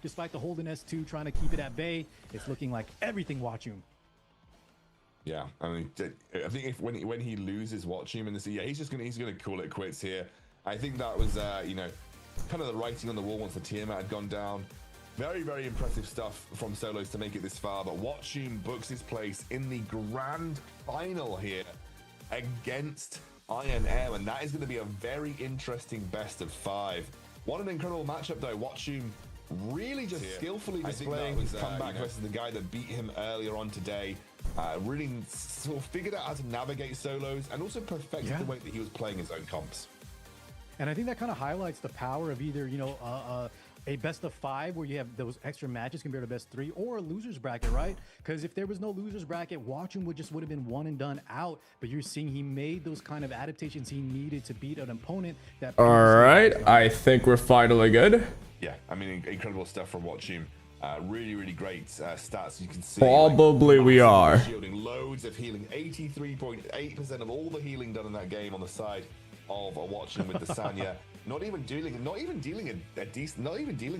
Despite the holding S2 trying to keep it at bay, it's looking like everything Watchum. Yeah, I mean, I think if when he loses Watchum in this, yeah, he's gonna call it quits here. I think that was you know, kind of the writing on the wall once the Tiamat had gone down. Very, very impressive stuff from Solos to make it this far, but Watchum books his place in the grand final here against Iron M, and that is going to be a very interesting best of 5. What an incredible matchup though. Watchum really just skillfully displaying his comeback versus the guy that beat him earlier on today. Really sort of figured out how to navigate Solos and also perfected the way that he was playing his own comps. And I think that kind of highlights the power of either, you know, a best of 5 where you have those extra matches compared to best 3, or a losers bracket, right? Because if there was no losers bracket, Watchum would have been one and done out. But you're seeing he made those kind of adaptations he needed to beat an opponent that. All right, I think we're finally good. Yeah, I mean, incredible stuff from Watchum. Really, really great stats. You can see probably like, we are shielding, loads of healing, 83.8% of all the healing done in that game on the side of Watchum with the Sanya. Not even dealing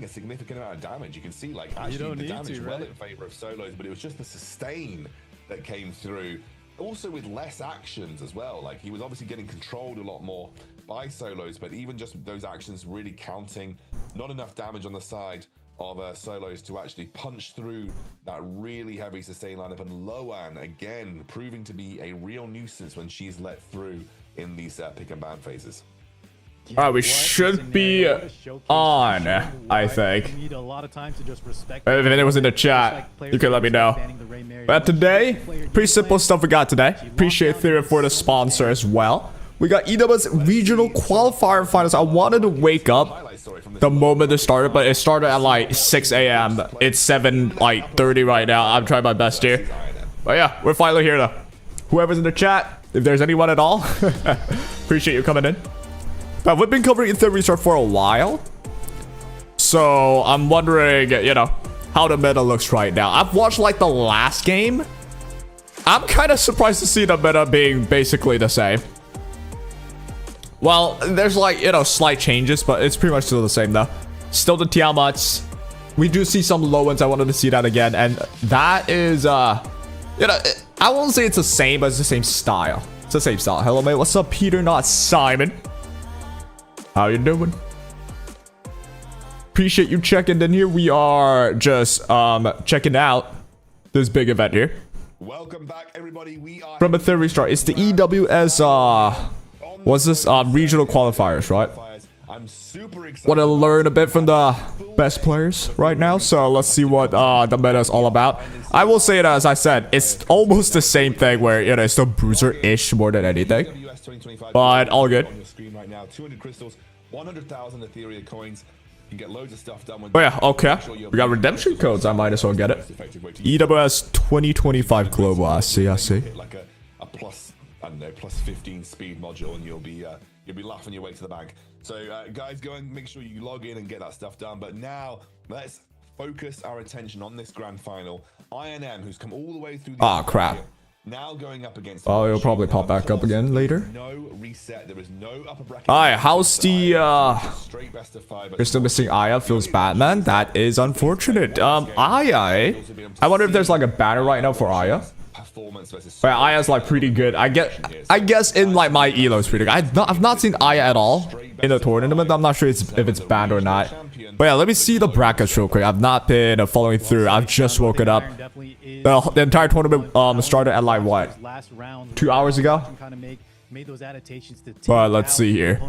a significant amount of damage. You can see like actually the damage well in favor of Solos, but it was just the sustain that came through. Also with less actions as well. Like he was obviously getting controlled a lot more by Solos, but even just those actions really counting. Not enough damage on the side of Solos to actually punch through that really heavy sustain lineup, and Loan again proving to be a real nuisance when she's let through in these pick and ban phases. All right, we should be on, I think. If it was in the chat, you can let me know. But today, pretty simple stuff we got today. Appreciate Ethereum for the sponsor as well. We got EWS Regional Qualifier Finals. I wanted to wake up the moment it started, but it started at like 6 a.m. It's 7:30 right now. I'm trying my best here. But yeah, we're finally here though. Whoever's in the chat, if there's anyone at all, appreciate you coming in. But we've been covering Ethereum Restart for a while, so I'm wondering, you know, how the meta looks right now. I've watched like the last game. I'm kind of surprised to see the meta being basically the same. Well, there's like, you know, slight changes, but it's pretty much still the same though. Still the Tiamats. We do see some low ones. I wanted to see that again, and that is, you know, I won't say it's the same, but it's the same style. It's the same style. Hello, mate. What's up, Peter? Not Simon. How you doing? Appreciate you checking in here. We are just checking out this big event here. Welcome back, everybody. We are from Ethereum Restart. It's the EWS what's this? Regional qualifiers, right? I'm super excited. Want to learn a bit from the best players right now, so let's see what the meta is all about. I will say it, as I said, it's almost the same thing where, you know, it's still bruiser-ish more than anything, but all good. 200 crystals, 100,000 Ethereum coins. You can get loads of stuff done with. Oh yeah, okay. We got redemption codes. I might as well get it. EWS 2025 global. I see. Like a plus, I don't know, plus 15 speed module, and you'll be laughing your way to the bank. So guys, go and make sure you log in and get that stuff done. But now let's focus our attention on this grand final. Iron M, who's come all the way through. Oh crap. Now going up against. Oh, it'll probably pop back up again later. No reset. There is no upper bracket. Alright, how's the you're still missing Aya? Feels bad, man. That is unfortunate. Aya. I wonder if there's like a banner right now for Aya. But Aya's like pretty good. I guess in like my elo is pretty good. I've not seen Aya at all in the tournament. I'm not sure if it's banned or not. But yeah, let me see the brackets real quick. I've not been following through. I've just woken up. The entire tournament started at like what, 2 hours ago? But let's see here.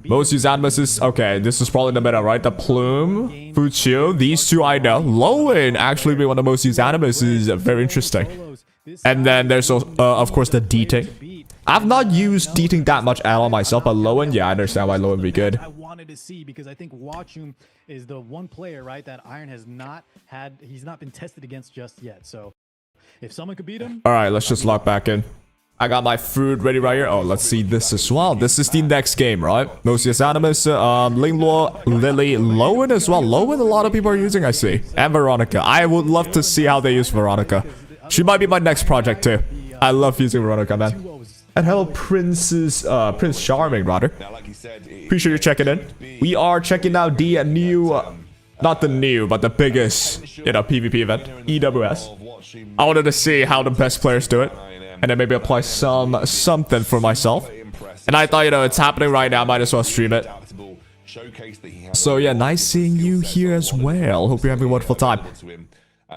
Most used animuses. Okay, this is probably the meta, right? The Plume, Fuchio, these two I know. Lowen actually being one of the most used animus is very interesting. And then there's of course the Deeting. I've not used Deeting that much at all myself, but Lowen, yeah, I understand why Lowen would be good. I wanted to see because I think Watchum is the one player, right, that Iron has not had. He's not been tested against just yet. So if someone could beat him. All right, let's just lock back in. I got my food ready right here. Oh, let's see this as well. This is the next game, right? Mosius Animus, Lingluo, Lily, Lowen as well. Lowen, a lot of people are using, I see. And Veronica. I would love to see how they use Veronica. She might be my next project too. I love using Veronica, man. And hello, Prince Charming, rather. Appreciate you checking in. We are checking out the new not the new, but the biggest, you know, PvP event, EWS. I wanted to see how the best players do it, and then maybe apply something for myself. And I thought, you know, it's happening right now, might as well stream it. So yeah, nice seeing you here as well. Hope you're having a wonderful time.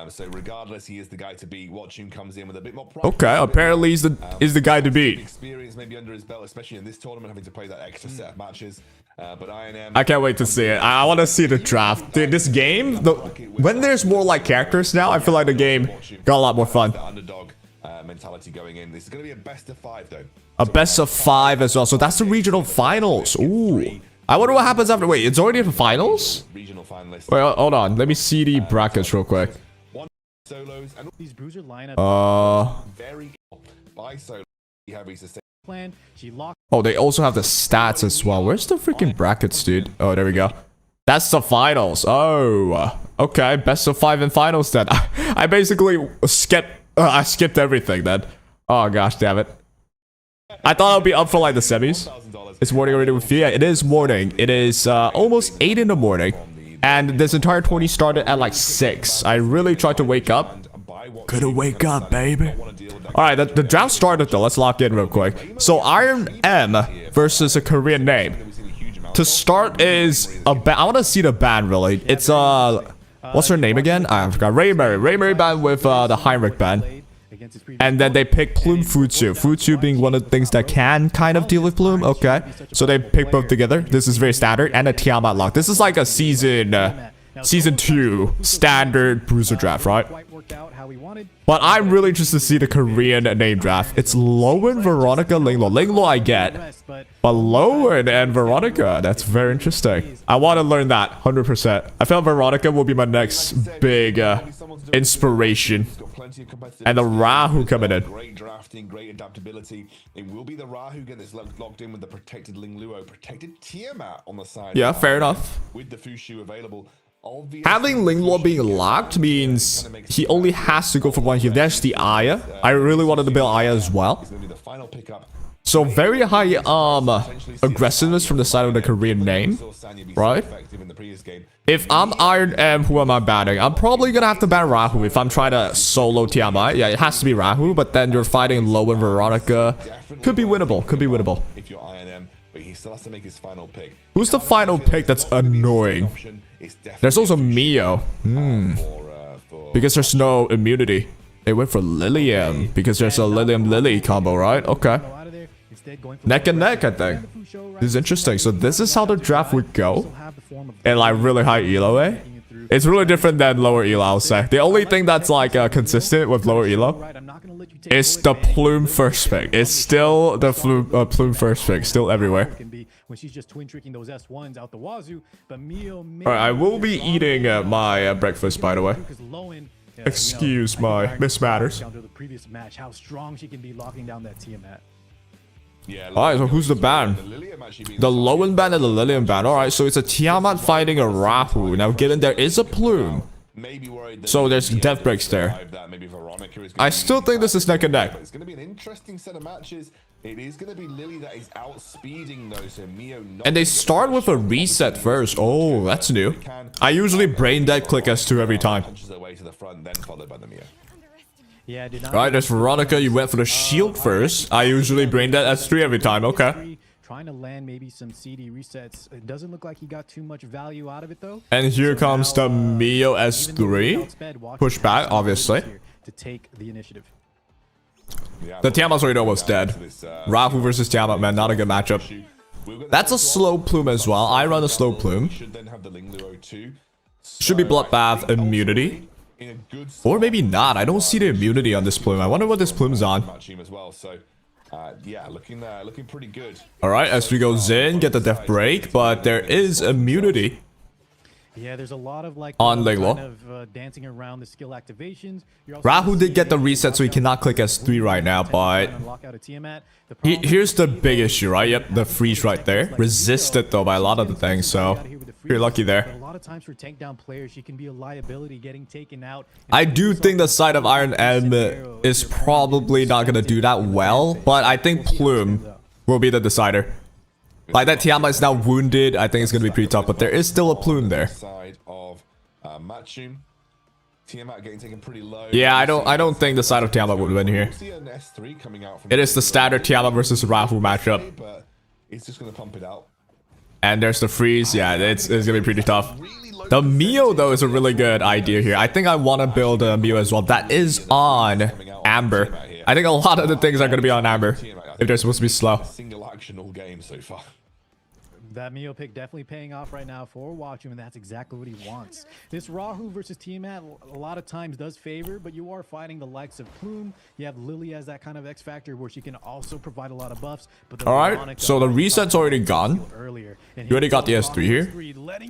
So regardless, he is the guy to beat. Watching comes in with a bit more pride. Okay, apparently he's the guy to beat. Experience maybe under his belt, especially in this tournament, having to play that extra set of matches. But INM, I can't wait to see it. I want to see the draft. Dude, this game, when there's more like characters now, I feel like the game got a lot more fun. The underdog mentality going in. This is going to be a best of 5 though. A best of 5 as well. So that's the regional finals. Ooh. I wonder what happens after. Wait, it's already in the finals? Regional finalists. Wait, hold on. Let me see the brackets real quick. Solos and These bruiser lineup very by solo heavy sustain plan. She locked. Oh, they also have the stats as well. Where's the freaking brackets, dude? Oh, there we go. That's the finals. Oh, okay. Best of 5 in finals then. I basically skipped everything then. Oh gosh, damn it. I thought I'd be up for like the semis. It's morning already with you. Yeah, it is morning. It is almost 8 in the morning. And this entire tourney started at like 6. I really tried to wake up. Couldn't wake up, baby. Alright, the draft started though. Let's lock in real quick. So Iron M versus a Korean name. To start is a band. I want to see the band really. It's what's her name again? I forgot. Ray Mary band with the Heinrich band. And then they pick Plume Futsu. Futsu being one of the things that can kind of deal with Plume. Okay. So they pick both together. This is very standard. And a Tiamat lock. This is like a season 2 standard bruiser draft, right? But I'm really interested to see the Korean name draft. It's Lowen, Veronica, Linglo. Linglo I get. But Lowen and Veronica, that's very interesting. I want to learn that 100%. I feel Veronica will be my next big inspiration. And the Rahu coming in. Great drafting, great adaptability. It will be the Rahu getting this locked in with the protected Lingluo, protected Tiamat on the side. Yeah, fair enough. With the Fushu available. Having Lingluo being locked means he only has to go for one heal. There's the Aya. I really wanted to build Aya as well. So very high aggressiveness from the side of the Korean name, right? If I'm Iron M, who am I banning? I'm probably gonna have to ban Rahu if I'm trying to solo Tiamat. Yeah, it has to be Rahu, but then you're fighting Low and Veronica. Could be winnable, could be winnable. If you're Iron M, but he still has to make his final pick. Who's the final pick that's annoying? There's also Mio. Because there's no immunity. They went for Lilium because there's a Lilium-Lily combo, right? Okay. Neck and neck, I think. This is interesting. So this is how the draft would go. And like really high elo, eh? It's really different than lower elo, I'll say. The only thing that's like consistent with lower elo is the Plume first pick. It's still the Plume first pick, still everywhere. Alright, I will be eating my breakfast, by the way. Excuse my mismatters. Alright, so who's the ban? The Lowen ban and the Lilium ban. Alright, so it's a Tiamat fighting a Rahu. Now, given there is a Plume, so there's death breaks there. I still think this is neck and neck. It's going to be an interesting set of matches. It is going to be Lily that is outspeeding those, so Mio and they start with a reset first. Oh, that's new. I usually brain dead click S2 every time. Alright, there's Veronica. You went for the shield first. I usually brain dead S3 every time. Okay. Trying to land maybe some CD resets. It doesn't look like he got too much value out of it though. And here comes the Mio S3. Push back, obviously. To take the initiative. The Tiamat's already almost dead. Rahu versus Tiamat, man, not a good matchup. That's a slow Plume as well. I run a slow Plume. Should be Bloodbath immunity. Or maybe not. I don't see the immunity on this Plume. I wonder what this Plume's on. Yeah, looking pretty good. Alright, as we go in, get the death break, but there is immunity. Yeah, there's a lot of like on Linglo. Kind of, dancing around the skill activations. Rahu did get the reset, so he cannot click S3 right now, but here's the big issue, right? Yep, the freeze right there. Resisted though by a lot of the things, so you're lucky there. A lot of times for takedown players, she can be a liability getting taken out. I do think the side of Iron M is probably not gonna do that well, but I think Plume will be the decider. Like that Tiamat is now wounded. I think it's gonna be pretty tough, but there is still a Plume there. Matchum. Tiamat getting taken pretty low. Yeah, I don't think the side of Tiamat would win here. It is the standard Tiamat versus Rahu matchup. But it's just gonna pump it out. And there's the freeze. Yeah, it's gonna be pretty tough. The Mio though is a really good idea here. I think I want to build a Mio as well. That is on Amber. I think a lot of the things are gonna be on Amber if they're supposed to be slow. Single action all game so far. That Mio pick definitely paying off right now for Watchum, and that's exactly what he wants. This Rahu versus Tiamat a lot of times does favor, but you are fighting the likes of Plume. You have Lily as that kind of X factor where she can also provide a lot of buffs. But Alright, so the reset's already gone. You already got the S3 here.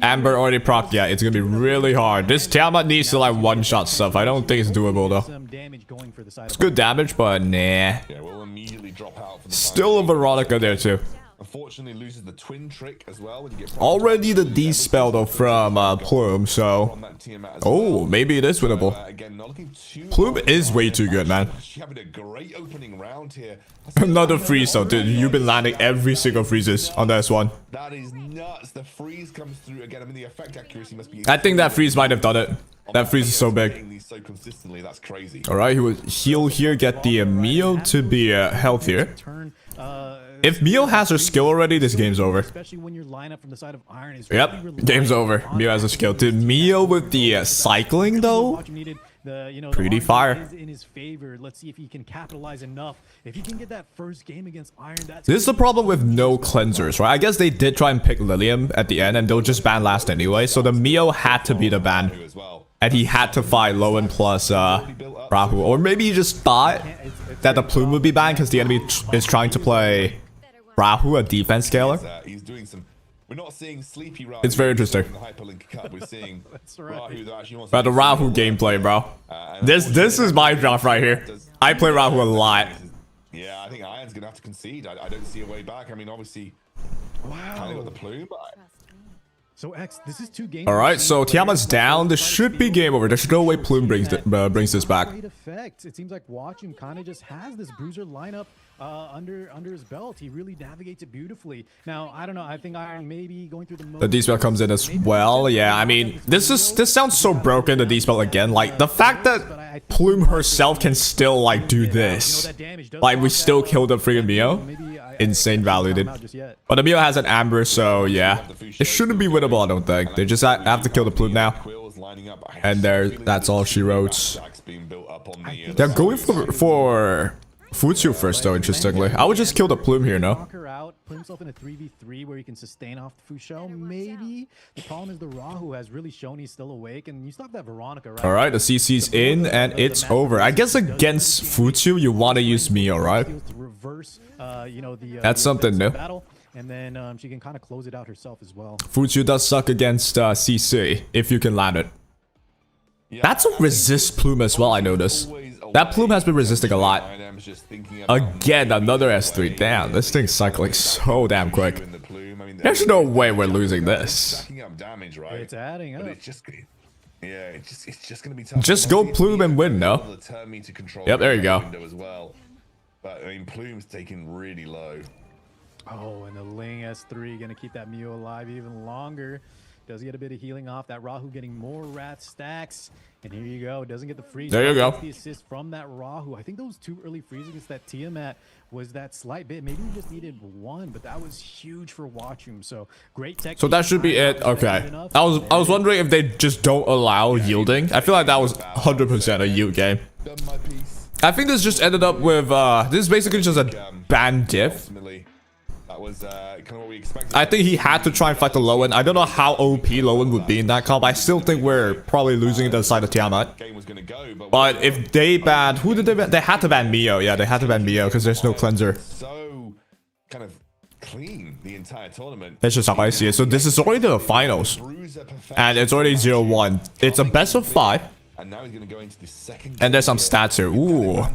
Amber already procced. Yeah, it's gonna be really hard. This Tiamat needs to like one-shot stuff. I don't think it's doable though. It's good damage, but nah. Yeah, we'll immediately drop out. Still a Veronica there too. Unfortunately, loses the twin trick as well. When you get Already the D-spell though from Plume, so... Oh, maybe it is winnable. Plume is way too good, man. Another freeze though, dude. You've been landing every single freezes on this one. That is nuts. The freeze comes through again. I mean, the effect accuracy must be... I think that freeze might have done it. That freeze is so big. So consistently, that's crazy. Alright, he'll here get the Mio to be healthier. If Mio has her skill already, this game's over. Especially when your lineup from the side of Iron is Yep, game's over. Mio has a skill. Dude, Mio with the cycling though? Pretty fire. In his favor. Let's see if he can capitalize enough. If he can get that first game against Iron, that's this is the problem with no cleansers, right? I guess they did try and pick Lilium at the end, and they'll just ban last anyway. So the Mio had to be the ban. And he had to fight Lowen plus Rahu. Or maybe he just thought that the Plume would be banned because the enemy is trying to play Rahu, a defense scaler. He's doing some... We're not seeing sleepy Rahu. It's very interesting. We're seeing Rahu that actually wants But the Rahu gameplay, bro. This is my draft right here. I play Rahu a lot. Yeah, I think Iron's gonna have to concede. I don't see a way back. I mean, obviously, kind of got the Plume, but... So X, this is 2 games. All right, so Tiamat's down. This should be game over. There's no way Plume brings this back. Great effect. It seems like Watchum kind of just has this bruiser lineup under his belt. He really navigates it beautifully. Now, I don't know. I think Iron may be going through the D-spell comes in as well. Yeah, I mean, this sounds so broken, the D-spell again. Like, the fact that Plume herself can still, like, do this. Like, we still killed the freaking Mio. Insane value, dude. But the Mio has an Amber, so yeah. It shouldn't be winnable, I don't think. They just have to kill the Plume now. And that's all she wrote. They're going for Futsu first, though, interestingly. I would just kill the Plume here, no? Put himself in a 3v3 where he can sustain off the Fushou. Maybe. The problem is the Rahu has really shown he's still awake, and you still have that Veronica, right? Alright, the CC's in, and it's over. I guess against Futsu, you want to use Mio, right? That's something new. And then she can kind of close it out herself as well. Futsu does suck against CC, if you can land it. That's a resist Plume as well, I noticed. That Plume has been resisting a lot. Again, another S3. Damn, this thing's cycling so damn quick. There's no way we're losing this. It's adding up. Yeah, it's just gonna be tough. Just go Plume and win, no? Yep, there you go. But I mean, Plume's taking really low. Oh, and the Ling S3 gonna keep that Mio alive even longer. Does get a bit of healing off that Rahu, getting more rat stacks. And here you go. Doesn't get the freeze. There you go. The assist from that Rahu. I think those 2 early freezes against that Tiamat was that slight bit. Maybe we just needed 1, but that was huge for Watchum. So great tech. So that should be it. Okay. I was wondering if they just don't allow yielding. I feel like that was 100% a yield game. I think this just ended up with this is basically just a ban diff. I think he had to try and fight the Lowen. I don't know how OP Lowen would be in that comp. I still think we're probably losing to the side of Tiamat. But if they banned... Who did they ban? They had to ban Mio. Yeah, they had to ban Mio because there's no cleanser. So kind of clean the entire tournament. That's just how I see it. So this is already the finals. And it's already 0-1. It's a best of 5. And now he's going to go into the second. And there's some stats here. Ooh.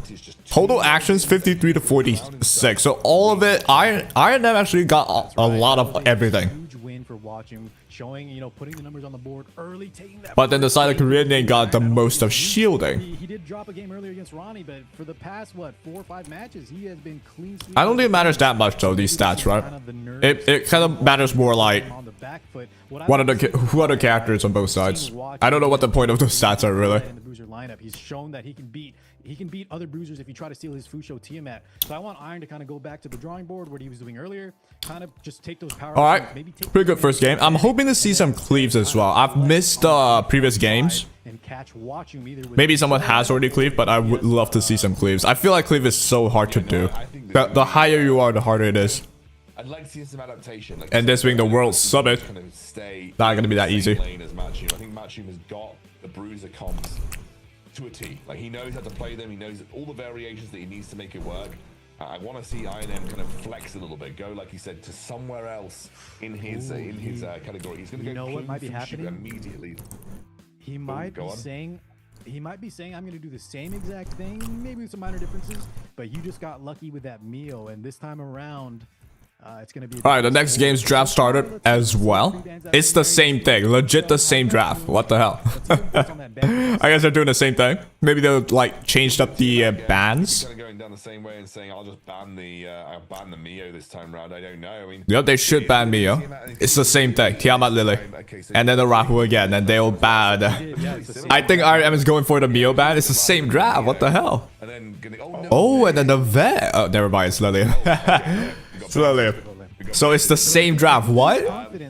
Total actions 53 to 46. So all of it, Iron actually got a lot of everything. Huge win for Watchum. showing, you know, putting the numbers on the board early, taking that. But then the side of Korean name got the most of shielding. He did drop a game earlier against Ronnie, but for the past, what, 4 or 5 matches, he has been clean sweep. I don't think it matters that much though, these stats, right? It kind of matters more like what are who are the characters on both sides. I don't know what the point of those stats are really. In the bruiser lineup, he's shown that he can beat other bruisers if you try to steal his Fusho Tiamat. So I want Iron to kind of go back to the drawing board, what he was doing earlier, kind of just take those power. All right, pretty good first game. I'm hoping to see some cleaves as well. I've missed previous games. Maybe someone has already cleaved, but I would love to see some cleaves. I feel like cleave is so hard to do. The higher you are, the harder it is. I'd like to see some adaptation. Like, and this being the World Summit, not gonna be that easy. I think Matchroom has got the bruiser comps to a T. Like, he knows how to play them. He knows all the variations that he needs to make it work. I want to see Iron M kind of flex a little bit, go, like he said, to somewhere else in his category. He's going to go what might be happening immediately. He might be saying, I'm going to do the same exact thing, maybe with some minor differences, but you just got lucky with that Mio, and this time around, it's going to be... Alright, the next game's draft started as well. It's the same thing. Legit the same draft. What the hell? I guess they're doing the same thing. Maybe they'll, like, changed up the bans. Going down the same way and saying, I'll just ban the Mio this time round. I don't know. I mean... Yep, they should ban Mio. It's the same thing. Tiamat Lily. And then the Rahu again. And they'll ban... I think RM is going for the Mio ban. It's the same draft. What the hell? Oh, and then the vet. Oh, never mind. It's Lily. So it's the same draft. What? This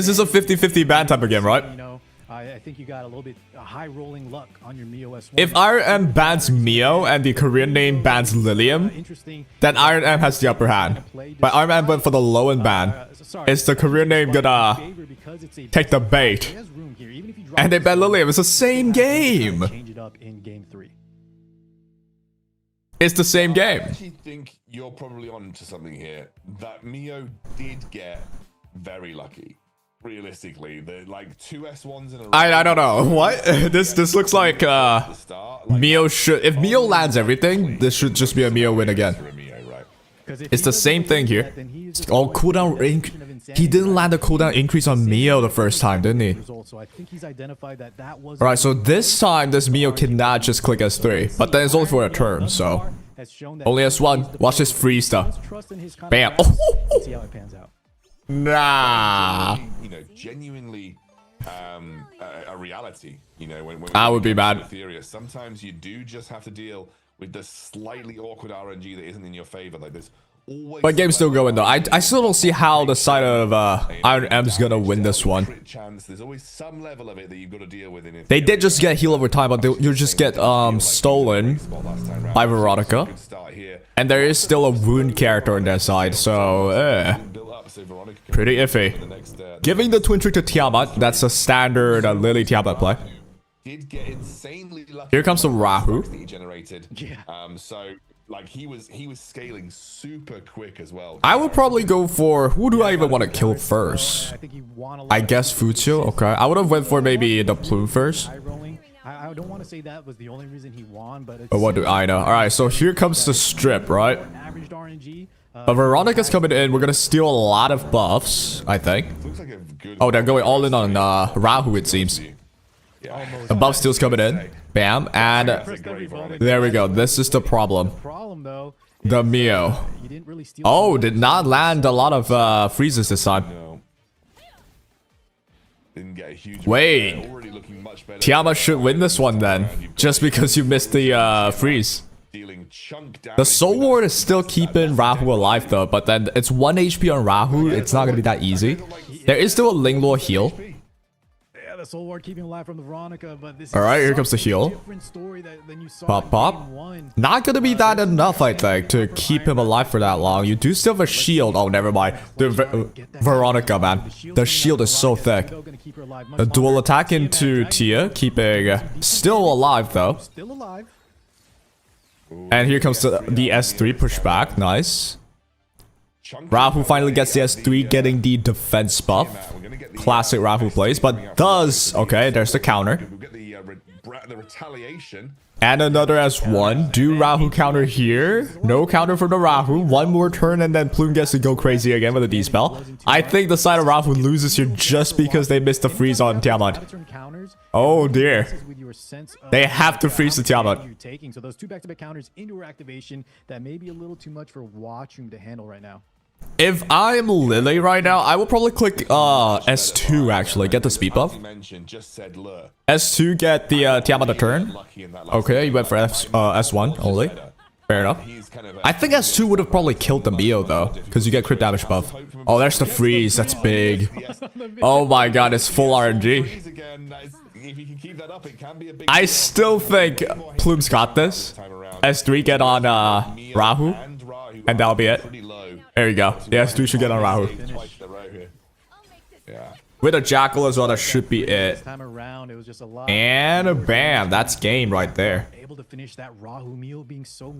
is a 50-50 ban type of game, right? I think you got a little bit high rolling luck on your Mio S1. If Iron M bans Mio and the Korean name bans Lilium, then Iron M has the upper hand. But Iron M went for the low end ban. Is the Korean name gonna take the bait? And they ban Lilium. It's the same game. It's the same game. I actually think you're probably on to something here. That Mio did get very lucky. Realistically, the like 2 S1s in a row. I don't know. What? This looks like Mio should, if Mio lands everything, this should just be a Mio win again. It's the same thing here. Oh, cooldown he didn't land a cooldown increase on Mio the first time, didn't he? Alright, so this time this Mio cannot just click S3, but then it's only for a turn, so only S1. Watch this freeze stuff. Bam. Oh. Nah. You know, genuinely a reality. You know, when I would be mad. Sometimes you do just have to deal with the slightly awkward RNG that isn't in your favor. Like this. But game's still going though. I still don't see how the side of Iron M's gonna win this one. There's always some level of it that you've got to deal with. They did just get heal over time, but you just get stolen by Veronica. And there is still a wound character on their side, so pretty iffy. Giving the twin trick to Tiamat, that's a standard Lily Tiamat play. Here comes the Rahu. So like he was scaling super quick as well. I would probably go for, who do I even want to kill first? I guess Futsio. Okay, I would have went for maybe the Plume first. I don't want to say that was the only reason he won, but what do I know? All right, so here comes the strip, right? Veronica's coming in. We're gonna steal a lot of buffs, I think. Oh, they're going all in on Rahu, it seems. The buff steal's coming in. Bam, and there we go. This is the problem. The Mio. Oh, did not land a lot of freezes this time. Wait, Tiamat should win this one then, just because you missed the freeze. The Soul Ward is still keeping Rahu alive though, but then it's 1 HP on Rahu. It's not gonna be that easy. There is still a Linglore heal. Soul Ward keeping alive from the Veronica, but this Alright, here comes the heal. Pop. Not gonna be that enough, I think, to keep him alive for that long. You do still have a shield. Oh, never mind. The Veronica, man. The shield is so thick. A dual attack into Tia, keeping still alive though. And here comes the S3 pushback. Nice. Rahu finally gets the S3, getting the defense buff. Classic Rahu plays, but does... Okay, there's the counter. the retaliation. And another S1. Do Rahu counter here? No counter for the Rahu. One more turn and then Plume gets to go crazy again with a D-spell. I think the side of Rahu loses here just because they missed the freeze on Tiamat. Oh dear. They have to freeze the Tiamat. So those 2 back-to-back counters into her activation, that may be a little too much for Watchroom to handle right now. If I'm Lily right now, I will probably click S2 actually, get the speed buff. S2 get the Tiamat a turn. Okay, you went for S1 only. Fair enough. I think S2 would have probably killed the Mio though, because you get crit damage buff. Oh, there's the freeze, that's big. Oh my god, it's full RNG. I still think Plume's got this. S3 get on Rahu, and that'll be it. There you go. The S2 should get on Rahu. With a Jackal as well, that should be it. And bam, that's game right there.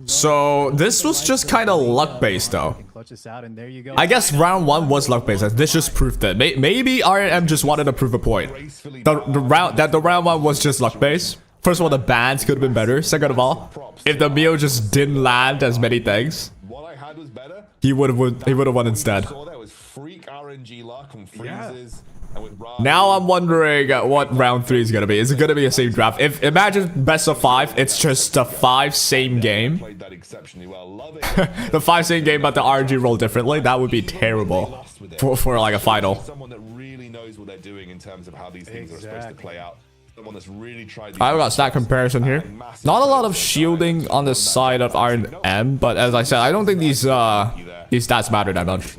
So this was just kind of luck based though. I guess round 1 was luck based. This just proved it. Maybe RNM just wanted to prove a point. The round 1 was just luck based. First of all, the bans could have been better. Second of all, if the Mio just didn't land as many things, he would have won instead. Now I'm wondering what round 3 is gonna be. Is it gonna be the same draft? If imagine best of 5, it's just the 5 same game. The 5 same game, but the RNG roll differently. That would be terrible for like a final. Someone that really knows what they're doing in terms of how these things are supposed to play out. Someone that's really tried. I've got stat comparison here. Not a lot of shielding on the side of RNM, but as I said, I don't think these stats matter that much.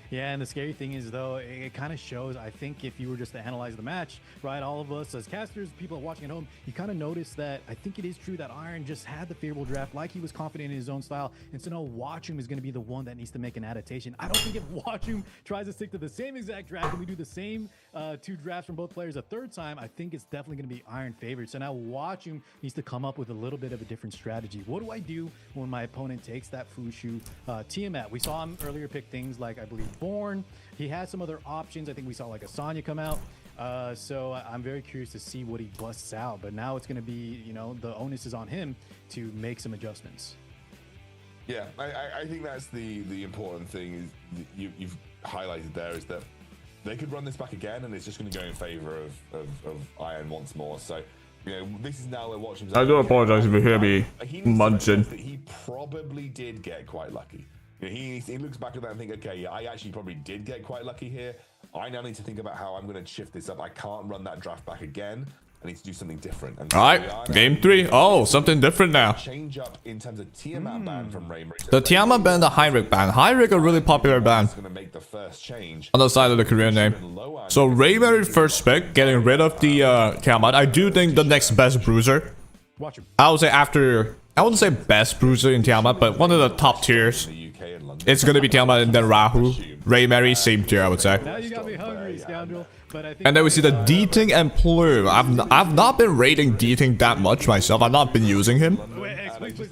Yeah, and the scary thing is, though, it kind of shows, I think, if you were just to analyze the match, right, all of us as casters, people watching at home, you kind of notice that I think it is true that Iron just had the favorable draft, like he was confident in his own style, and so now Watchroom is going to be the one that needs to make an adaptation. I don't think if Watchroom tries to stick to the same exact draft and we do the same 2 drafts from both players a third time, I think it's definitely going to be Iron favored. So now Watchroom needs to come up with a little bit of a different strategy. What do I do when my opponent takes that Fushu Tiamat? We saw him earlier pick things like, I believe, Born. He had some other options. I think we saw like a Sonya come out. So I'm very curious to see what he busts out. But now it's going to be, you know, the onus is on him to make some adjustments. Yeah, I think that's the important thing is you've highlighted there is that they could run this back again and it's just going to go in favor of Iron once more. So, you know, this is now where Watchroom's. I do apologize if you hear me munching. He probably did get quite lucky. You know, he looks back at that and think, okay, yeah, I actually probably did get quite lucky here. I now need to think about how I'm going to shift this up. I can't run that draft back again. I need to do something different. And all right, game 3. Oh, something different now. Change up in terms of Tiamat ban from Raymary. The Tiamat ban, the Heinrich ban. Heinrich a really popular ban on the side of the Korean name. So Raymary first pick, getting rid of the Tiamat. I do think the next best bruiser. I would say after, I wouldn't say best bruiser in Tiamat, but one of the top tiers. It's gonna be Tiamat and then Rahu. Raymary, same tier, I would say. Now you got me hungry, scoundrel. But I think and then we see the D-Ting and Plume. I've not been rating D-Ting that much myself. I've not been using him.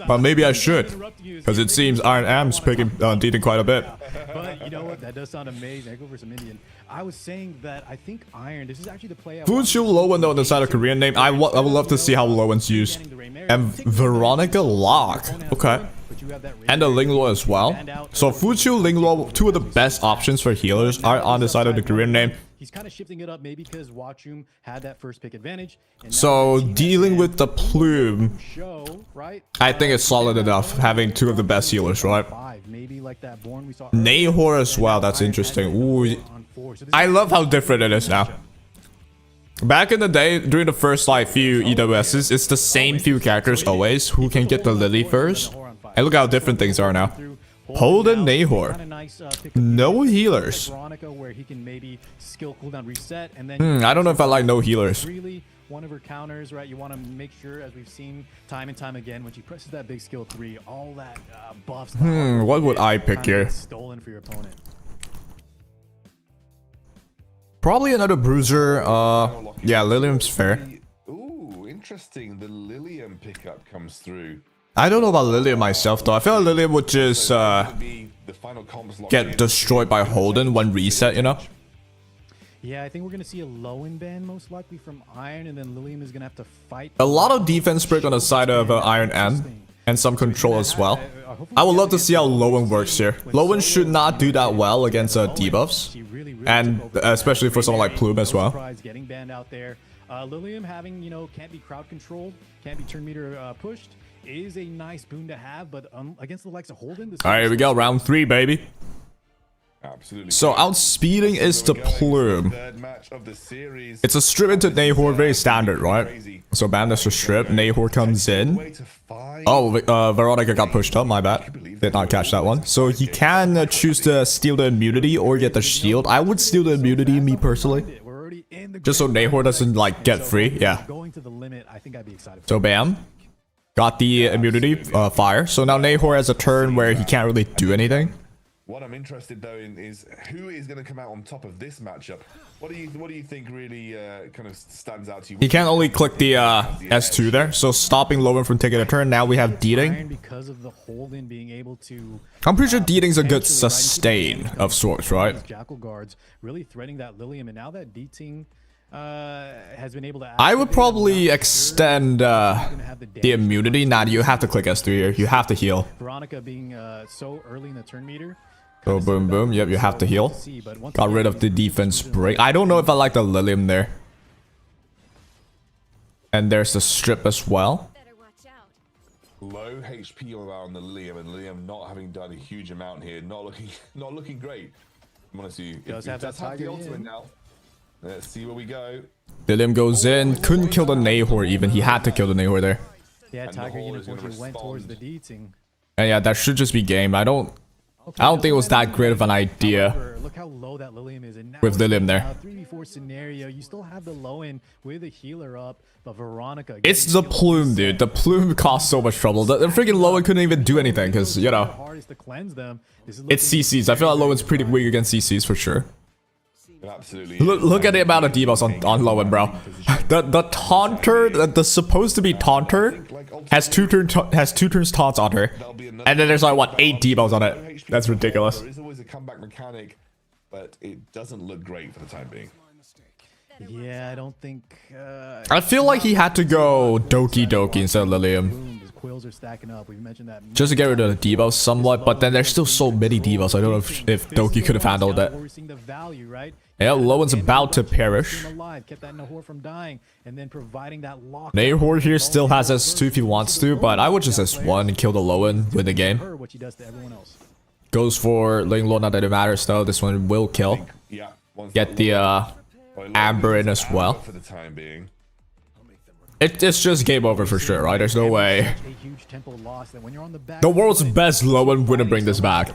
But maybe I should. Because it seems Iron Am's picking D-Ting quite a bit. But you know what? That does sound amazing. I go for some Indian. I was saying that I think Iron, this is actually the play. Fushu Lowen though on the side of Korean name. I would love to see how Lowen's used. And Veronica Locke. Okay. And the Linglo as well. So Fushu, Linglo, 2 of the best options for healers are on the side of the Korean name. He's kind of shifting it up maybe because Watchroom had that first pick advantage. So dealing with the Plume, I think it's solid enough having 2 of the best healers, right? Nahor as well, that's interesting. Ooh, I love how different it is now. Back in the day, during the first like few EWSs, it's the same few characters always who can get the Lily first. And look how different things are now. Holden Nahor. No healers. I don't know if I like no healers. One of her counters, right? You want to make sure, as we've seen time and time again, when she presses that big skill 3, all that buffs. What would I pick here? Stolen for your opponent. Probably another bruiser. Yeah, Lilium's fair. Ooh, interesting. The Lilium pickup comes through. I don't know about Lilium myself though. I feel like Lilium would just get destroyed by Holden when reset, you know? Yeah, I think we're going to see a low-end ban most likely from Iron, and then Lilium is going to have to fight. A lot of defense break on the side of Iron M, and some control as well. I would love to see how Lowen works here. Lowen should not do that well against debuffs, and especially for someone like Plume as well. Getting banned out there. Lilium having, can't be crowd controlled, can't be turn meter pushed is a nice boon to have, but against the likes of Holden. All right, here we go, round 3, baby. Absolutely. So outspeeding is the Plume. It's a strip into Nahor, very standard, right? So Bandit's the strip, Nahor comes in. Oh, Veronica got pushed up, my bad. Did not catch that one. So he can choose to steal the immunity or get the shield. I would steal the immunity, me personally. Just so Nahor doesn't, like, get free, yeah. So bam. Got the immunity, fire. So now Nahor has a turn where he can't really do anything. What I'm interested though in is who is going to come out on top of this matchup. What do you think really kind of stands out to you? He can't only click the S2 there, so stopping Lowen from taking a turn. Now we have Deeding. Because of the Holden being able to, I'm pretty sure Deeding's a good sustain of sorts, right? Jackal guards really threatening that Lilium, and now that Deeding has been able to. I would probably extend the immunity. Nah, you have to click S3 here. You have to heal. Veronica being so early in the turn meter. Oh, boom, boom. Yep, you have to heal. Got rid of the defense break. I don't know if I like the Lilium there. And there's the strip as well. Low HP on the Lilium, and Lilium not having done a huge amount here. Not looking great. I want to see if does have the ultimate now. Let's see where we go. Lilium goes in. Couldn't kill the Nahor even. He had to kill the Nahor there. Yeah, Tiger Unicorn went towards the Deeding. And yeah, that should just be game. I don't think it was that great of an idea. Look how low that Lilium is. And now with Lilium there. 3v4 scenario. You still have the low end with a healer up, but Veronica. It's the Plume, dude. The Plume caused so much trouble. The freaking Lowen couldn't even do anything because, you know, it's CCs. I feel like Lowen's pretty weak against CCs for sure. Absolutely. Look at the amount of debuffs on Lowen, bro. The taunter, the supposed to be taunter, has two turns taunts on her, and then there's like what 8 debuffs on it. That's ridiculous. There is always a comeback mechanic, but it doesn't look great for the time being. Yeah, I don't think. I feel like he had to go Doki Doki instead of Lilium. Quills are stacking up. We mentioned that just to get rid of the debuffs somewhat, but then there's still so many debuffs. I don't know if Doki could have handled that. Yeah, Lowen's about to perish. Nahor here still has S2 if he wants to, but I would just S1 and kill the Lowen, win the game. Goes for Ling Lo, not that it matters though. This one will kill. Get the Amber in as well. It's just game over for sure, right? There's no way. The world's best Lowen wouldn't bring this back.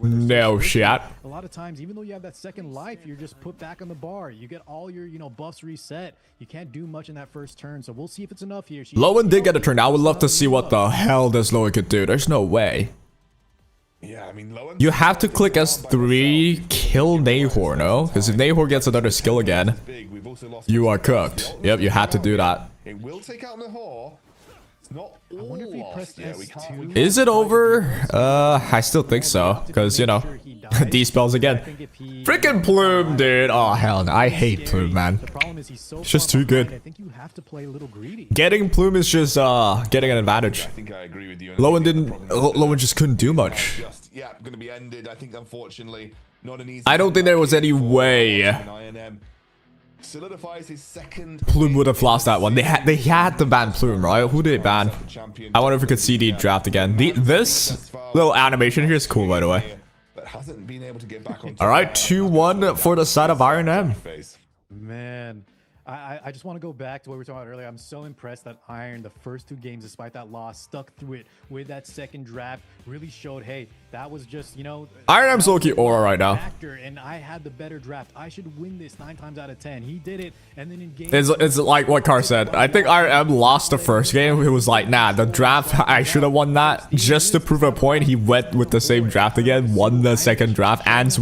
No shit. A lot of times, even though you have that second life, you're just put back on the bar. You get all your, buffs reset. You can't do much in that first turn, so we'll see if it's enough here. Lowen did get a turn. I would love to see what the hell this Lowen could do. There's no way. Yeah, I mean, Lowen, you have to click S3, kill Nahor, no? Because if Nahor gets another skill again, you are cooked. Yep, you had to do that. It will take out Nahor. It's not all lost. Yeah, is it over? I still think so. Because, these spells again. Freaking Plume, dude. Oh, hell no. I hate Plume, man. It's just too good. Getting Plume is just getting an advantage. I think I agree with you. Lowen just couldn't do much. Yeah, going to be ended. I think, unfortunately, not an easy. I don't think there was any way solidifies his second. Plume would have lost that one. They had to ban Plume, right? Who did they ban? I wonder if we could see the draft again. This little animation here is cool, by the way. All right, 2-1 for the side of Iron M. Man, I just want to go back to what we were talking about earlier. I'm so impressed that Iron, the first 2 games, despite that loss, stuck through it with that second draft. Really showed, hey, that was just, Iron M's low-key aura right now. And I had the better draft. I should win this 9 times out of 10. He did it, and then in game... It's like what Car said. I think Iron M lost the first game. It was like, nah, the draft, I should have won that. Just to prove a point, he went with the same draft again, won the second draft, and he's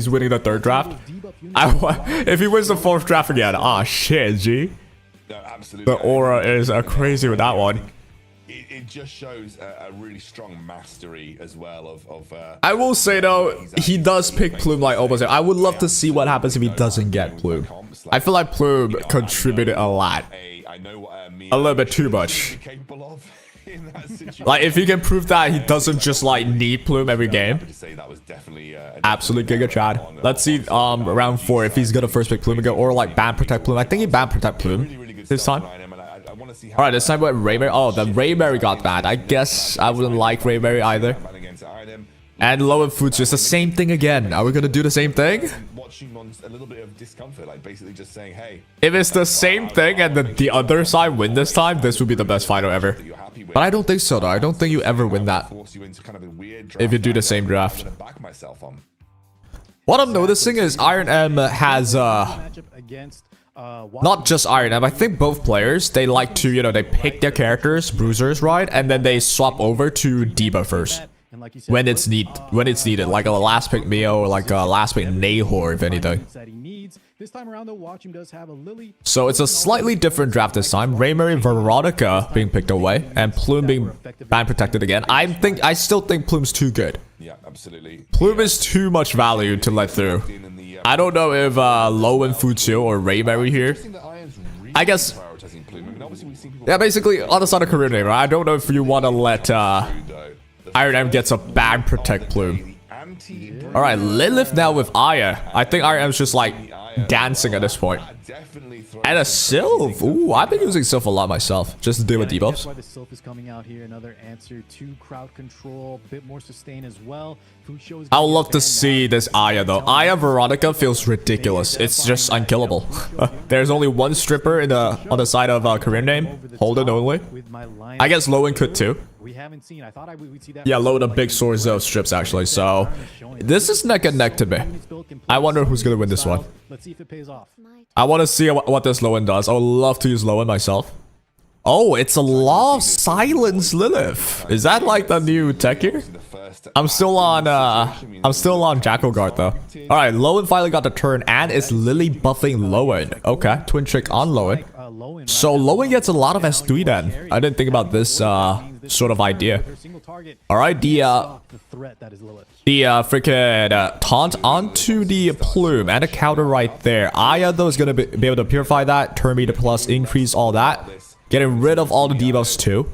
winning the third draft. If he wins the 4th draft again, shit, G. No, absolutely. The aura is crazy with that one. it just shows a really strong mastery as well of I will say though, he does pick Plume like almost. I would love to see what happens if he doesn't get Plume. I feel like Plume contributed a lot. A little bit too much. Like if he can prove that he doesn't just like need Plume every game. Absolute Giga Chad. Let's see round 4 if he's gonna first pick Plume again or like ban protect Plume. I think he ban protect Plume this time. Alright, this time with Raymary. Oh, the Raymary got banned. I guess I wouldn't like Raymary either. And Low and Futsu, it's the same thing again. Are we gonna do the same thing? A little bit of discomfort, like basically just saying, hey, if it's the same thing and the other side win this time, this would be the best final ever. But I don't think so though. I don't think you ever win that if you do the same draft. What I'm noticing is Iron M has not just Iron M, I think both players, they like to, you know, they pick their characters, bruisers, right? And then they swap over to D.Va first. When it's needed, like a last pick Mio or like a last pick Nahor, if anything. So it's a slightly different draft this time. Raymary and Veronica being picked away, and Plume being ban protected again. I still think Plume's too good. Yeah, absolutely. Plume is too much value to let through. I don't know if Low and Futsu or Raymary here. I guess. Yeah, basically on the side of career name, right? I don't know if you want to let Iron M gets a ban protect Plume. Alright, Lilith now with Aya. I think Iron M's just like dancing at this point. And a Sylph. Ooh, I've been using Sylph a lot myself, just to deal with debuffs. Why the Sylph is coming out here, another answer to crowd control, bit more sustain as well. I would love to see this Aya though. Aya Veronica feels ridiculous. It's just unkillable. There's only one stripper in the on the side of career name. Holden only. I guess Lowen could too. Yeah, Lowen a big source of strips actually. So this is neck and neck to me. I wonder who's gonna win this one. Let's see if it pays off. I want to see what this Lowen does. I would love to use Lowen myself. Oh, it's a Law of Silence Lilith. Is that like the new tech here? I'm still on Jackal Guard though. Alright, Lowen finally got the turn and it's Lily buffing Lowen. Okay, twin trick on Lowen. So Lowen gets a lot of S3 then. I didn't think about this sort of idea. Alright, the freaking taunt onto the Plume and a counter right there. Aya though is gonna be able to purify that, turn meter plus, increase all that. Getting rid of all the debuffs too.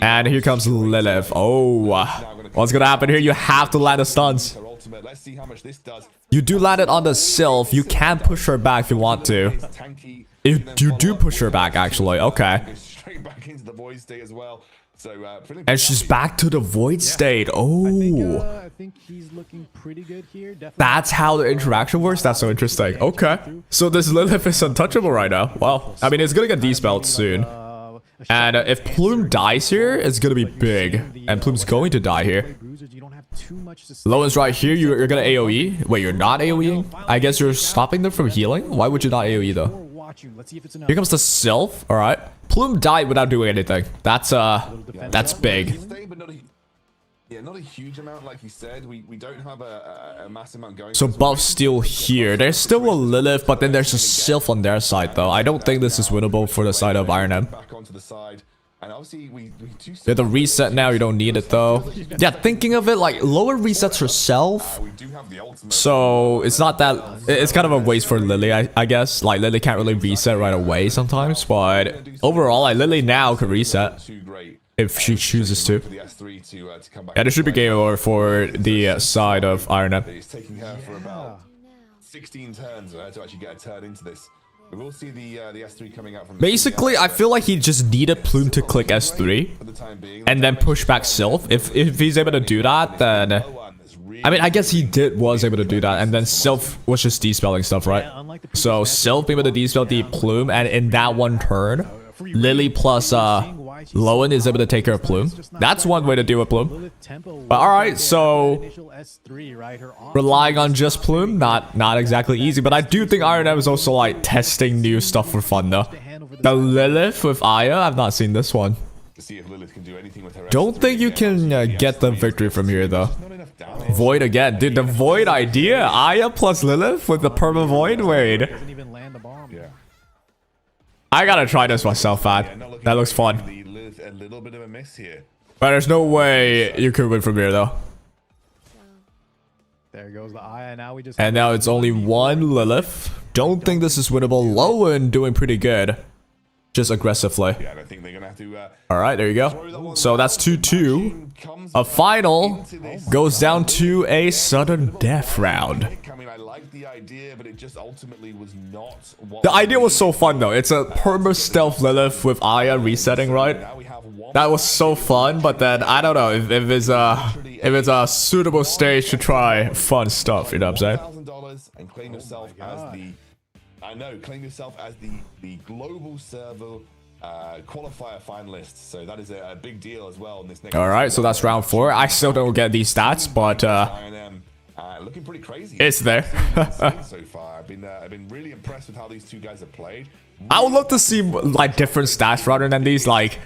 And here comes Lilith. Oh, what's gonna happen here? You have to land the stuns. You do land it on the Sylph. You can push her back if you want to. If you do push her back, actually. Okay. And she's back to the void state. Oh. That's how the interaction works? That's so interesting. Okay. So this Lilith is untouchable right now. Wow. I mean, it's gonna get dispelled soon. And if Plume dies here, it's gonna be big. And Plume's going to die here. Lowen's right here. You're gonna AoE. Wait, you're not AoEing? I guess you're stopping them from healing? Why would you not AoE though? Here comes the Sylph. Alright. Plume died without doing anything. That's big. Yeah, not a huge amount, like you said. We don't have a massive amount going. So buff's still here. There's still a Lilith, but then there's a Sylph on their side, though. I don't think this is winnable for the side of Iron M. Back onto the side. And obviously we Yeah, the reset now, you don't need it though. Yeah, thinking of it, like Lower resets herself. So it's not that, it's kind of a waste for Lily, I guess. Like Lily can't really reset right away sometimes, but overall, like Lily now can reset if she chooses to. Yeah, there should be game over for the side of Iron M. It's taking her for about 16 turns to actually get a turn into this. We will see the S3 coming out from basically, I feel like he just needed Plume to click S3 and then push back Sylph. If he's able to do that, then I mean, I guess he was able to do that, and then Sylph was just despelling stuff, right? So Sylph being able to dispel the Plume, and in that one turn, Lily plus Lowen is able to take care of Plume. That's one way to deal with Plume. But alright, so relying on just Plume, not exactly easy. But I do think Iron M is also like testing new stuff for fun though. The Lilith with Aya, I've not seen this one. Don't think you can get the victory from here though. Void again. Dude, the Void idea? Aya plus Lilith with the perma Void? Wait. I gotta try this myself, man. That looks fun. with a little bit of a miss here. But there's no way you could win from here, though. There goes the eye, and now we just... And now it's only one Lilith. Don't think this is winnable. Lowen doing pretty good. Just aggressively. Yeah, I think they're gonna have to... Alright, there you go. So that's 2-2. A final goes down to a sudden death round. I mean, I like the idea, but it just ultimately was not what... The idea was so fun, though. It's a perma stealth Lilith with Aya resetting, right? That was so fun, but then, I don't know, if it's a suitable stage to try fun stuff, you know what I'm saying? $1,000 and claim yourself as the... I know, claim yourself as the global server qualifier finalist. So that is a big deal as well in this next... Alright, so that's round 4. I still don't get these stats, but looking pretty crazy. It's there. So far, I've been really impressed with how these two guys have played. I would love to see like different stats rather than these like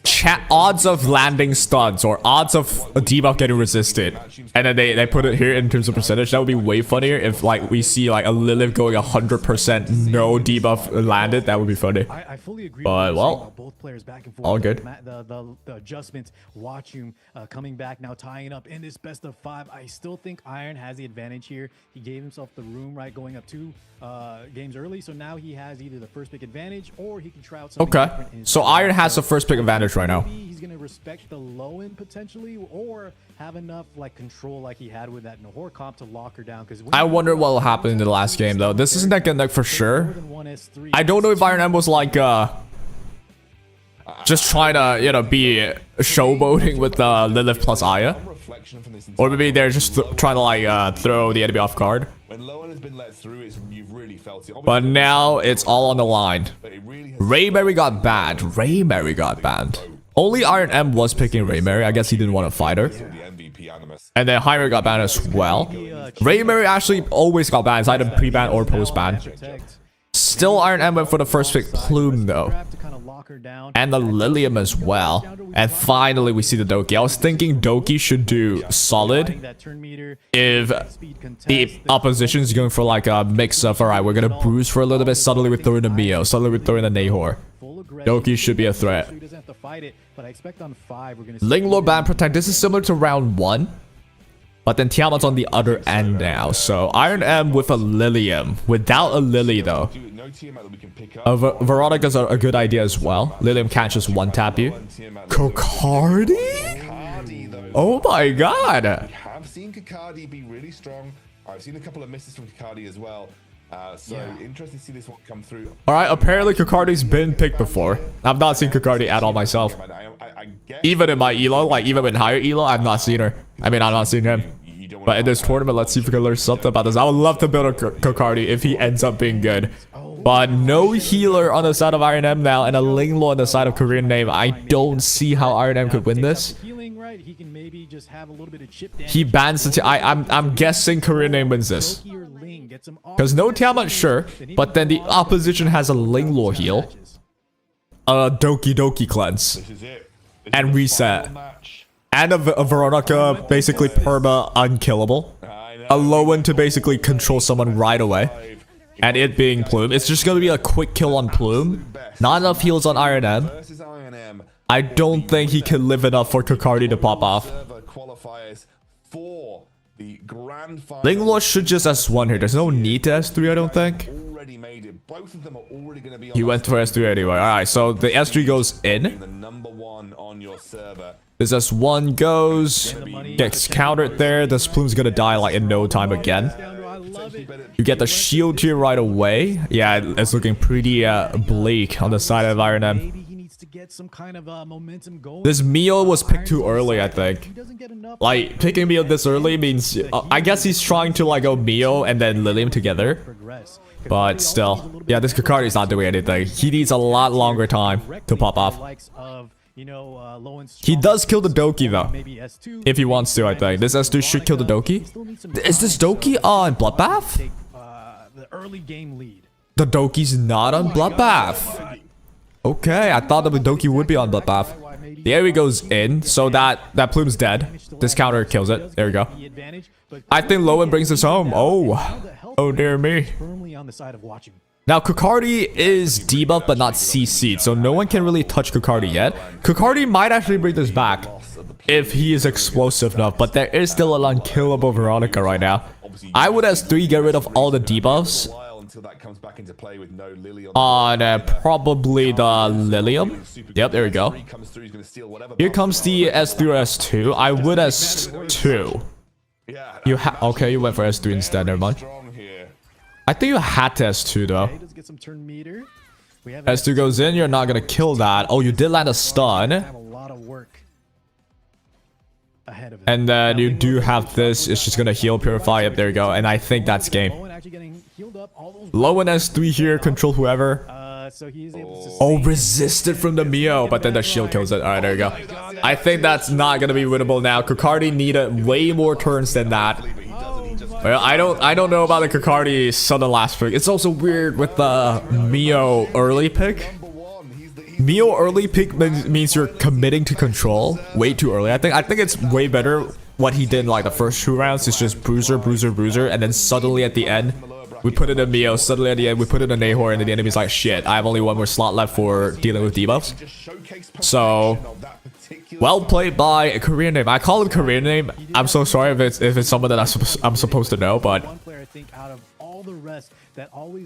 chat odds of landing stuns or odds of a debuff getting resisted, and then they put it here in terms of percentage. That would be way funnier if like we see like a Lilith going 100% no debuff landed. That would be funny. I fully agree. But well, both players back and forth. all good. The adjustments. Watch him coming back now, tying up in this best of 5. I still think Iron has the advantage here. He gave himself the room, right, going up 2 games early. So now he has either the first pick advantage or he can try out something different. So Iron has the first pick advantage right now. He's gonna respect the low end potentially, or have enough like control like he had with that Nahor comp to lock her down. Because I wonder what will happen in the last game though. This isn't that good like for sure. I don't know if Iron M was like just trying to, you know, be showboating with Lilith plus Aya, or maybe they're just trying to like throw the enemy off guard. When Lowen has been let through, you've really felt it. But now it's all on the line. Raymary got banned. Raymary got banned. Only Iron M was picking Raymary. I guess he didn't want to fight her. And then Hymer got banned as well. Raymary actually always got banned. It's either pre-ban or post-ban. Still Iron M went for the first pick Plume though. And the Lilium as well. And finally we see the Doki. I was thinking Doki should do solid if the opposition is going for like a mix of, alright, we're gonna bruise for a little bit, suddenly we throw in a Mio, suddenly we throw in a Nahor. Doki should be a threat. Linglord ban protect. This is similar to round 1. But then Tiamat's on the other end now. So Iron M with a Lilium. Without a Lily though. Veronica's a good idea as well. Lilium can't just one-tap you. Kokardi? Oh my god. I've seen Kokardi be really strong. I've seen a couple of misses from Kokardi as well. So interesting to see this one come through. Alright, apparently Kokardi's been picked before. I've not seen Kokardi at all myself. Even in my elo, like even in higher elo, I've not seen her. I mean, I've not seen him. But in this tournament, let's see if we can learn something about this. I would love to build a Kokardi if he ends up being good. But no healer on the side of Iron M now, and a Linglord on the side of Korean name. I don't see how Iron M could win this. He bans the I'm guessing Korean name wins this. Because no Tiamat, sure. But then the opposition has a Linglord heal. A Doki Doki cleanse. And reset. And a Veronica basically perma unkillable. A Lowen to basically control someone right away. And it being Plume. It's just going to be a quick kill on Plume. Not enough heals on Iron M. I don't think he can live enough for Kokardi to pop off. Linglord should just S1 here. There's no need to S3, I don't think. He went for S3 anyway. Alright, so the S3 goes in. This S1 goes. Gets countered there. This Plume's gonna die like in no time again. You get the shield here right away. Yeah, it's looking pretty bleak on the side of Iron M. This Mio was picked too early, I think. Like, picking Mio this early means... I guess he's trying to like go Mio and then Lilium together. But still. Yeah, this Kokardi is not doing anything. He needs a lot longer time to pop off. He does kill the Doki though. If he wants to, I think. This S2 should kill the Doki. Is this Doki on Bloodbath? The Doki's not on Bloodbath. Okay, I thought the Doki would be on Bloodbath. The AoE goes in, so that Plume's dead. This counter kills it. There we go. I think Lowen brings this home. Oh dear me. Now, Kukardi is debuffed but not CC'd, so no one can really touch Kukardi yet. Kukardi might actually bring this back if he is explosive enough, but there is still an unkillable Veronica right now. I would S3 get rid of all the debuffs on probably the Lilium. Yep, there we go. Here comes the S3 or S2. I would S2. Okay, you went for S3 instead, never mind. I think you had to S2 though. S2 goes in, you're not gonna kill that. Oh, you did land a stun. And then you do have this. It's just gonna heal, purify. Yep, there you go. And I think that's game. Low in S3 here, control whoever. Oh, resisted from the Mio, but then the shield kills it. Alright, there you go. I think that's not gonna be winnable now. Kukardi needed way more turns than that. Well, I don't know about the Kukardi sudden last pick. It's also weird with the Mio early pick. Mio early pick means you're committing to control way too early. I think it's way better what he did in like the first 2 rounds. It's just bruiser, bruiser, bruiser, and then suddenly at the end we put in a Mio. Suddenly at the end we put in a Nahor, and then the enemy's like, shit, I have only 1 more slot left for dealing with debuffs. So well played by a Korean name. I call him Korean name. I'm so sorry if it's someone that I'm supposed to know, but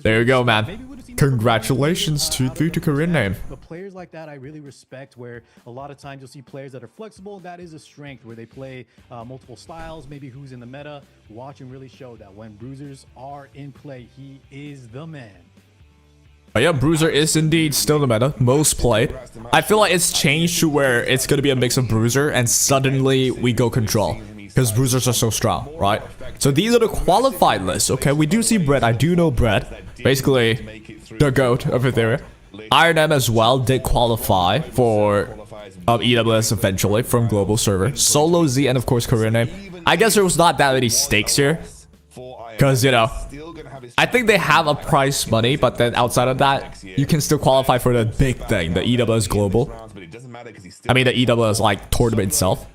there you go, man. Congratulations to Korean name. But players like that I really respect, where a lot of times you'll see players that are flexible. That is a strength, where they play multiple styles, maybe who's in the meta. Watch him really show that when bruisers are in play, he is the man. But yeah, Bruiser is indeed still the meta, most played. I feel like it's changed to where it's going to be a mix of Bruiser and suddenly we go control. Because Bruisers are so strong, right? So these are the qualified lists. Okay, we do see Brett. I do know Brett. Basically, the GOAT of Ethereum. Iron M as well did qualify for EWS eventually from global server. Solo Z and of course Korean name. I guess there was not that many stakes here. Because, you know, I think they have a prize money, but then outside of that, you can still qualify for the big thing, the EWS Global. I mean, the EWS, like, tournament itself.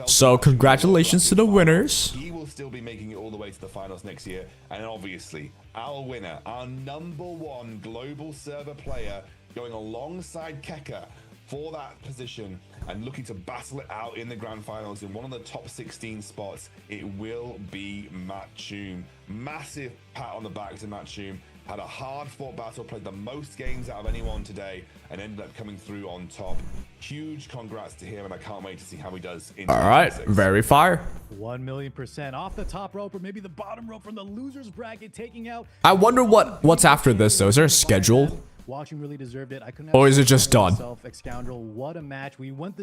So, congratulations to the winners. He will still be making it all the way to the finals next year. And obviously, our winner, our #1 global server player, going alongside Keka for that position and looking to battle it out in the grand finals in one of the top 16 spots, it will be Matchoom. Massive pat on the back to Matchoom. Had a hard-fought battle, played the most games out of anyone today, and ended up coming through on top. Huge congrats to him, and I can't wait to see how he does in all right, very fire. 1,000,000% off the top rope, or maybe the bottom rope from the losers bracket, taking out. I wonder what's after this though. Is there a schedule? Watching really deserved it. Or is it just done? What a match.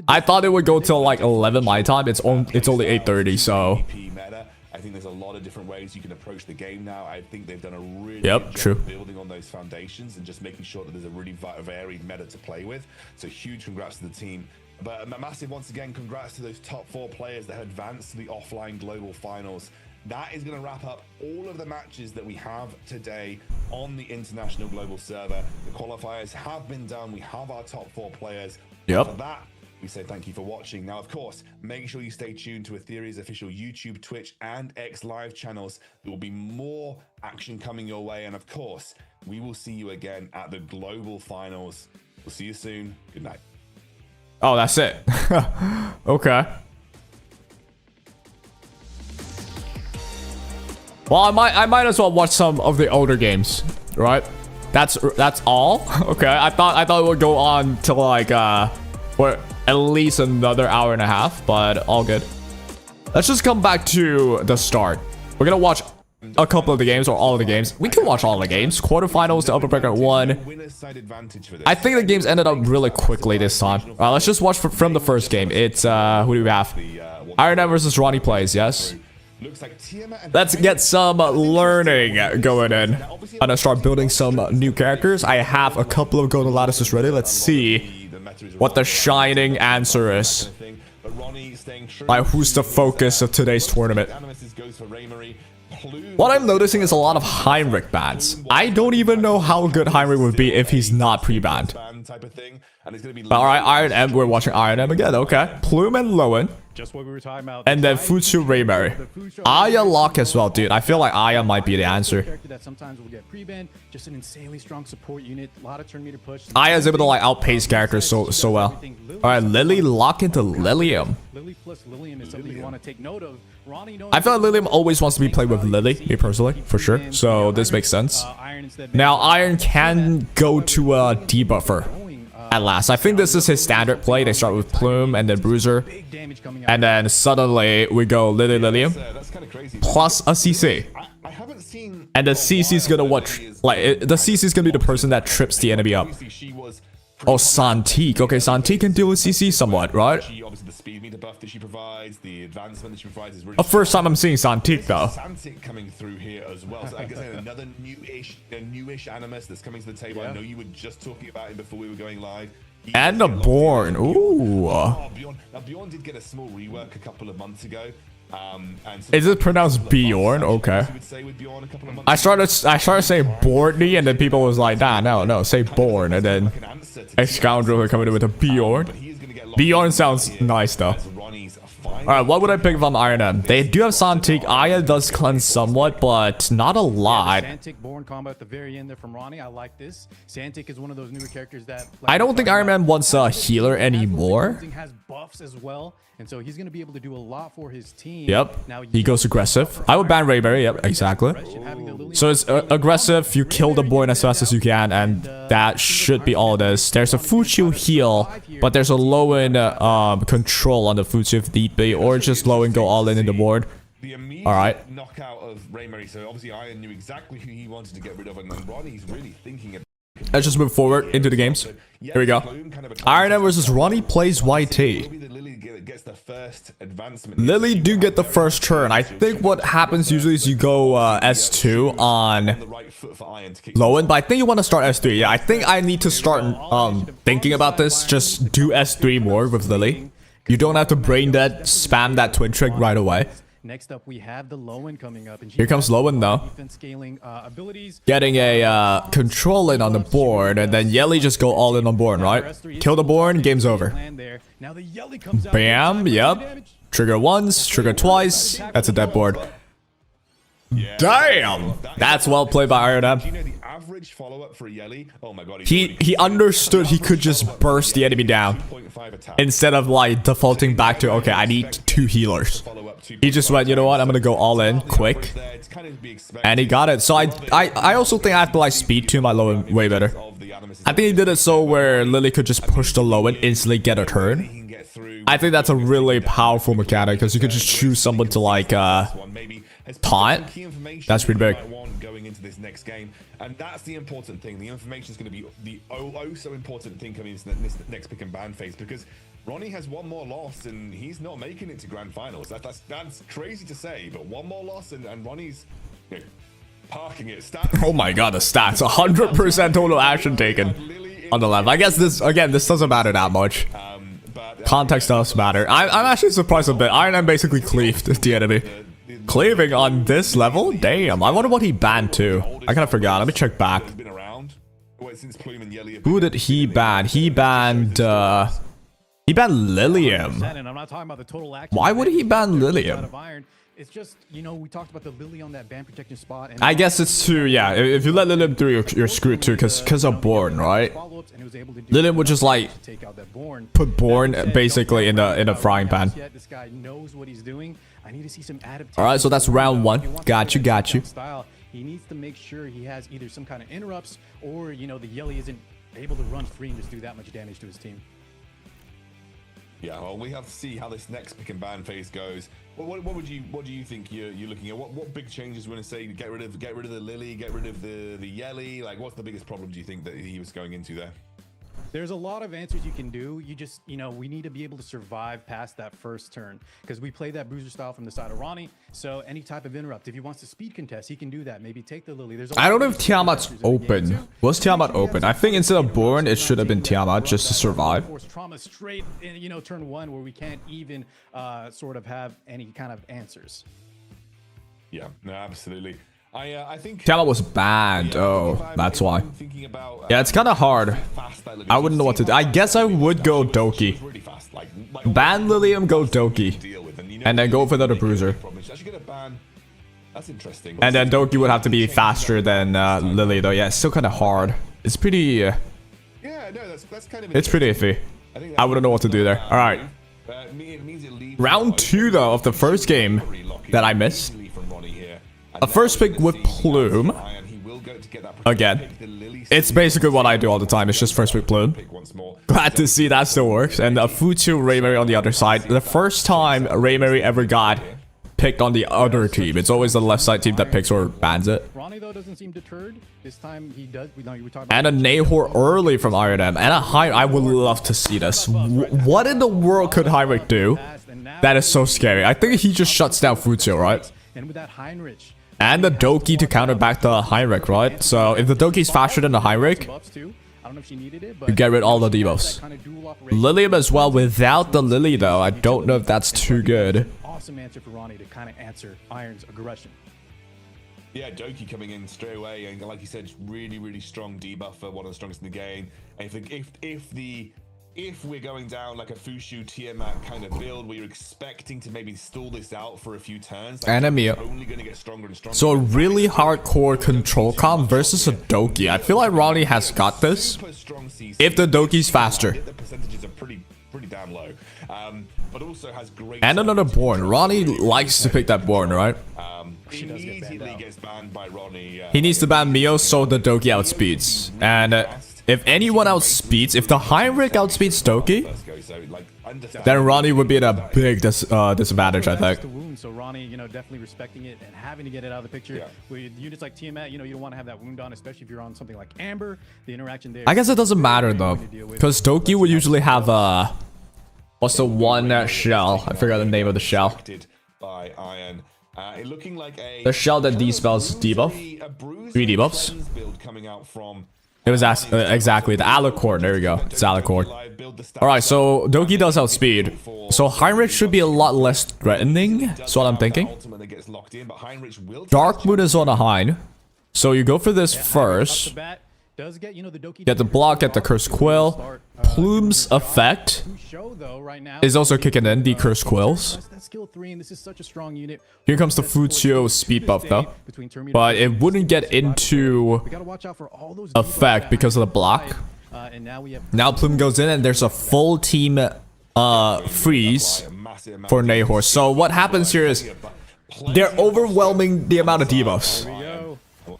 I thought it would go till like 11 my time. It's only 8:30, so. I think there's a lot of different ways you can approach the game now. I think they've done a really good job building on those foundations and just making sure that there's a really varied meta to play with. So huge congrats to the team. But a massive, once again, congrats to those top 4 players that have advanced to the offline global finals. That is going to wrap up all of the matches that we have today on the international global server. The qualifiers have been done. We have our top 4 players. Yep. For that, we say thank you for watching. Now, of course, make sure you stay tuned to Ethereum's official YouTube, Twitch, and X Live channels. There will be more action coming your way. And of course, we will see you again at the global finals. We'll see you soon. Good night. Oh, that's it. Okay. Well, I might as well watch some of the older games, right? That's all. Okay, I thought it would go on till like for at least another hour and a half, but all good. Let's just come back to the start. We're gonna watch a couple of the games or all of the games. We can watch all the games. Quarterfinals to upper bracket 1. I think the games ended up really quickly this time. Let's just watch from the first game. It's who do we have? Iron Man versus Ronnie plays. Yes. Let's get some learning going in. I'm gonna start building some new characters. I have a couple of golden lattices ready. Let's see what the shining answer is. Like, who's the focus of today's tournament? What I'm noticing is a lot of Heinrich bans. I don't even know how good Heinrich would be if he's not pre-banned. Alright, Iron M. We're watching Iron M again. Okay. Plume and Lowen. Just what we were talking about. And then Futsu Raymary. Aya lock as well, dude. I feel like Aya might be the answer. Character that sometimes will get pre-ban, just an insanely strong support unit, a lot of turn meter push. Aya is able to like outpace characters so well. Alright, Lily lock into Lilium. Lily plus Lilium is something you want to take note of. Ronnie, I feel like Lilium always wants to be played with Lily, me personally, for sure. So this makes sense. Now Iron can go to a debuffer at last. I think this is his standard play. They start with Plume and then Bruiser. And then suddenly we go Lily Lilium plus a CC. And the CC is gonna watch, like, the CC is gonna be the person that trips the enemy up. Oh, Santique. Okay, Santique can deal with CC somewhat, right? Obviously, the speed meter buff that she provides, the advancement that she provides is really. The first time I'm seeing Santique though. Santique coming through here as well. So I guess another newish Animus that's coming to the table. I know you were just talking about him before we were going live. And the Born. Ooh. Oh, Bjorn. Now Bjorn did get a small rework a couple of months ago. Is it pronounced Bjorn? Okay. I started saying Borny, and then people was like, nah, no, say Born, and then a scoundrel who coming in with a Bjorn. Bjorn sounds nice though. Alright, what would I pick from Iron M? They do have Santique. Aya does cleanse somewhat, but not a lot. Santic Born combo at the very end there from Ronnie. I like this. Santic is one of those newer characters that I don't think Iron Man wants a healer anymore. Has buffs as well, and so he's going to be able to do a lot for his team. Yep. Now he goes aggressive. I would ban Rayberry. Yep, exactly. So it's aggressive. You kill the Born as fast as you can, and that should be all it is. There's a Fuchu heal, but there's a low end control on the Fuchu if need be, or just low and go all in the board. All right. Knockout of Raymary. So obviously Iron knew exactly who he wanted to get rid of, and Ronnie's really thinking about. Let's just move forward into the games. Here we go. Iron M versus Ronnie plays YT. Lily do get the first turn. I think what happens usually is you go S2 on Lowen, but I think you want to start S3. Yeah, I think I need to start thinking about this. Just do S3 more with Lily. You don't have to brain dead, spam that twin trick right away. Next up, we have the Lowen coming up. And here comes Lowen though. Getting a control in on the board, and then Yelly just go all in on board, right? Kill the board, game's over. Bam, yep. Trigger once, trigger twice. That's a dead board. Damn! That's well played by Iron M. He understood he could just burst the enemy down instead of like defaulting back to, okay, I need 2 healers. He just went, you know what, I'm gonna go all in quick, and he got it. So I also think I have to like speed to my low way better. I think he did it so where Lily could just push the low and instantly get a turn. I think that's a really powerful mechanic because you could just choose someone to like taunt. That's pretty big. Going into this next game, and that's the important thing. The information is going to be the so important thing coming into this next pick and ban phase, because Ronnie has one more loss and he's not making it to grand finals. That's crazy to say, but one more loss and Ronnie's parking it. Oh my god, the stats 100% total action taken on the left. I guess this doesn't matter that much. Context does matter. I'm actually surprised a bit. Iron Man basically cleaved the enemy. Cleaving on this level? Damn. I wonder what he banned too. I kind of forgot. Let me check back. Who did he ban? He banned Lilium. Why would he ban Lilium? It's just, you know, we talked about the Lily on that band protection spot. And I guess it's too, yeah. If you let Lilium through, you're screwed too, because of Born, right? Lilium would just like put Born basically in the frying pan. This guy knows what he's doing. I need to see some adaptation. All right, so that's round 1. Got you. He needs to make sure he has either some kind of interrupts or, you know, the Yelly isn't able to run free and just do that much damage to his team. Yeah, well, we have to see how this next pick and ban phase goes. What do you think you're looking at? What big changes you want to say? Get rid of the Lily, get rid of the Yelly. Like, what's the biggest problem do you think that he was going into there? There's a lot of answers you can do. You just, you know, we need to be able to survive past that first turn because we play that bruiser style from the side of Ronnie. So any type of interrupt, if he wants to speed contest, he can do that. Maybe take the Lily. I don't know if Tiamat's open. Was Tiamat open? I think instead of Born, it should have been Tiamat just to survive. Trauma straight in, you know, turn 1 where we can't even sort of have any kind of answers. Yeah, no, absolutely. I think Tiamat was banned. Oh, that's why. About, Yeah, it's kind of hard. I wouldn't know what to do. I guess I would go Doki. Ban Lilium, go Doki. And then go for the bruiser. That's interesting. And then Doki would have to be faster than Lily, though. Yeah, it's still kind of hard. It's pretty... yeah, no, that's kind of... It's pretty iffy. I wouldn't know what to do there. All right. Round 2, though, of the first game that I missed. A first pick with Plume. Again. It's basically what I do all the time. It's just first pick Plume. Glad to see that still works. And a Futsu Raymary on the other side. The first time Raymary ever got picked on the other team. It's always the left side team that picks or bans it. Ronnie, though, doesn't seem deterred. This time he does. And a Nahor early from Iron M. And a Heinrich. I would love to see this. What in the world could Heinrich do? That is so scary. I think he just shuts down Futsu, right? And with that Heinrich. And the Doki to counter back the Heinrich, right? So if the Doki's faster than the Heinrich, you get rid of all the debuffs. Lilium as well without the Lily, though. I don't know if that's too good. Awesome answer for Ronnie to kind of answer Iron's aggression. Yeah, Doki coming in straight away, and like you said, really, really strong debuffer, one of the strongest in the game. And if we're going down like a Fushu Tiamat kind of build where you're expecting to maybe stall this out for a few turns, enemy only going to get stronger and stronger. So a really hardcore control comp versus a Doki. I feel like Ronnie has got this if the Doki's faster. The percentages are pretty damn low. But also has great... And another Born. Ronnie likes to pick that Born, right? Immediately gets banned by Ronnie. He needs to ban Mio so the Doki outspeeds. And if anyone outspeeds, if the Heinrich outspeeds Doki, then Ronnie would be at a big disadvantage, I think. So Ronnie, definitely respecting it and having to get it out of the picture. Yeah. With units like Tiamat, you don't want to have that wound on, especially if you're on something like Amber. The interaction there. I guess it doesn't matter though, because Doki would usually have what's the one shell? I forgot the name of the shell. By Iron. Looking like the shell that dispels debuff. 3 debuffs. It was exactly the Alicorn. There we go. It's Alicorn. Alright, so Doki does outspeed. So Heinrich should be a lot less threatening. That's what I'm thinking. Dark Moon is on a Hein. So you go for this first. Get the block, get the Cursed Quill. Plume's effect is also kicking in, the Cursed Quills. Here comes the Futsu speed buff though. But it wouldn't get into effect because of the block. Now Plume goes in and there's a full team freeze for Nahor. So what happens here is they're overwhelming the amount of debuffs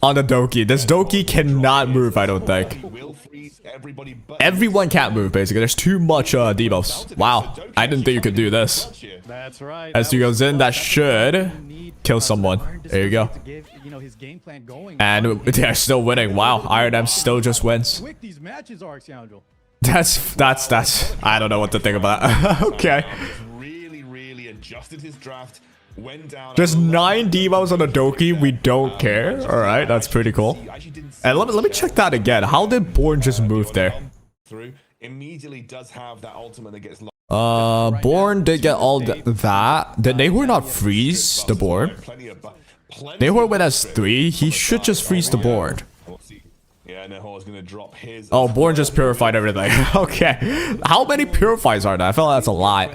on the Doki. This Doki cannot move, I don't think. Everyone can't move, basically. There's too much debuffs. Wow, I didn't think you could do this. That's right. As he goes in, that should kill someone. There you go. And they're still winning. Wow, Iron M still just wins. That's I don't know what to think about that. Okay. Really adjusted his draft. There's 9 debuffs on the Doki. We don't care. All right, that's pretty cool. And let me check that again. How did Born just move there? Born did get all that. Did Nahor not freeze the board? Nahor went as 3. He should just freeze the board. Oh, Born just purified everything. Okay. How many purifies are there? I feel like that's a lot.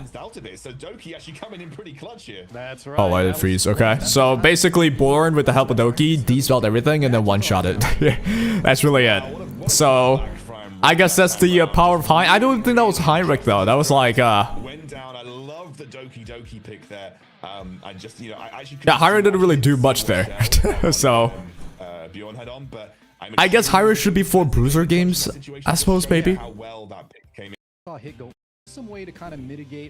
Oh, I did freeze. Okay. So basically, Born, with the help of Doki, dispelled everything and then one-shot it. That's really it. So, I guess that's the power of Hein. I don't think that was Heinrich, though. That was like, yeah, Heinrich didn't really do much there. So... I guess Heinrich should be for bruiser games, I suppose, maybe.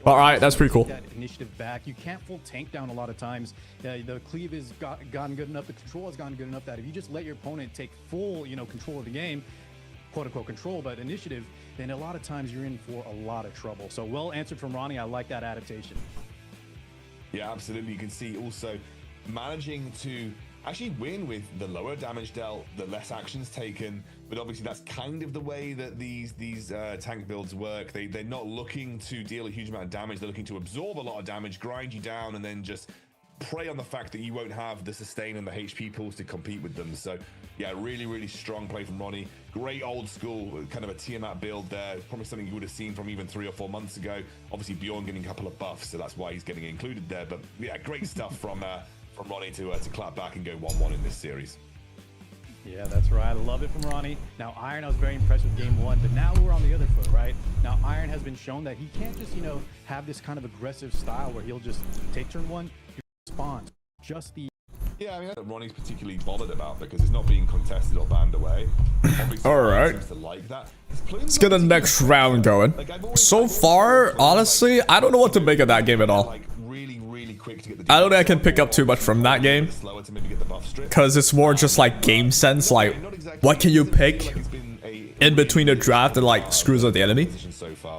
Alright, that's pretty cool. That initiative back. You can't full tank down a lot of times. The cleave has gotten good enough, the control has gotten good enough that if you just let your opponent take full, control of the game, quote-unquote control, but initiative, then a lot of times you're in for a lot of trouble. So well answered from Ronnie. I like that adaptation. Yeah, absolutely. You can see also managing to actually win with the lower damage dealt, the less actions taken, but obviously that's kind of the way that these tank builds work. They're not looking to deal a huge amount of damage. They're looking to absorb a lot of damage, grind you down, and then just prey on the fact that you won't have the sustain and the HP pools to compete with them. So yeah, really, really strong play from Ronnie. Great old school, kind of a Tiamat build there. Probably something you would have seen from even 3 or 4 months ago. Obviously Bjorn getting a couple of buffs, so that's why he's getting included there. But yeah, great stuff from Ronnie to clap back and go 1-1 in this series. Yeah, that's right. I love it from Ronnie. Now, Iron, I was very impressed with game 1, but now we're on the other foot, right? Now, Iron has been shown that he can't just, you know, have this kind of aggressive style where he'll just take turn 1, he responds. Just the... Yeah, I mean, that's what Ronnie's particularly bothered about because it's not being contested or banned away. All right. Like that. Let's get the next round going. So far, honestly, I don't know what to make of that game at all. I don't think I can pick up too much from that game because it's more just like game sense, like what can you pick in between the draft that like screws up the enemy.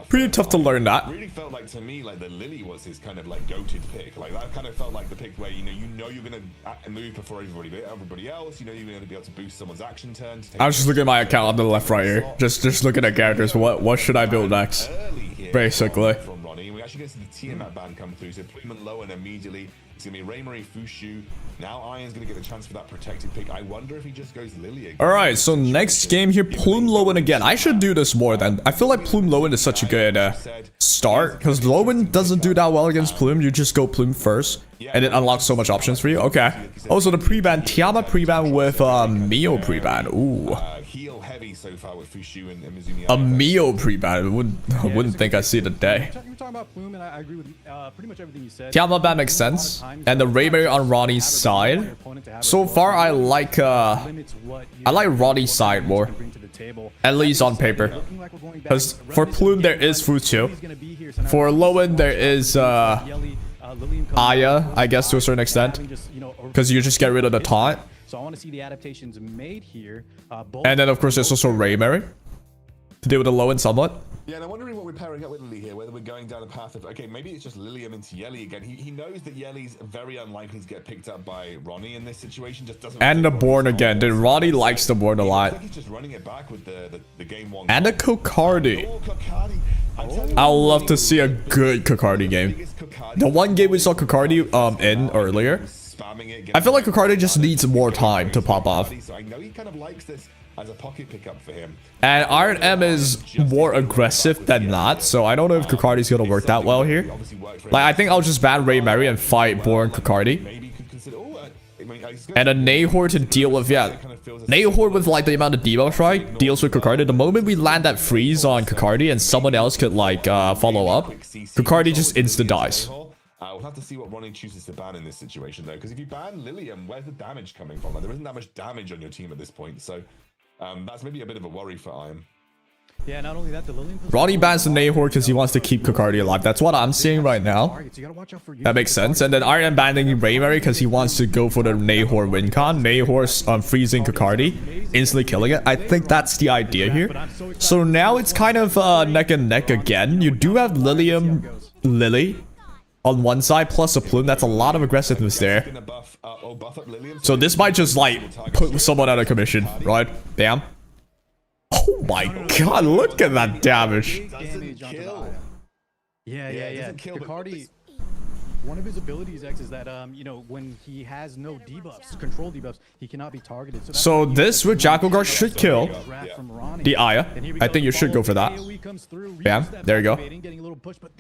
Pretty tough to learn that. Really felt like to me like the Lily was his kind of like go-to pick. Like that kind of felt like the pick where you know you're gonna move before everybody else. You know you're gonna be able to boost someone's action turn. I was just looking at my account on the left right here, just looking at characters. What should I build next? Basically. From Ronnie, we actually get to the Tiamat ban come through. So Plume and Lowen immediately. It's gonna be Raymarie, Fushu. Now Iron's gonna get the chance for that protected pick. I wonder if he just goes Lily again. Alright, so next game here, Plume Lowen again. I should do this more then. I feel like Plume Lowen is such a good start, because Lowen doesn't do that well against Plume. You just go Plume first, and it unlocks so much options for you. Okay. Also, the pre-ban, Tiamat pre-ban with Mio pre-ban. Ooh. Heal heavy so far with Fushu and Mizumi. A Mio pre-ban. I wouldn't think I see the day. You were talking about Plume, and I agree with pretty much everything you said. Tiamat ban makes sense. And the Raymarie on Ronnie's side. So far, I like Ronnie's side more. At least on paper. Because for Plume, there is Fushu. For Lowen, there is Aya, I guess, to a certain extent. Because you just get rid of the taunt. So I want to see the adaptations made here. And then, of course, there's also Raymarie to deal with the Lowen somewhat. Yeah, and I'm wondering what we're pairing up with Lily here, whether we're going down a path of, okay, maybe it's just Lilium into Yeli again. He knows that Yeli's very unlikely to get picked up by Ronnie in this situation. Just doesn't. And the Born again. Dude, Ronnie likes the Born a lot. Like he's just running it back with the game 1. And the Kokardi. I'll love to see a good Kokardi game. The one game we saw Kokardi in earlier, I feel like Kokardi just needs more time to pop off. So I know he kind of likes this as a pocket pickup for him. And Iron M is more aggressive than not, so I don't know if Kokardi's gonna work that well here. Like, I think I'll just ban Raymarie and fight Born Kokardi. And a Nahor to deal with, yeah. Nahor with like the amount of debuff, right, deals with Kokardi. The moment we land that freeze on Kokardi and someone else could like follow up, Kokardi just insta dies. We'll have to see what Ronnie chooses to ban in this situation, though, because if you ban Lilium, where's the damage coming from? Like, there isn't that much damage on your team at this point, so that's maybe a bit of a worry for Iron. Yeah, not only that, the Lilium... Ronnie bans the Nahor because he wants to keep Kokardi alive. That's what I'm seeing right now. That makes sense. And then Iron banning Raymarie because he wants to go for the Nahor win con. Nahor freezing Kokardi, instantly killing it. I think that's the idea here. So now it's kind of neck and neck again. You do have Lily on one side plus a Plume. That's a lot of aggressiveness there. So this might just like put someone out of commission, right? Damn. Oh my god, look at that damage. Yeah. Kokardi, one of his abilities, X, is that you know, when he has no debuffs, control debuffs, he cannot be targeted. So this with Jackal Guard should kill the Aya. I think you should go for that. Bam, there you go.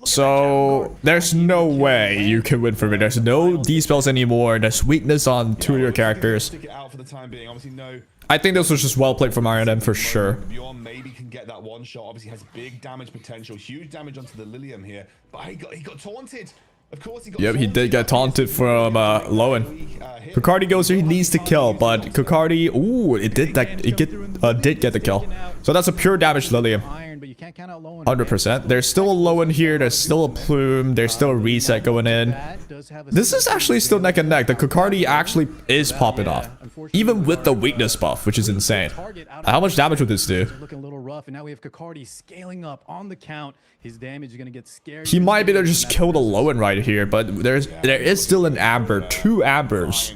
So there's no way you can win from it. There's no D-spells anymore. There's weakness on 2 of your characters. I think this was just well played from Iron M for sure. Bjorn maybe can get that one shot. Obviously has big damage potential, huge damage onto the Lilium here, but he got taunted. Of course he got Yep, he did get taunted from Lowen. Kokardi goes here, he needs to kill, but Kokardi, ooh, it did get the kill. So that's a pure damage Lilium. 100%. There's still a Lowen here, there's still a Plume, there's still a reset going in. This is actually still neck and neck. The Kokardi actually is popping off, even with the weakness buff, which is insane. How much damage would this do? Looking a little rough, and now we have Kokardi scaling up on the count. His damage is gonna get scary. He might be able to just kill the Lowen right here, but there is still an Amber, 2 Ambers.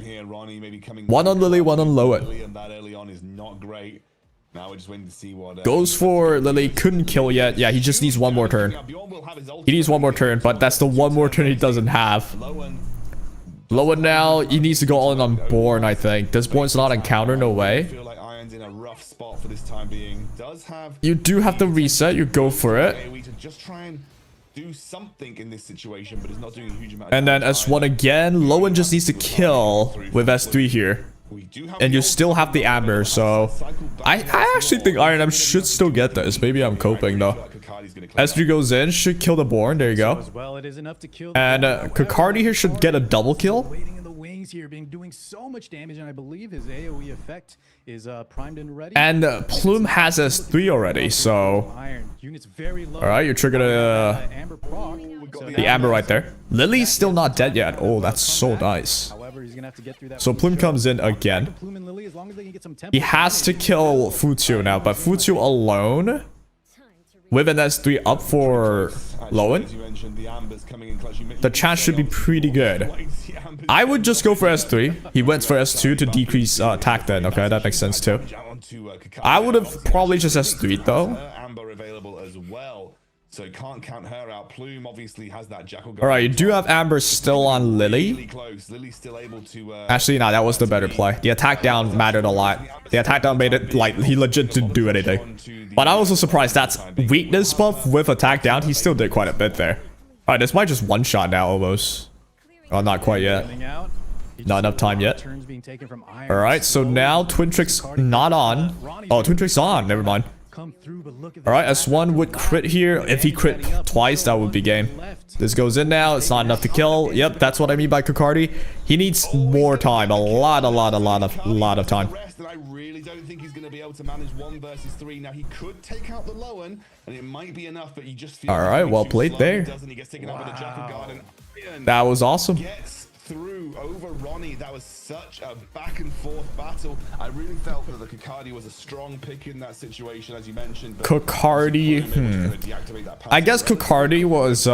One on Lily, one on Lowen. That early on is not great. Now we're just waiting to see what goes for Lily. Couldn't kill yet. Yeah, he just needs one more turn. He needs one more turn, but that's the one more turn he doesn't have. Lowen now, he needs to go all in on Born, I think. This Born's not on counter, no way. I feel like Iron's in a rough spot for this time being. Does have You do have to reset, you go for it. AoE to just try and do something in this situation, but it's not doing a huge amount. And then S1 again. Lowen just needs to kill with S3 here. And you still have the Amber, so I actually think Iron M should still get this. Maybe I'm coping though. S3 goes in, should kill the Born. There you go. And Kakardi here should get a double kill. Here being doing so much damage, and I believe his AoE effect is primed and ready. And Plume has S3 already, so all right, you triggered the Amber right there. Lily's still not dead yet. Oh, that's so nice. So Plume comes in again. He has to kill Futio now, but Futio alone with an S3 up for Lowen, the chance should be pretty good. I would just go for S3. He went for S2 to decrease attack then. Okay, that makes sense too. I would have probably just S3 though. So can't count her out. Plume obviously has that Jackal. All right, you do have Amber still on Lily. Actually, no, that was the better play. The attack down mattered a lot. The attack down made it like he legit didn't do anything. But I'm also surprised that's weakness buff with attack down. He still did quite a bit there. All right, this might just one shot now almost. Oh, not quite yet. Not enough time yet. All right, so now Twin Trick's not on. Oh, Twin Trick's on. Never mind. All right, S1 would crit here. If he crit twice, that would be game. This goes in now. It's not enough to kill. Yep, that's what I mean by Kakardi. He needs more time. A lot of time. I really don't think he's going to be able to manage 1 versus 3. Now he could take out the Lowen, and it might be enough, but you just feel. All right, well played there. That was awesome. Through over Ronnie. That was such a back and forth battle. I really felt that the Kakardi was a strong pick in that situation, as you mentioned. Kakardi, I guess Kakardi was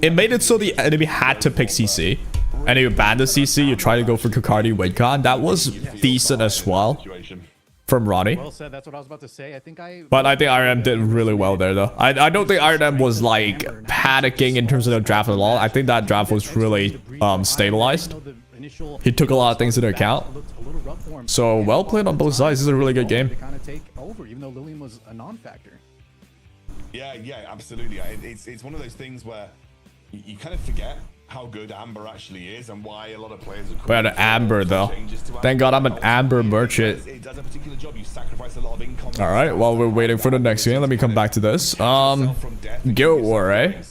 it made it so the enemy had to pick CC, and if you ban the CC, you try to go for Kakardi win con. That was decent as well from Ronnie. Well said. That's what I was about to say. But I think IRM did really well there though. I don't think IRM was like panicking in terms of the draft at all. I think that draft was really stabilized. He took a lot of things into account. So well played on both sides. This is a really good game. Even though Lillian was a non-factor. Yeah, absolutely. It's one of those things where you kind of forget how good Amber actually is and why a lot of players are but Amber though. Thank God I'm an Amber merchant. It does a particular job. You sacrifice a lot of income. All right, while we're waiting for the next game, let me come back to this. Guild War, eh?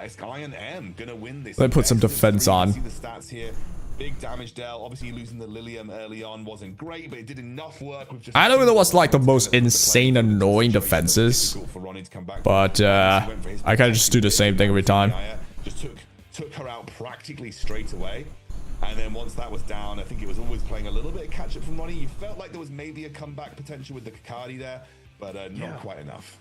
It's Iron M gonna win this. Let me put some defense on. See the stats here. Big damage dealt. Obviously losing the Lilium early on wasn't great, but it did enough work with just. I don't know what's like the most insane annoying defenses, but I kind of just do the same thing every time. Just took her out practically straight away, and then once that was down, I think it was always playing a little bit of catch up from Ronnie. You felt like there was maybe a comeback potential with the Kakardi there, but not quite enough.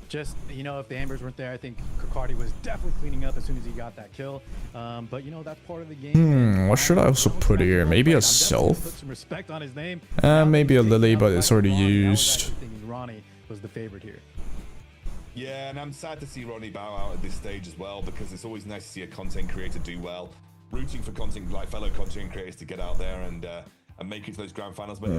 Just, you know, if the Ambers weren't there, I think Kakardi was definitely cleaning up as soon as he got that kill. But, you know, that's part of the game. What should I also put here? Maybe a Sylph? Put some respect on his name. Maybe a Lily, but it's already used. Ronnie was the favorite here. Yeah, and I'm sad to see Ronnie bow out at this stage as well, because it's always nice to see a content creator do well. Rooting for content, like fellow content creators, to get out there and make it to those grand finals. But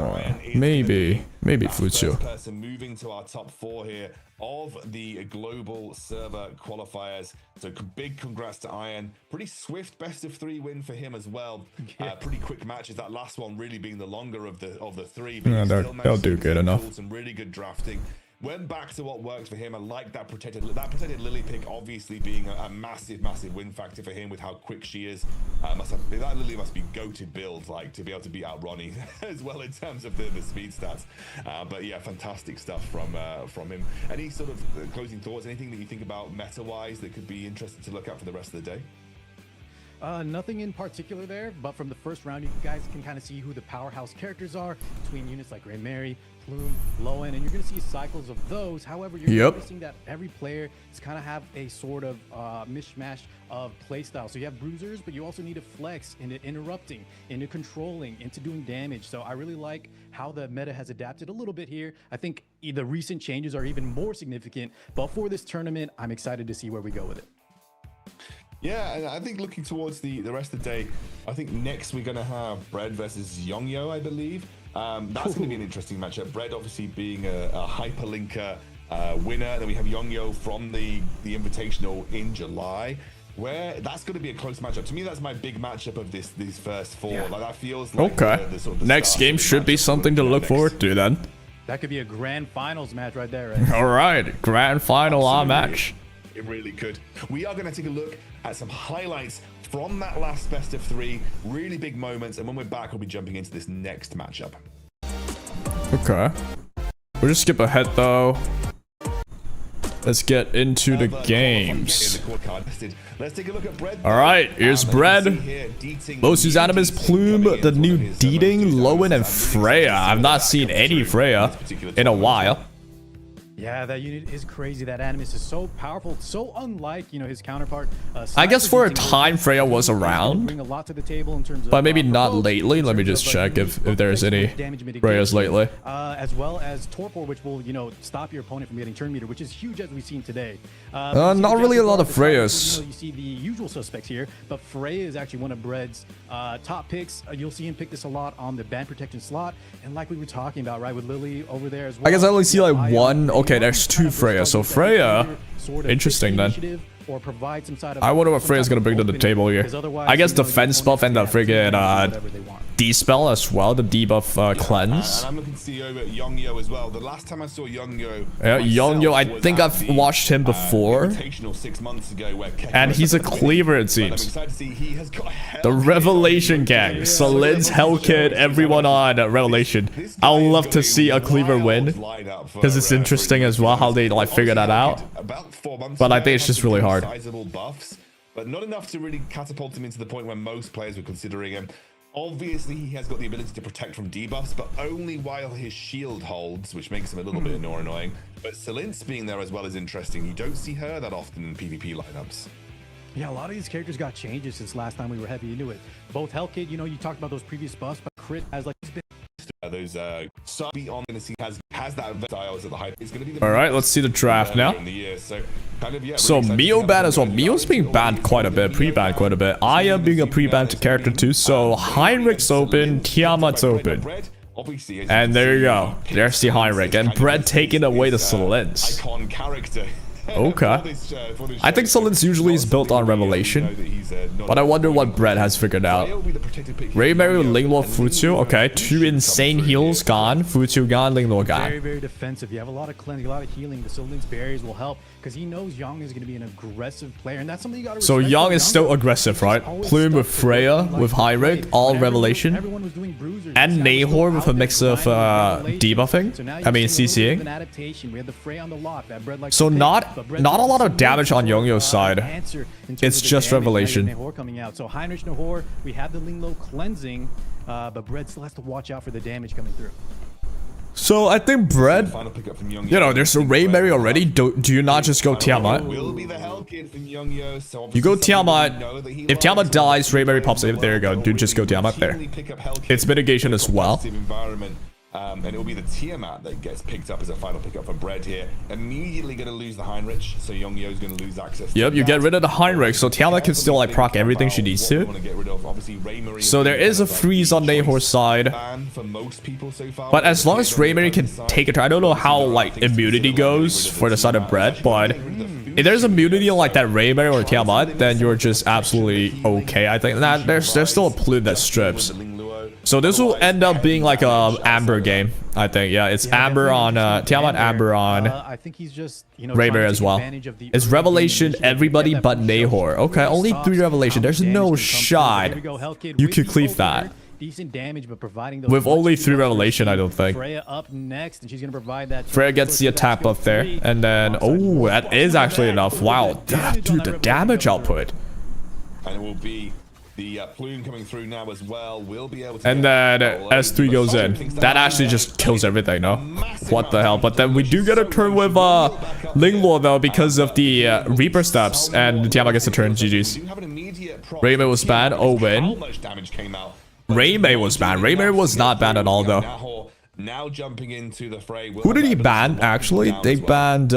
maybe Futio. Person moving to our top 4 here of the global server qualifiers. So big congrats to Iron. Pretty swift best of 3 win for him as well. Pretty quick matches. That last one really being the longer of the 3. But they'll do good enough. Some really good drafting. Went back to what works for him. I like that protected Lily pick, obviously being a massive win factor for him with how quick she is. That Lily must be goated build, like, to be able to beat out Ronnie as well in terms of the speed stats. But yeah, fantastic stuff from him. Any sort of closing thoughts? Anything that you think about meta-wise that could be interesting to look at for the rest of the day? Nothing in particular there, but from the first round, you guys can kind of see who the powerhouse characters are between units like Grey Mary, Plume, Lowen, and you're going to see cycles of those. However, you're noticing that every player is kind of have a sort of mishmash of playstyle. So you have bruisers, but you also need to flex into interrupting, into controlling, into doing damage. So I really like how the meta has adapted a little bit here. I think the recent changes are even more significant, but for this tournament, I'm excited to see where we go with it. Yeah, and I think looking towards the rest of the day, I think next we're going to have Bread versus Yongyo, I believe. That's going to be an interesting matchup. Bread obviously being a hyperlinker winner. Then we have Yongyo from the Invitational in July, where that's going to be a close matchup. To me, that's my big matchup of these first four. Yeah. Like that feels like okay. The sort of next game should be something to look forward to then. That could be a grand finals match right there. Right? All right, grand final match. It really could. We are going to take a look at some highlights from that last best of 3, really big moments, and when we're back, we'll be jumping into this next matchup. Okay. We'll just skip ahead though. Let's get into the games. Let's take a look at Bread. All right, here's Bread. Losus Animus, Plume, the new Deeding, Lowen, and Freya. I've not seen any Freya in a while. Yeah, that unit is crazy. That Animus is so powerful, so unlike, you know, his counterpart. I guess for a time Freya was around, bring a lot to the table in terms of, but maybe not lately. Let me just check if there's any Freyas lately. As well as Torpor, which will, you know, stop your opponent from getting turn meter, which is huge as we've seen today. Not really a lot of Freyas. You know, you see the usual suspects here, but Freya is actually one of Bread's top picks. You'll see him pick this a lot on the band protection slot, and like we were talking about, right, with Lily over there as well. I guess I only see like one. Okay, there's 2 Freya. So Freya, interesting then. I wonder what Freya's gonna bring to the table here. I guess defense buff and the friggin' D-spell as well, the debuff cleanse. And I'm looking to see over Yongyo as well. The last time I saw Yongyo, yeah, Yongyo, I think I've watched him before. 6 months ago, where and he's a cleaver, it seems. The Revelation gang, Salin's, Hellkid, everyone on Revelation. I'll love to see a cleaver win, because it's interesting as well how they like figure that out. But I think it's just really hard. Buffs, but not enough to really catapult him into the point where most players were considering him. Obviously, he has got the ability to protect from debuffs, but only while his shield holds, which makes him a little bit more annoying. But Salin's being there as well is interesting. You don't see her that often in PvP lineups. Yeah, a lot of these characters got changes since last time we were heavy into it. Both Hellkid, you know, you talked about those previous buffs, but Crit has like those sub on has that styles at the height. It's going to be the all right, let's see the draft now. So Mio banned as well. Mio's being banned quite a bit, pre-banned quite a bit. Aya being a pre-banned character too. So Heinrich's open, Tiamat's open. And there you go. There's the Heinrich. And Bread taking away the Salins. Icon character. Okay. I think Salin's usually is built on Revelation, but I wonder what Bread has figured out. Ray Mary with Linglor Futsu. Okay, 2 insane heals gone. Futsu gone, Linglor gone. Very, very defensive. You have a lot of cleansing, a lot of healing. The Salin's barriers will help because he knows Young is going to be an aggressive player, and that's something you got to respect. So Young is still aggressive, right? Plume with Freya, with Heinrich, all Revelation. And Nahor with a mix of debuffing. I mean, CCing. So not a lot of damage on Yongyo's side. It's just Revelation. So Heinrich Nahor, we have the Linglo cleansing, but Bread still has to watch out for the damage coming through. So I think Bread, you know, there's a Ray Mary already. Do you not just go Tiamat? You go Tiamat. If Tiamat dies, Ray Mary pops in. There you go. Dude, just go Tiamat there. It's mitigation as well. And it will be the Tiamat that gets picked up as a final pickup for Bread here. Immediately going to lose the Heinrich, so Yongyo is going to lose access to yep, you get rid of the Heinrich, so Tiamat can still like proc everything she needs to. So there is a freeze on Nahor's side. But as long as Ray Mary can take it, I don't know how like immunity goes for the side of Bread, but if there's immunity on like that Ray Mary or Tiamat, then you're just absolutely okay. I think that there's still a Plume that strips. So this will end up being like a Amber game, I think. Yeah, it's Amber on Tiamat, Amber on I think he's just, you know, Ray Bear as well. It's Revelation, everybody but Nahor. Okay, only 3 Revelation. There's no shot you could cleave that. Decent damage, but providing those with only 3 Revelation, I don't think. Freya up next, and she's gonna provide that. Freya gets the attack buff there, and then oh, that is actually enough. Wow, dude, the damage output. And it will be the Plume coming through now as well. Will be able to. And then S3 goes in. That actually just kills everything, no? What the hell? But then we do get a turn with Linglor though because of the Reaper steps, and Tiamat gets a turn. GG's. Raymay was banned. Owen. Raymay was banned. Raymay was not banned at all though. Now jumping into the fray. Who did he ban actually? They banned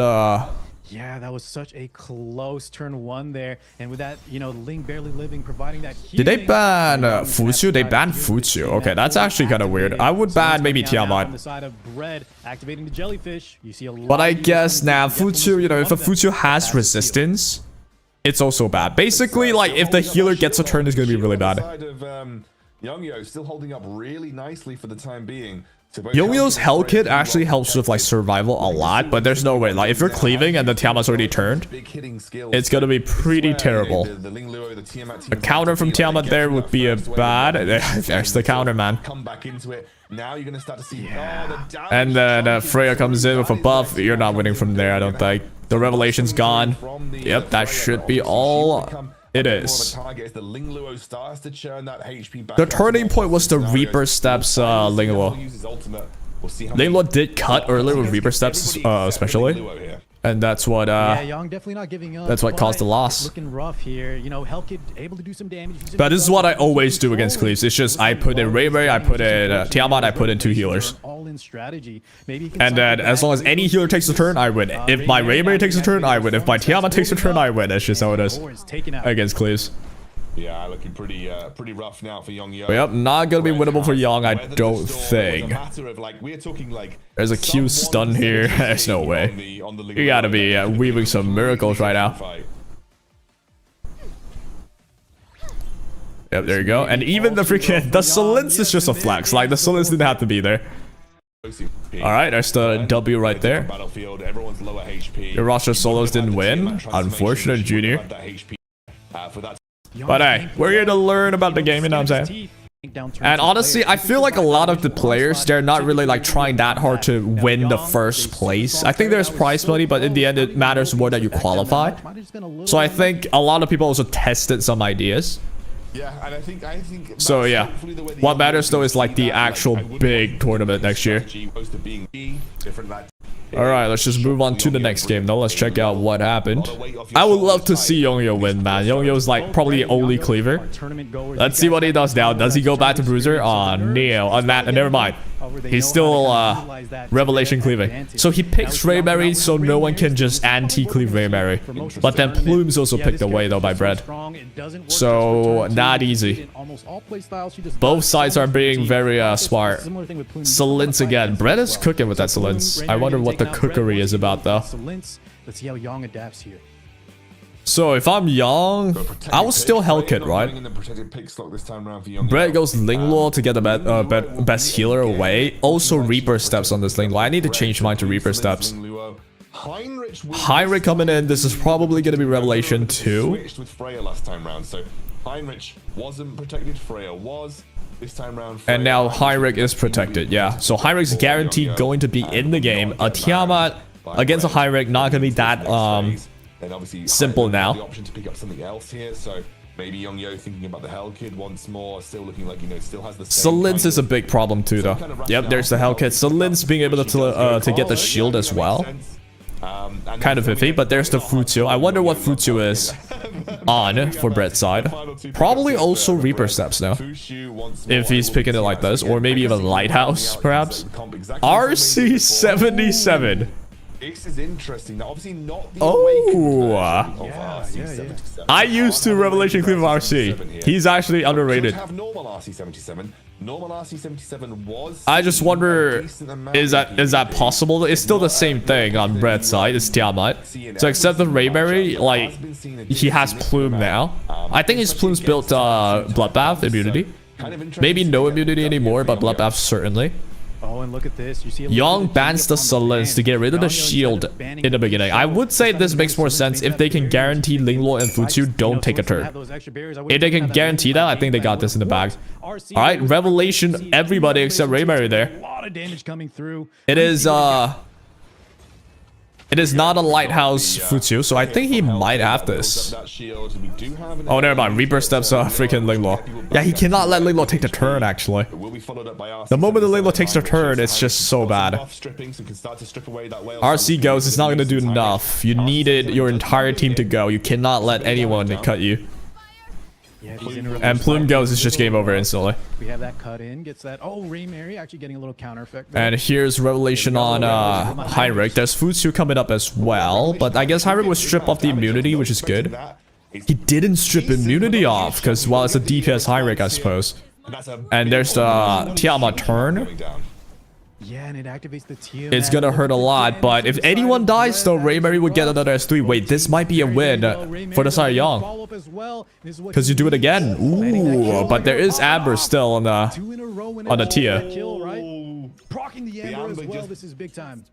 Yeah, that was such a close turn 1 there. And with that, you know, Ling barely living, providing that Did they healing. ban Futsu? They banned Futsu. Okay, that's actually kind of weird. I would ban maybe Tiamat. On the side of Bread, activating the jellyfish. You see a lot But I of guess now Futsu, you know, if a one of them Futsu has resistance, it's also bad. Basically, like, if the healer gets a turn, it's going to be really bad. Youngyo still holding up really nicely for the time being. Youngyo's Hell Kit actually helps with like survival a lot, but there's no way. Like, if you're cleaving and the Tiamat's already turned, it's gonna be pretty terrible. A counter from Tiamat there would be a bad. There's the counter, man. And then Freya comes in with a buff. You're not winning from there, I don't think. The Revelation's gone. Yep, that should be all. It is. The turning point was the Reaper Steps Lingluo. Lingluo did cut earlier with Reaper Steps especially. And that's what Young definitely not giving up. that's what caused the loss. Looking rough here. You know, Hellkid able to do some damage. But this is what I always do against Cleaves. It's just I put in Ray, I put in Tiamat, I put in 2 healers. All-in strategy. Maybe And then as long as any healer takes a turn, I win. If my Ray takes a turn, I win. If my Tiamat takes a turn, I win. That's just how it is against Cleaves. Yeah, looking pretty rough now for Youngyo. Yep, not gonna be winnable for Young, I don't think. There's a Q stun here. There's no way. You gotta be weaving some miracles right now. Yep, there you go. And even the freaking... The Solins is just a flex. Like, the Solins didn't have to be there. Alright, there's the W right there. Your roster solos didn't win. Unfortunate, Junior. But hey, we're here to learn about the game, you know what I'm saying? And honestly, I feel like a lot of the players, they're not really like trying that hard to win the first place. I think there's prize money, but in the end, it matters more that you qualify. So I think a lot of people also tested some ideas. Yeah, and I think so yeah, what matters though is like the actual big tournament next year. Alright, let's just move on to the next game though. Let's check out what happened. I would love to see Youngyo win, man. Youngyo's like probably the only cleaver. Let's see what he does now. Does he go back to Bruiser? Oh, Neo. On that, never mind. He's still Revelation cleaving. So he picks Rayberry so no one can just anti-cleave Rayberry. But then Plume's also picked away though by Bread. So not easy. Both sides are being very smart. Solins again. Bread is cooking with that Solins. I wonder what the cookery is about though. Let's see how Young adapts here. So if I'm Young, I will still Hellkit, right? Bread goes Lingluo to get the best healer away. Also Reaper Steps on this Lingluo. I need to change mine to Reaper Steps. Heinrich coming in. This is probably going to be Revelation 2. And now Heinrich is protected, yeah. So Heinrich's guaranteed going to be in the game. A Tiamat against a Heinrich, not going to be that simple now. Maybe Youngyo thinking about the Hell Kid once more, still looking like, you know, still has the Solins is a big problem too though. Yep, there's the Hell Kid. Solins being able to get the shield as well. Kind of iffy, but there's the Futsu. I wonder what Futsu is on for Brett's side. Probably also Reaper Steps now. If he's picking it like this, or maybe even Lighthouse, perhaps. RC77. This is interesting. Now, obviously not the I used to Revelation Cleave of RC. He's actually underrated. Normal RC77. Normal RC77 was. I just wonder, is that possible? It's still the same thing on Brett's side. It's Tiamat. So except the Rayberry, like he has Plume now. I think his Plume's built Bloodbath immunity. Maybe no immunity anymore, but Bloodbath certainly. Oh, and look at this. You see Young bans the Solins to get rid of the shield in the beginning. I would say this makes more sense if they can guarantee Lingluo and Futsu don't take a turn. If they can guarantee that, I think they got this in the bag. Alright, Revelation, everybody except Rayberry there. It is not a Lighthouse Futsu, so I think he might have this. Oh, never mind. Reaper Steps freaking Lingluo. Yeah, he cannot let Lingluo take the turn, actually. The moment the Lingluo takes the turn, it's just so bad. RC goes, it's not going to do enough. You needed your entire team to go. You cannot let anyone cut you. Yeah, And Plume goes, it's just game over instantly. We have that cut in, gets that. Oh, Ray Mary actually getting a little counter effect there. And here's Revelation on Heinrich. There's Futsu coming up as well, but I guess Heinrich was stripped off the immunity, which is good. He didn't strip immunity off, because, well, it's a DPS Heinrich, I suppose. And there's the Tiamat turn. Yeah, and it activates the Tiamat. It's gonna hurt a lot, but if anyone dies, though, Ray Mary would get another S3. Wait, this might be a win for the Cy Young. Because you do it again. Ooh, but there is Amber still on the Tia. Procking the Amber as well. This is big time.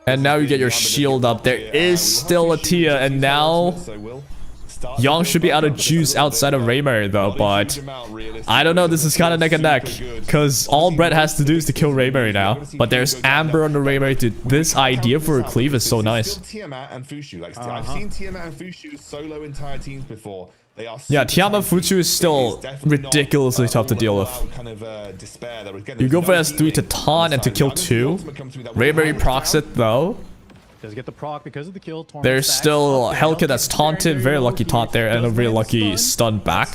And now you get your shield up. There is still a Tia, and now Young should be out of juice outside of Ray Mary, though, but I don't know. This is kind of neck and neck, because all Brett has to do is to kill Ray Mary now. But there's Amber on the Ray Mary. Dude, this idea for a cleave is so nice. Tiamat and Fushu. I've seen Tiamat and Fushu solo entire teams before. Yeah, Tiamat Futsu is still ridiculously tough to deal with. You go for S3 to taunt and to kill 2. Ray Mary procs it, though. Does get the proc because of the kill. There's still Hellkit that's taunted. Very lucky taunt there, and a really lucky stun back.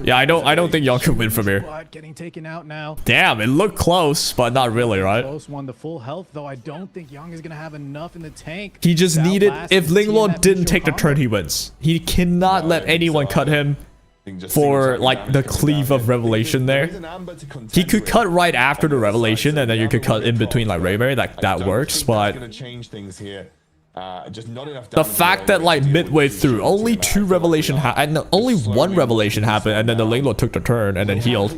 Yeah, I don't think Young can win from here. Getting taken out now. Damn, it looked close, but not really, right? Close one, the full health, though. I don't think Young is gonna have enough in the tank. He just needed. If Linglord didn't take the turn, he wins. He cannot let anyone cut him for like the cleave of Revelation there. He could cut right after the Revelation, and then you could cut in between like Ray Mary. That works, but the fact that like midway through only 2 revelation and only 1 revelation happened, and then the Linglord took the turn and then healed.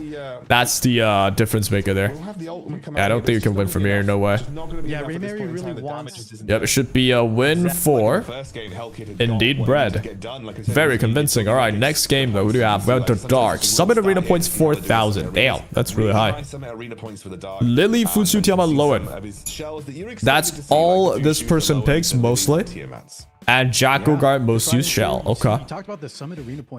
That's the difference maker there. Yeah, I don't think you can win from here. No way. Yeah, Ray Mary really wants. Yep, it should be a win for Indeed Bread. Very convincing. All right, next game though. Who do you have? Well, the Dark. Summit Arena points 4,000. Damn, that's really high. Lily, Futsu, Tiamat, Lowen. That's all this person picks mostly. And Jacko Guard most used shell. Okay.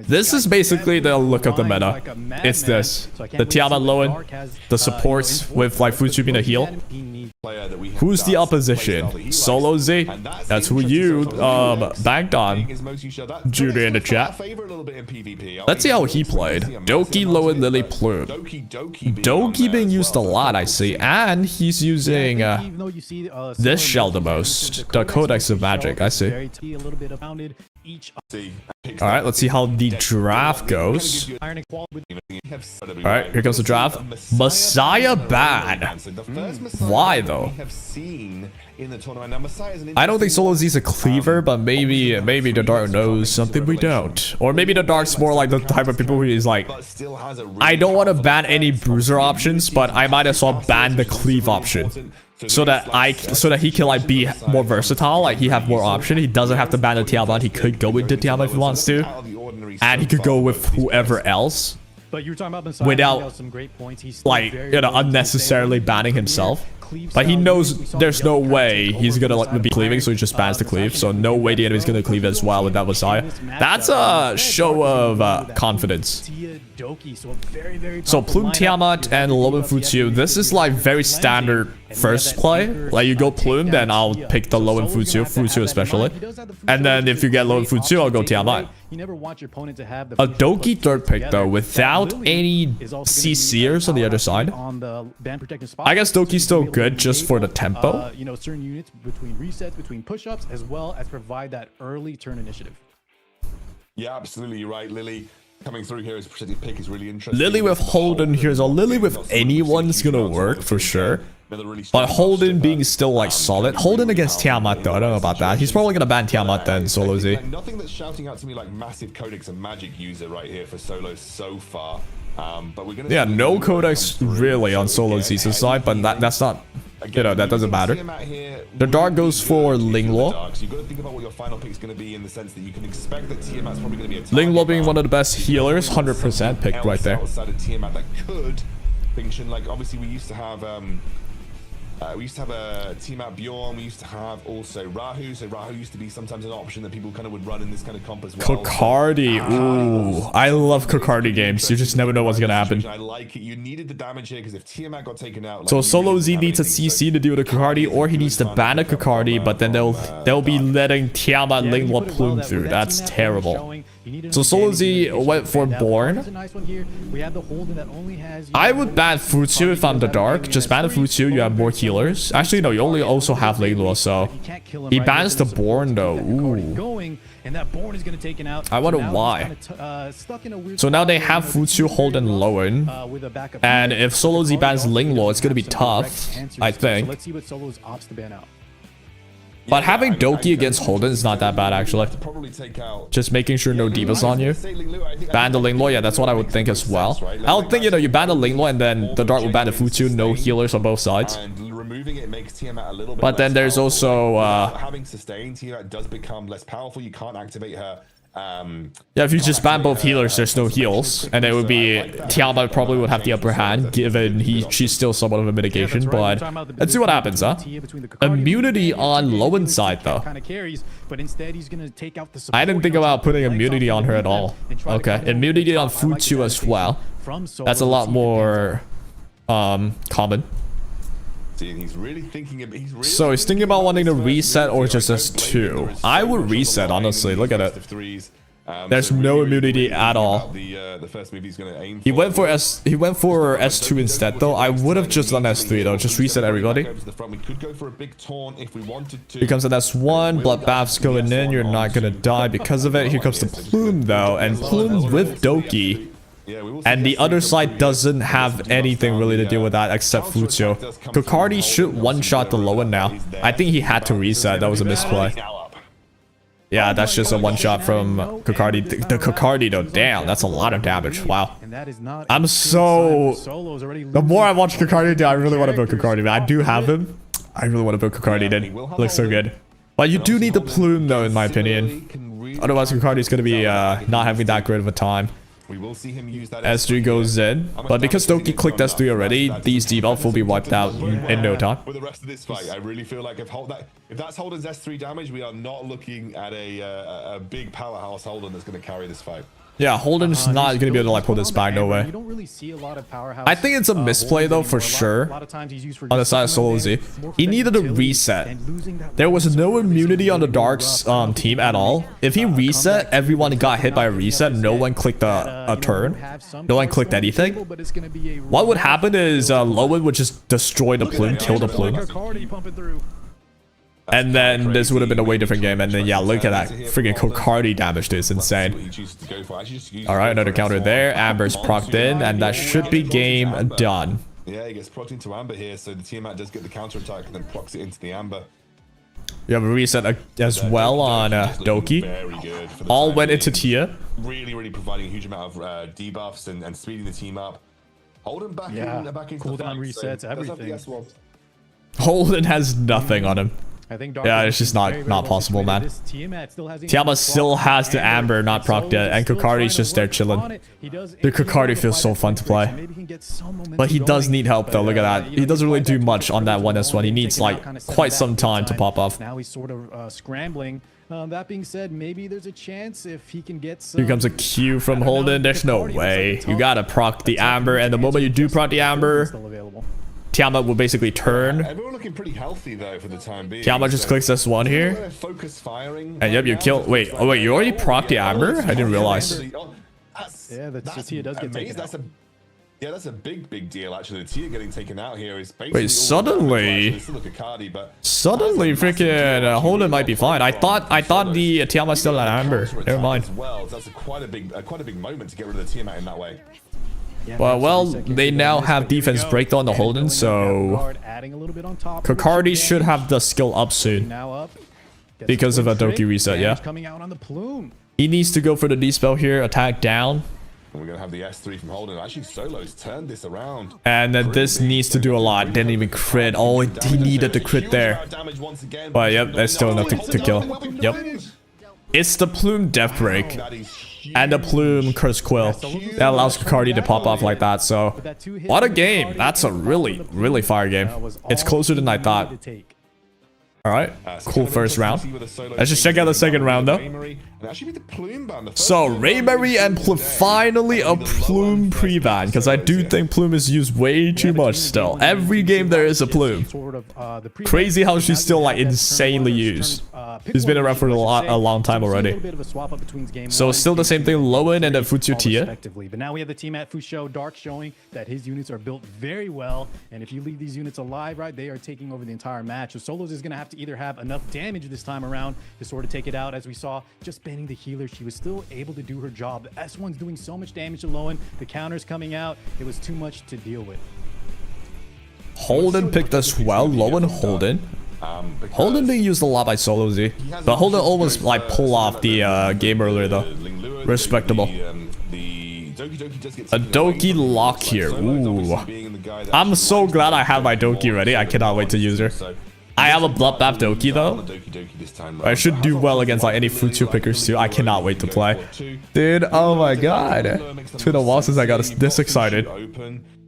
This is basically the look of the meta. It's this. The Tiamat Lowen, the supports with like Futsu being a heal. Who's the opposition? Solo Z. That's who you banked on. Judah in the chat. Let's see how he played. Doki, Lowen, Lily, Plume. Doki being used a lot, I see. And he's using this shell the most. The Codex of Magic, I see. Alright, let's see how the draft goes. Alright, here comes the draft. Messiah ban. Why though? I don't think Solo Z is a cleaver, but maybe the Dark knows something we don't. Or maybe the Dark's more like the type of people who is like, I don't want to ban any bruiser options, but I might as well ban the cleave option. So that he can like be more versatile, like he have more option. He doesn't have to ban the Tiamat. He could go into Tiamat if he wants to, and he could go with whoever else. But you were talking about Messiah, without some great points. He's like unnecessarily banning himself. But he knows there's no way he's gonna be cleaving, so he just bans the cleave. So no way the enemy's gonna cleave as well with that Messiah. That's a show of confidence. So Plume Tiamat and Lowen Futsu. This is like very standard first play. Like you go Plume, then I'll pick the Lowen Futsu especially. And then if you get Lowen Futsu, I'll go Tiamat. A Doki third pick though, without any CCers on the other side. I guess Doki's still good just for the tempo. You know, certain units between resets, between push-ups, as well as provide that early turn initiative. Yeah, absolutely, you're right, Lily. Coming through here as a particular pick is really interesting. Lily with Holden here's all. Lily with anyone's gonna work for sure. But Holden being still like solid. Holden against Tiamat though, I don't know about that. He's probably gonna ban Tiamat then, Solo Z. Nothing that's shouting out to me like massive Codex and Magic user right here for Solo so far. But we're gonna no Codex really on Solo Z's side, but that's not, you know, that doesn't matter. The Dark goes for Linglord. So you've got to think about what your final pick's going to be in the sense that you can expect that Tiamat's probably going to be a Linglord being one of the best healers, 100% picked right there. Outside of Tiamat that could function, like obviously we used to have a Tiamat Bjorn, we used to have also Rahu, so Rahu used to be sometimes an option that people kind of would run in this kind of comp as well. Kokardi, ooh, I love Kokardi games, you just never know what's gonna happen. I like it, you needed the damage here because if Tiamat got taken out... Like, so Solo Z needs a CC to deal with a Kokardi, or he needs to ban a Kokardi, but then they'll be letting Tiamat Linglord Plume through, that's terrible. So Solo Z went for Born. I would ban Futsu if I'm the Dark. Just ban the Futsu, you have more healers. Actually, no, you only also have Lingluo, so he bans the Born though. Ooh. I wonder why. So now they have Futsu, Holden, Lowen. And if Solo Z bans Lingluo, it's gonna be tough, I think. But having Doki against Holden is not that bad, actually. Just making sure no divas on you. Ban the Lingluo, yeah, that's what I would think as well. I don't think, you know, you ban the Lingluo and then the Dark will ban the Futsu, no healers on both sides. But then there's also having sustained, Tiamat does become less powerful. You can't activate her. Yeah, if you just ban both healers, there's no heals, and it would be Tiamat probably would have the upper hand, given she's still somewhat of a mitigation. But let's see what happens, huh? Immunity on Lowen's side, though. I didn't think about putting immunity on her at all. Okay, immunity on Futsu as well. That's a lot more common. So he's thinking about wanting to reset or just S2. I would reset, honestly. Look at it. There's no immunity at all. He went for S2 instead, though. I would have just done S3 though. Just reset everybody. Here comes an S1. Bloodbath's going in. You're not gonna die because of it. Here comes the Plume though, and Plume with Doki. And the other side doesn't have anything really to deal with that except Futsu. Kokardi should one-shot the Lowen now. I think he had to reset. That was a misplay. Yeah, that's just a one-shot from Kokardi. The Kokardi though, damn, that's a lot of damage. Wow. I'm so... The more I watch Kokardi, I really want to build Kokardi. I do have him. I really want to build Kokardi, dude. Looks so good. But you do need the Plume though, in my opinion. Otherwise, Kokardi's going to be not having that great of a time. We will see him use that S3 goes in, but because Doki clicked S3 already, these debuff will be wiped out in no time. With the rest of this fight, I really feel like if that's Holden's S3 damage, we are not looking at a big powerhouse Holden that's going to carry this fight. Yeah, Holden's not going to be able to like pull this back, no way. I think it's a misplay though, for sure, on the side of Solo Z. He needed a reset. There was no immunity on the Dark's team at all. If he reset, everyone got hit by a reset. No one clicked a turn. No one clicked anything. What would happen is Lowen would just destroy the Plume, kill the Plume. And then this would have been a way different game. And then, yeah, look at that. Freaking Kokardi damage. It's insane. Alright, another counter there. Amber's procced in. And that should be game done. Yeah, he gets procced into Amber here. So the Tiamat does get the counter attack and then procs it into the Amber. You have a reset as well on Doki. All went into Tia. Really providing a huge amount of debuffs and speeding the team up. Holden back into cooldown resets, everything. Holden has nothing on him. Yeah, it's just not possible, man. Tiamat still has the Amber not procced yet, and Kokardi's just there chilling. The Kokardi feels so fun to play. But he does need help though, look at that. He doesn't really do much on that 1s1. He needs like quite some time to pop off. Now he's sort of scrambling. That being said, maybe there's a chance if he can get some... Here comes a Q from Holden. There's no way. You gotta proc the Amber, and the moment you do proc the Amber, Tiamat will basically turn. Everyone looking pretty healthy though for the time being. Tiamat just clicks S1 here. And yep, you kill. Wait, oh wait, you already procced the Amber? I didn't realize. Yeah, the Tia does get taken out. Yeah, that's a big deal actually. The Tia getting taken out here is basically... Wait, suddenly freaking Holden might be fine. I thought the Tiamat still had Amber. Never mind. Well, that's quite a big moment to get rid of the Tiamat in that way. Well, they now have defense breakdown on the Holden, so Kokardi should have the skill up soon because of a Doki reset, yeah. He needs to go for the D-spell here, attack down. We're going to have the S3 from Holden. Actually, Solo's turned this around. And then this needs to do a lot. Didn't even crit. Oh, he needed the crit there. But yep, that's still enough to kill. Yep. It's the Plume Death Break. And the Plume Curse Quill. That allows Kokardi to pop off like that, so... What a game! That's a really fire game. It's closer than I thought. Alright, cool first round. Let's just check out the second round, though. So, Rayberry and Plume. Finally a Plume pre-ban, because I do think Plume is used way too much still. Every game there is a Plume. Crazy how she's still, like, insanely used. He's been around for a long time already. So still the same thing, Lowen and then Futsu Tia. But now we have the team at Fusho Dark showing that his units are built very well, and if you leave these units alive, right, they are taking over the entire match. So Solos is going to have to either have enough damage this time around to sort of take it out. As we saw, just banning the healer, she was still able to do her job. The S1's doing so much damage to Lowen. The counters coming out. It was too much to deal with. Holden picked as well. Lowen, Holden. Holden being used a lot by Solo Z, but Holden almost like pull off the game earlier though. Respectable. A Doki lock here. Ooh. I'm so glad I have my Doki ready. I cannot wait to use her. I have a Bloodbath Doki though. I should do well against like any Futsu pickers too. I cannot wait to play. Dude, oh my god. It's been a while since I got this excited.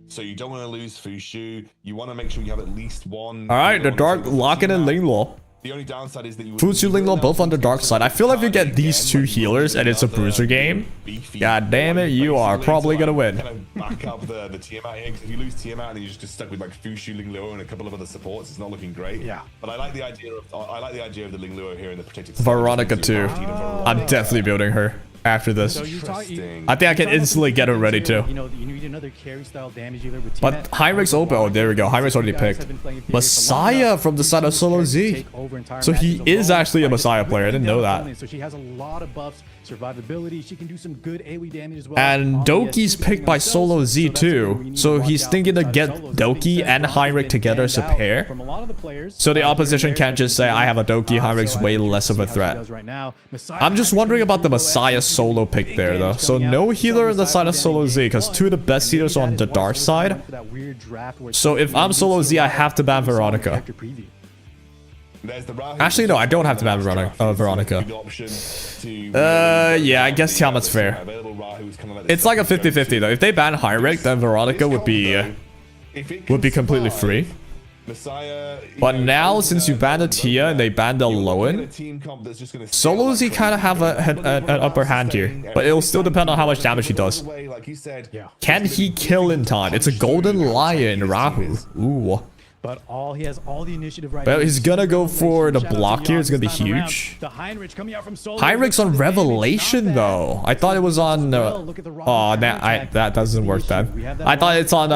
So you don't want to lose Fushu. You want to make sure you have at least one. All right, the Dark Locken and Linglo. The only downside is that you Futsu, Linglo both on the dark side. I feel like if you get these two healers and it's a bruiser game, god damn it, you are probably gonna win. Kind of back up the Tiamat here, because if you lose Tiamat and you're just stuck with like Fushu, Lingluo, and a couple of other supports, it's not looking great. Yeah. But I like the idea of the Lingluo here in the protected. Veronica too. I'm definitely building her after this. I think I can instantly get her ready too. You need another carry style damage dealer with but Heinrich's open. Oh, there we go. Heinrich's already picked. Messiah from the side of Solo Z. So he is actually a Messiah player. I didn't know that. So she has a lot of buffs, survivability. She can do some good AoE damage as well. And Doki's picked by Solo Z too. So he's thinking to get Doki and Heinrich together as a pair. So the opposition can't just say, I have a Doki, Heinrich's way less of a threat. I'm just wondering about the Messiah solo pick there though. So no healer on the side of Solo Z, because two of the best healers are on the dark side. So if I'm Solo Z, I have to ban Veronica. Actually, no, I don't have to ban Veronica. Yeah, I guess Tiamat's fair. It's like a 50-50 though. If they ban Heinrich, then Veronica would be completely free. But now, since you banned the Tia and they banned the Lowen, Solo Z kind of have an upper hand here. But it'll still depend on how much damage he does. Can he kill in time? It's a Golden Lion, Rahu. Ooh. But he has all the initiative right now. Well, he's gonna go for the block here. It's gonna be huge. Heinrich's on Revelation though. I thought it was on. Oh, that doesn't work then. I thought it's on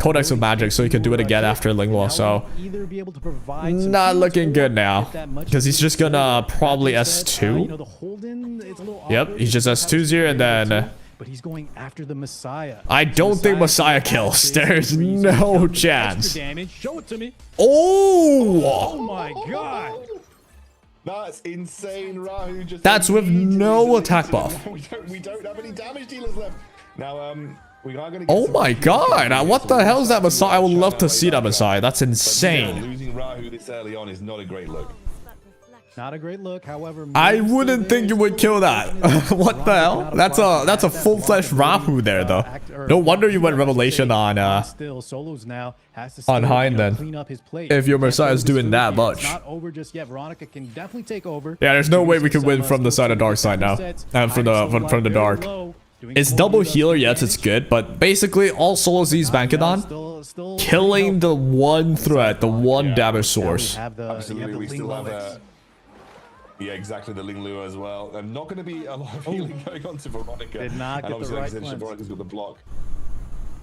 Codex of Magic, so he can do it again after Linglo. So not looking good now, because he's just gonna probably S2. Yep, he's just S2s here, and then. But he's going after the Messiah. I don't think Messiah kills. There's no chance. Show it to me. Oh! Oh my god. That's insane, Rahu. That's with no attack buff. We don't have any damage dealers left. Now, we are gonna get oh my god. What the hell is that Messiah? I would love to see that Messiah. That's insane. Losing Rahu this early on is not a great look. Not a great look, however. I wouldn't think you would kill that. What the hell? That's a full-fledged Rahu there, though. No wonder you went Revelation on Hein then. If your Messiah's doing that much. Yeah, there's no way we can win from the side of dark side now, and from the dark. It's double healer, yes, it's good, but basically all Solo Z's banking on killing the one threat, the one damage source. Absolutely, we still have yeah, exactly, the Lingluo as well. And not going to be a lot of healing going on to Veronica. Did not get the right Veronica's got the block.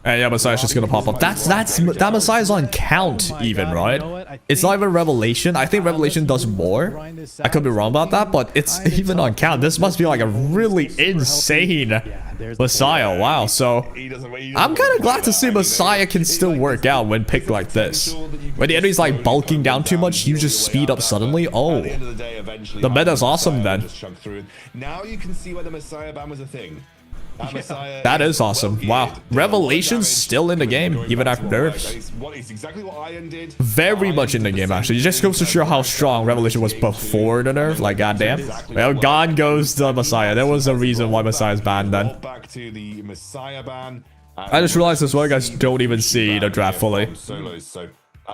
And yeah, Messiah's just gonna pop up. That Messiah's on count even, right? It's not even Revelation. I think Revelation does more. I could be wrong about that, but it's even on count. This must be like a really insane Messiah. Wow. So I'm kind of glad to see Messiah can still work out when picked like this. When the enemy's like bulking down too much, you just speed up suddenly. Oh, the meta's awesome then. Now you can see why the Messiah ban was a thing. That is awesome. Wow. Revelation's still in the game, even after nerfs. Very much in the game, actually. It just goes to show how strong Revelation was before the nerf. Like, goddamn. Well, gone goes the Messiah. There was a reason why Messiah's banned then. I just realized as well, you guys don't even see the draft fully.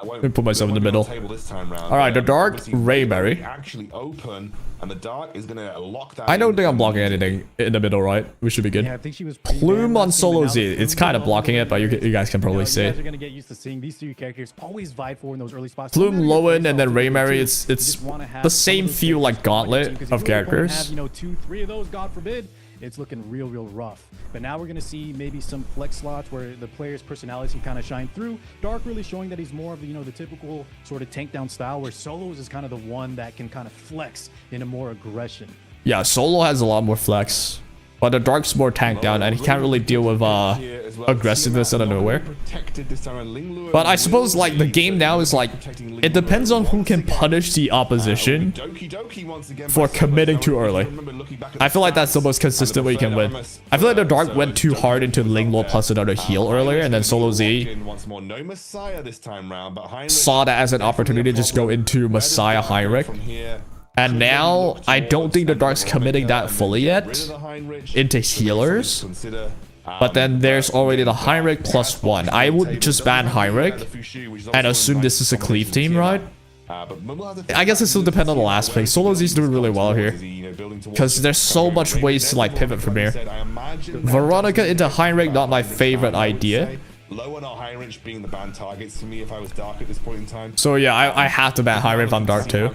Let me put myself in the middle. All right, the Dark Rayberry. Actually open, and the Dark is gonna lock that. I don't think I'm blocking anything in the middle, right? We should be good. Yeah, I think she was Plume on Solo Z. It's kind of blocking it, but you guys can probably see You it. guys are gonna get used to seeing these three characters always vied for in those early spots. Plume, Lowen, and then Rayberry. It's the the same feel like Gauntlet of characters. Have, 2, 3 of those, God forbid. It's looking real rough. But now we're going to see maybe some flex slots where the player's personalities can kind of shine through. Dark really showing that he's more of, the typical sort of tank down style, where Solos is kind of the one that can kind of flex into more aggression. Yeah, Solo has a lot more flex. But the Dark's more tanked down, and he can't really deal with aggressiveness out of nowhere. But I suppose, like, the game now is like, it depends on who can punish the opposition for committing too early. I feel like that's the most consistent way you can win. I feel like the Dark went too hard into Linglord plus another heal earlier, and then Solo Z saw that as an opportunity to just go into Messiah Heinrich. And now, I don't think the Dark's committing that fully yet into healers. But then there's already the Heinrich +1. I would just ban Heinrich and assume this is a cleave team, right? I guess it still depends on the last pick. Solo Z's doing really well here, because there's so much ways to like pivot from here. Veronica into Heinrich, not my favorite idea. Lowen or Heinrich being the ban targets to me if I was Dark at this point in time. So yeah, I have to ban Heinrich if I'm Dark too.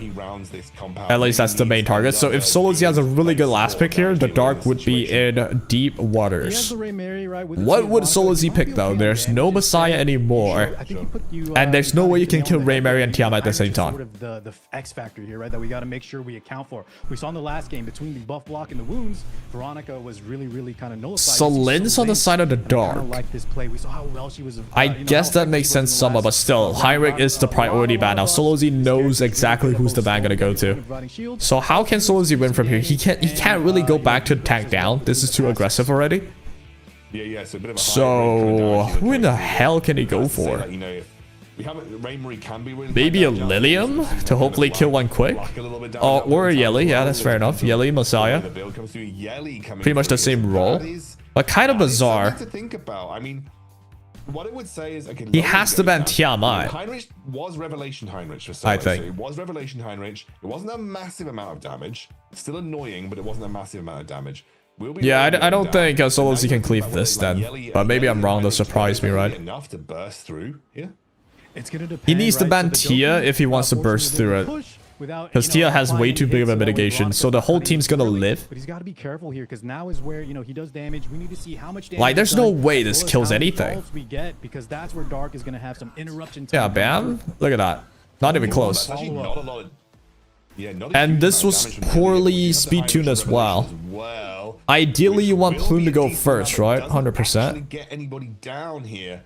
At least that's the main target. So if Solo Z has a really good last pick here, the Dark would be in deep waters. What would Solo Z pick though? There's no Messiah anymore. And there's no way you can kill Raymary and Tiamat at the same time. The X factor here, right, that we got to make sure we account for. We saw in the last game between the buff block and the wounds, Veronica was really kind of nullified. Solin's on the side of the Dark. Like this play, we saw how well she was. I guess that makes sense somewhat, but still, Heinrich is the priority ban. Now, Solo Z knows exactly who's the ban gonna go to. So how can Solo Z win from here? He can't really go back to tank down. This is too aggressive already. So who in the hell can he go for? Maybe a Lilium to hopefully kill one quick. Or a Yeli. Yeah, that's fair enough. Yeli, Messiah. Pretty much the same role, but kind of bizarre. What it would say is, okay, he has to ban Tiamat. Heinrich was Revelation Heinrich for Solo. I think. So it was Revelation Heinrich. It wasn't a massive amount of damage. Still annoying, but it wasn't a massive amount of damage. Yeah, I don't think Solo Z can cleave this then. But maybe I'm wrong. They'll surprise me, right? Enough to burst through. Yeah. It's gonna depend, he needs to ban Tia if he wants to burst through it. Because Tia has way too big of a mitigation, so the whole team's gonna live. But he's got to be careful here, because now is where he does damage. We need to see how much damage. Like, there's no way this kills anything. We get, because that's where Dark is gonna have some interruption. Yeah, bam! Look at that. Not even close. And this was poorly speed tuned as well. Ideally, you want Plume to go first, right? 100%. Get anybody down here.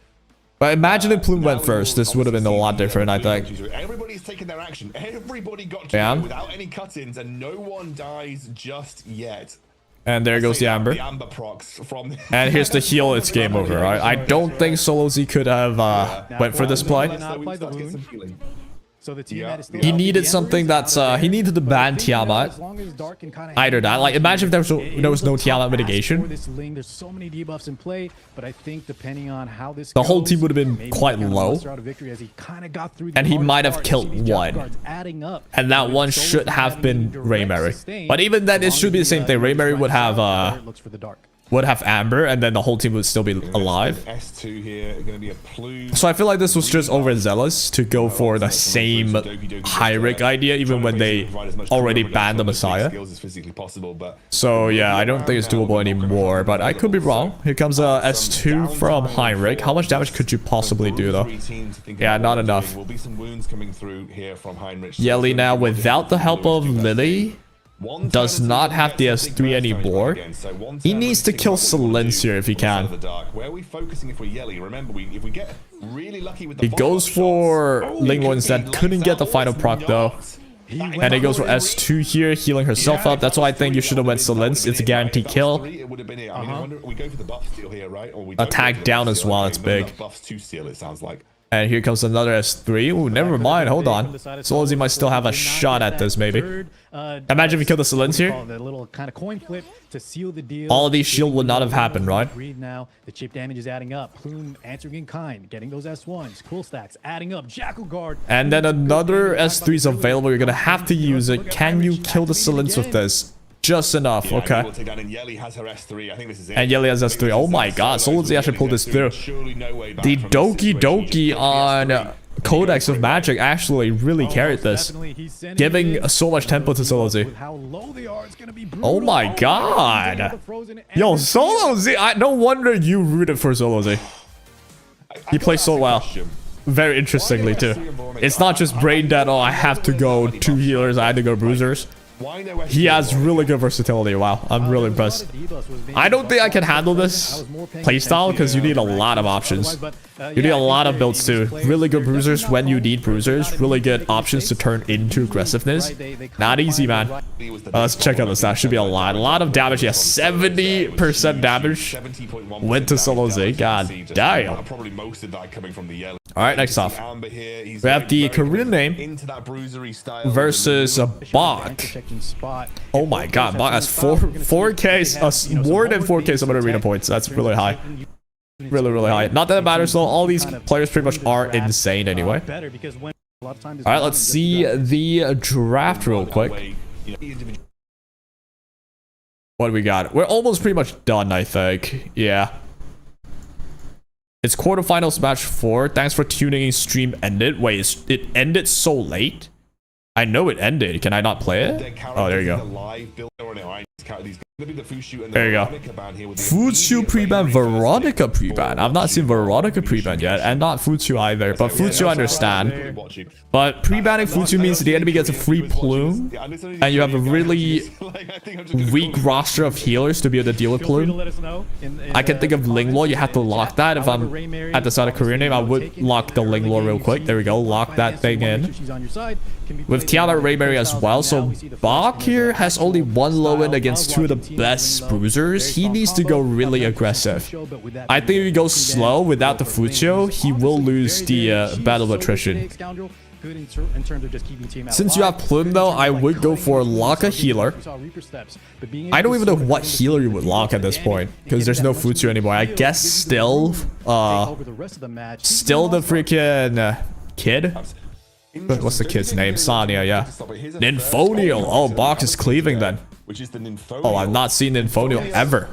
But imagine if Plume went first, this would have been a lot different, I think. Everybody's taking their action. Everybody got to without any cut-ins, and no one dies just yet. And there goes the Amber. And here's the heal, it's game over, right? I don't think Solo Z could have went for this play. So the he needed something that's he needed to ban Tiamat. Either that, like, imagine if there was no Tiamat mitigation. There's so many debuffs in play, but I think depending on how this the whole team would have been quite low, and he might have killed one, and that one should have been Raymary. But even then, it should be the same thing. Raymary would have Amber, and then the whole team would still be alive. S2 here, gonna be a Plume. So I feel like this was just overzealous to go for the same Heinrich idea, even when they already banned the Messiah. So yeah, I don't think it's doable anymore, but I could be wrong. Here comes a S2 from Heinrich. How much damage could you possibly do though? Yeah, not enough. Yeli now without the help of Lily does not have the S3 anymore. He needs to kill Silencier if he can. He goes for Lingwons that couldn't get the final proc though. And he goes for S2 here, healing herself up. That's why I think you should have went Silence. It's a guaranteed kill. Attack down as well, it's big. And here comes another S3. Ooh, never mind. Hold on. Solo Z might still have a shot at this, maybe. Imagine if we kill the Silence here. The little kind of coin flip to seal the deal. All of these shield would not have happened, right? Breathe now. The chip damage is adding up. Plume answering in kind, getting those S1s. Cool stacks adding up. Jackal Guard. And then another S3 is available. You're gonna have to use it. Can you kill the Silence with this? Just enough. Okay. And Yeli has her S3. I think this is it. And Yeli has S3. Oh my god. Solidzy actually pulled this through. The Doki Doki on Codex of Magic actually really carried this, giving so much tempo to Solidzy. Oh my god. Yo, Solidzy. No wonder you rooted for Solidzy. He plays so well. Very interestingly too. It's not just brain dead. Oh, I have to go 2 healers. I had to go bruisers. He has really good versatility. Wow, I'm really impressed. I don't think I can handle this playstyle because you need a lot of options. You need a lot of builds too. Really good bruisers when you need bruisers. Really good options to turn into aggressiveness. Not easy, man. Let's check out this. That should be a lot of damage. Yeah, 70% damage went to Solidzy. God damn. Alright, next off. We have the Korean name versus a Bach. Oh my god, Bach has 4K, more than 4K some arena points. That's really high. Really high. Not that it matters though. All these players pretty much are insane anyway. Alright, let's see the draft real quick. What do we got? We're almost pretty much done, I think. Yeah. It's quarterfinals match 4. Thanks for tuning in. Stream ended. Wait, it ended so late? I know it ended. Can I not play it? Oh, there you go. There you go. Futsu pre-ban, Veronica pre-ban. I've not seen Veronica pre-ban yet, and not Futsu either. But Futsu I understand. But pre-banning Futsu means the enemy gets a free plume, and you have a really weak roster of healers to be able to deal with plume. I can think of Linglor. You have to lock that. If I'm at the side of career name, I would lock the Linglor real quick. There we go. Lock that thing in. With Tiana Rayberry as well. So Bach here has only 1 low end against 2 of the best bruisers. He needs to go really aggressive. I think if he goes slow without the Fucho, he will lose the battle of attrition. Since you have Plume though, I would go for lock a healer. I don't even know what healer you would lock at this point, because there's no Futsu anymore. I guess still the freaking kid. What's the kid's name? Sanya, yeah. Nymphonial. Oh, Bach is cleaving then. Oh, I've not seen Nymphonial ever.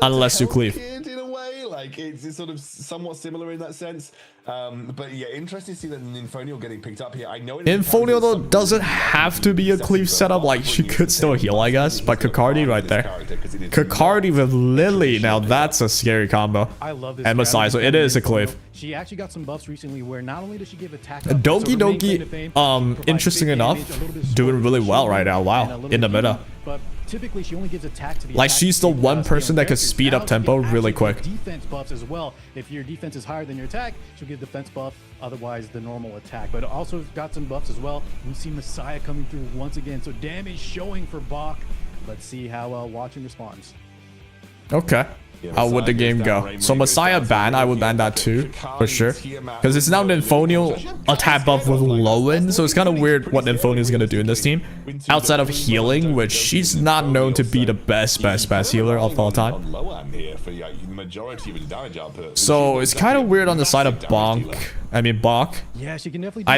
Unless you cleave. In a way, like it's sort of somewhat similar in that sense. But yeah, interesting to see that Nymphonial getting picked up here. I know Nymphonial though doesn't have to be a cleave setup. Like she could still heal, I guess. But Kakardi right there. Kakardi with Lily. Now that's a scary combo. I love this. And Messiah, so it is a cleave. She actually got some buffs recently where not only does she give attack Doki Doki, interesting enough, doing really well right now. Wow, in the meta. But typically she only gives attack to the like she's the one person that could speed up tempo really quick. Defense buffs as well. If your defense is higher than your attack, she'll give defense buff, otherwise the normal attack. But also got some buffs as well. We see Messiah coming through once again. So damage showing for Bach. Let's see how Watching responds. Okay. How would the game go? So Messiah ban, I would ban that too, for sure. Because it's now Nymphonial attack buff with Lowen, so it's kind of weird what Nymphonial is going to do in this team. Outside of healing, which she's not known to be the best healer of all time. So it's kind of weird on the side of Bach. I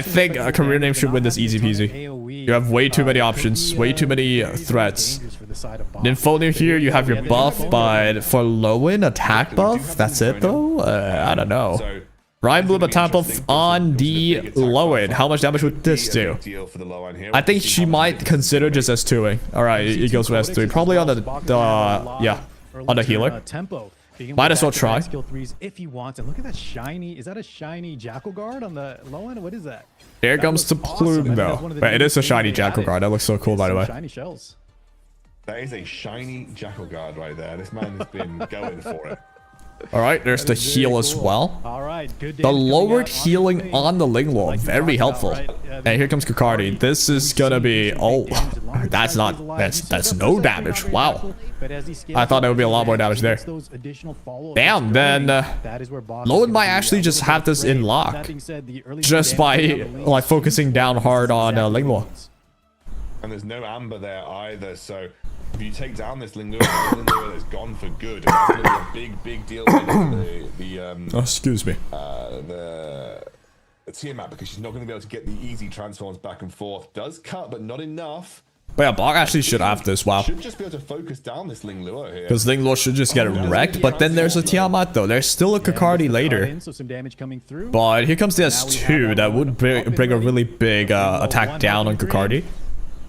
think a career name should win this easy peasy. You have way too many options, way too many threats. Nymphonial here, you have your buff, but for Lowen, attack buff? That's it though? I don't know. Ryan Bloom attack buff on the Lowen. How much damage would this do? I think she might consider just S2ing. Alright, it goes with S3. Probably on on the healer. Might as well try. If he wants. And look at that shiny. Is that a shiny Jackal Guard on the low end? What is that? There comes the Plume though. But it is a shiny Jackal Guard. That looks so cool, by the way. Shiny shells. That is a shiny Jackal Guard right there. This man has been going for it. Alright, there's the heal as well. Alright, good. The lowered healing on the Linglor, very helpful. And here comes Kakardi. This is gonna be that's no damage. Wow. I thought there would be a lot more damage there. Damn, then Lowen might actually just have this in lock. Just by like focusing down hard on Linglor. and there's no Amber there either. So if you take down this Ling Lua, it's gone for good. And that's going to be a big deal for excuse me. The Tiamat, because she's not going to be able to get the easy transforms back and forth. Does cut, but not enough. But yeah, Bach actually should have this. Wow. Should just be able to focus down this Ling Lua here. Because Ling Lua should just get wrecked. But then there's a Tiamat though. There's still a Kakardi later. So some damage coming through. But here comes the S2. That would bring a really big attack down on Kakardi.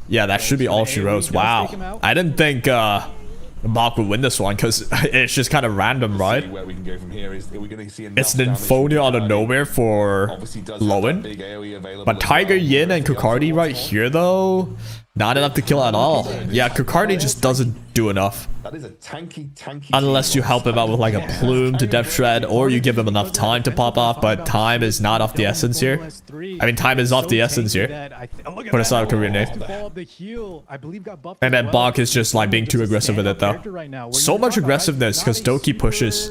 Yeah, that should be all she wrote. Wow. I didn't think Bach would win this one because it's just kind of random, right? Where we can go from here is we're going to see It's Nymphonia out of nowhere for Lowen. But Tiger Yin and Kakardi right here though, not enough to kill at all. Yeah, Kakardi just doesn't do enough. That is a tanky. Unless you help him out with like a plume to Death Shred, or you give him enough time to pop off, but time is not off the essence here. I mean, time is off the essence here. But it's not a career name. And then Bach is just like being too aggressive with it though. So much aggressiveness because Doki pushes.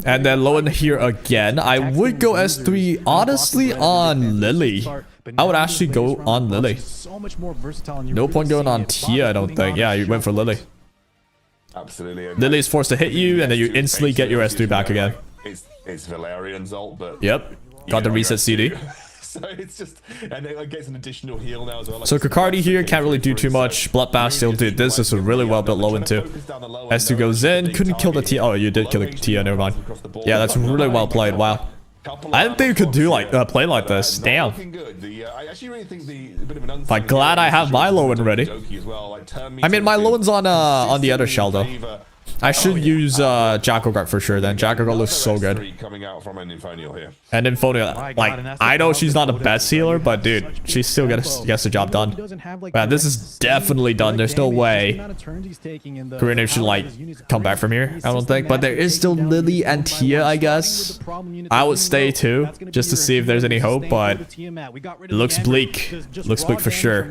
And then Lowen here again. I would go S3 honestly on Lily. I would actually go on Lily. No point going on Tia, I don't think. Yeah, you went for Lily. Absolutely. Lily is forced to hit you, and then you instantly get your S3 back again. It's Valerian's ult, but... Yep. Got the reset CD. So it's just... And it gets an additional heal now as well. So Kakardi here can't really do too much. Bloodbath still did this. This is a really well built Lowen too. S2 goes in. Couldn't kill the Tia. Oh, you did kill the Tia. Never mind. Yeah, that's really well played. Wow. I didn't think you could do like play like this. Damn. But glad I have my Lowen ready. I mean, my Lowen's on the other shell though. I should use Jackal Guard for sure then. Jackal Guard looks so good. And Nymphonia, like, I know she's not the best healer, but dude, she still gets the job done. Man, this is definitely done. There's no way career name should like come back from here, I don't think. But there is still Lily and Tia, I guess. I would stay too, just to see if there's any hope, but it looks bleak. Looks bleak for sure.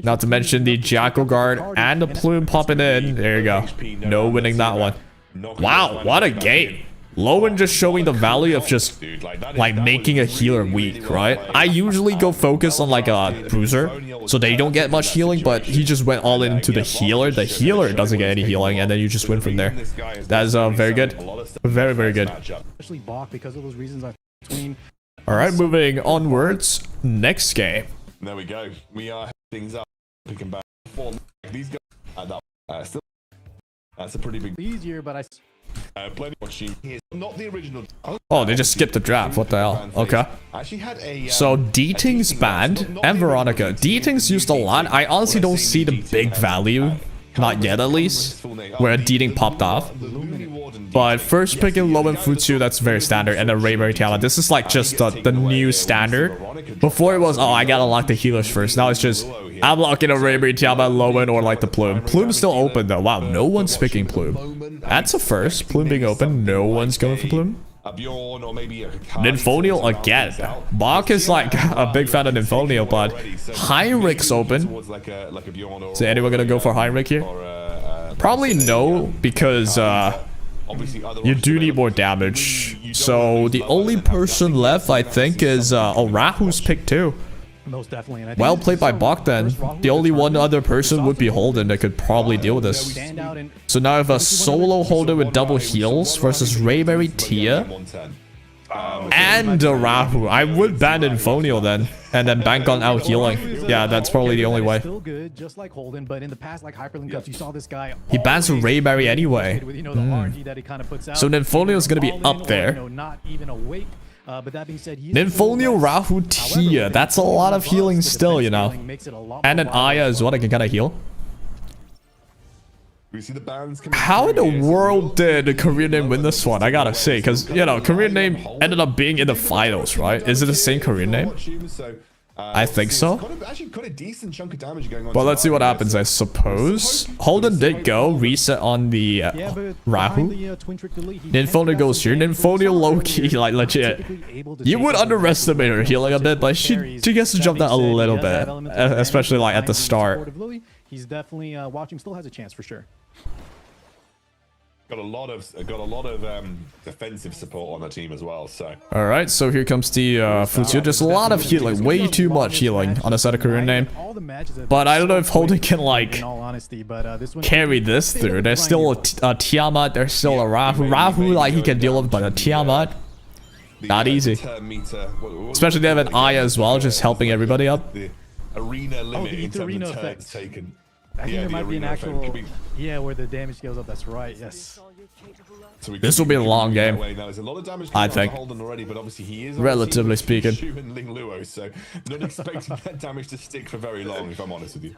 Not to mention the Jackal Guard and the Plume popping in. There you go. No winning that one. Wow, what a game. Lowen just showing the value of just like making a healer weak, right? I usually go focus on like a bruiser so they don't get much healing, but he just went all into the healer. The healer doesn't get any healing, and then you just win from there. That is very good. Very, very good. Alright, moving onwards. Next game. There we go. We are things up, picking back these guys at that still. That's a pretty big easier, but plenty watching here. Not the original. Oh, they just skipped the draft. What the hell? Okay. Actually had a so D-Ting's banned and Veronica. D-Ting's used a lot. I honestly don't see the big value. Not yet, at least. Where D-Ting popped off. But first picking Lowen Futsu, that's very standard. And then Rayberry Tiamat. This is like just the new standard. Before it was, oh, I gotta lock the healers first. Now it's just, I'm locking a Rayberry Tiamat, Lowen, or like the Plume. Plume's still open though. Wow, no one's picking Plume. That's a first. Plume being open. No one's going for Plume. Nymphonia again. Bach is like a big fan of Nymphonia, but Heinrich's open. Is anyone gonna go for Heinrich here? Probably no, because you do need more damage. So the only person left, I think, is oh, Rahu's picked too. Most definitely. Well played by Bach then. The only one other person would be Holden that could probably deal with this. So now if a solo Holden with double heals versus Rayberry Tia and Rahu, I would ban Nymphonia then, and then bank on out healing. Yeah, that's probably the only way. He bans Rayberry anyway. So Nymphonia is gonna be up there. But that being said, Nymphonia, Rahu, Tia. That's a lot of healing still, you know. And an Aya is what I can kind of heal. How in the world did Korean name win this one? I gotta say, because, you know, Korean name ended up being in the finals, right? Is it the same Korean name? I think so. Well, let's see what happens, I suppose. Holden did go. Reset on the Rahu. Nymphonia goes here. Nymphonia low-key, like legit. You would underestimate her healing a bit, but she gets to jump that a little bit. Especially like at the start. He's definitely watching, still has a chance for sure. got a lot of defensive support on the team as well. So all right, so here comes the Fuzio. Just a lot of healing, way too much healing on the side of Korean name. But I don't know if Holden can like carry this through. There's still a Tiamat, there's still a Rahu. Rahu like he can deal with, but a Tiamat, not easy. Especially they have an Aya as well, just helping everybody up. The arena limit in terms of turns taken. I think there might be an actual, yeah, where the damage scales up. That's right. Yes. So This will be a long game, there's a lot of damage I think. Holden already, but obviously he is Relatively speaking. So not expecting that damage to stick for very long, if I'm honest with you.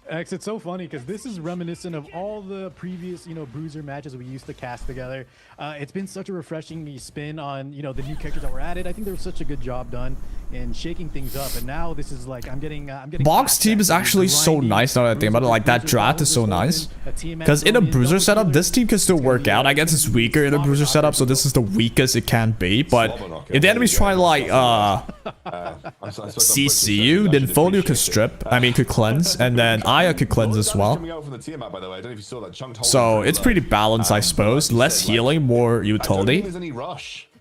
X, it's so funny because this is reminiscent of all the previous, Bruiser matches we used to cast together. It's been such a refreshing spin on, the new characters that were added. I think there was such a good job done in shaking things up. And now this is like, I'm getting. Bog's team is actually so nice now that I think about it. Like that draft is so nice. Because in a Bruiser setup, this team can still work out. I guess it's weaker in a Bruiser setup, so this is the weakest it can be. But if the enemy's trying to like CC you, then Folio could strip. I mean, could cleanse, and then Aya could cleanse as well. So it's pretty balanced, I suppose. Less healing, more utility.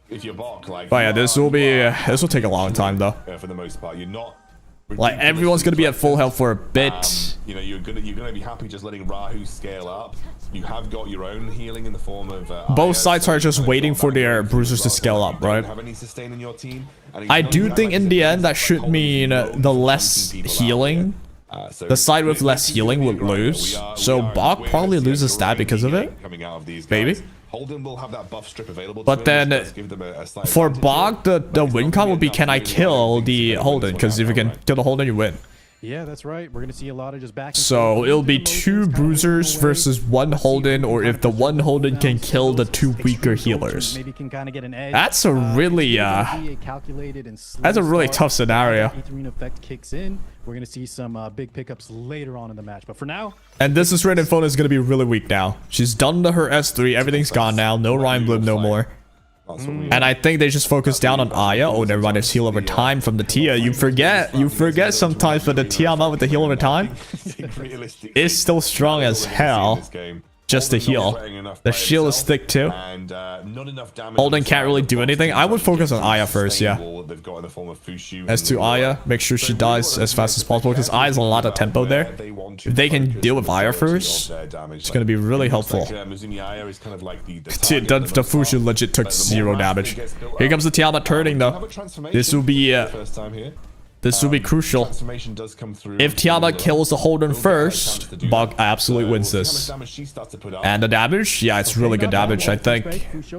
But yeah, this will take a long time though. For the most part, you're not. Like everyone's gonna be at full health for a bit. You're gonna be happy just letting Rahu scale up. You have got your own healing in the form of. Both sides are just waiting for their bruisers to scale up, right? Have any sustain in your team? I do think in the end that should mean the less healing. The side with less healing would lose. So Bog probably loses that because of it. Maybe. Holden will have that buff strip available. But then for Bog, the win con will be, can I kill the Holden? Because if you can kill the Holden, you win. Yeah, that's right. We're gonna see a lot of just back. So it'll be 2 bruisers versus 1 Holden, or if the 1 Holden can kill the 2 weaker healers. Maybe can kind of get an edge. That's a really that's a really tough scenario. Effect kicks in. We're gonna see some big pickups later on in the match, but for now. And this is Red Inferno is gonna be really weak now. She's done to her S3. Everything's gone now. No Rhyme Bloom no more. And I think they just focus down on Aya. Oh, never mind. There's heal over time from the Tia. You forget sometimes, but the Tiamat with the heal over time is still strong as hell. Just to heal. The shield is thick too. Holden can't really do anything. I would focus on Aya first, yeah. As to Aya, make sure she dies as fast as possible because Aya's a lot of tempo there. If they can deal with Aya first, it's going to be really helpful. Dude, the Fushu legit took 0 damage. Here comes the Tiamat turning though. This will be crucial. If Tiamat kills the Holden first, Bog absolutely wins this. And the damage? Yeah, it's really good damage, I think.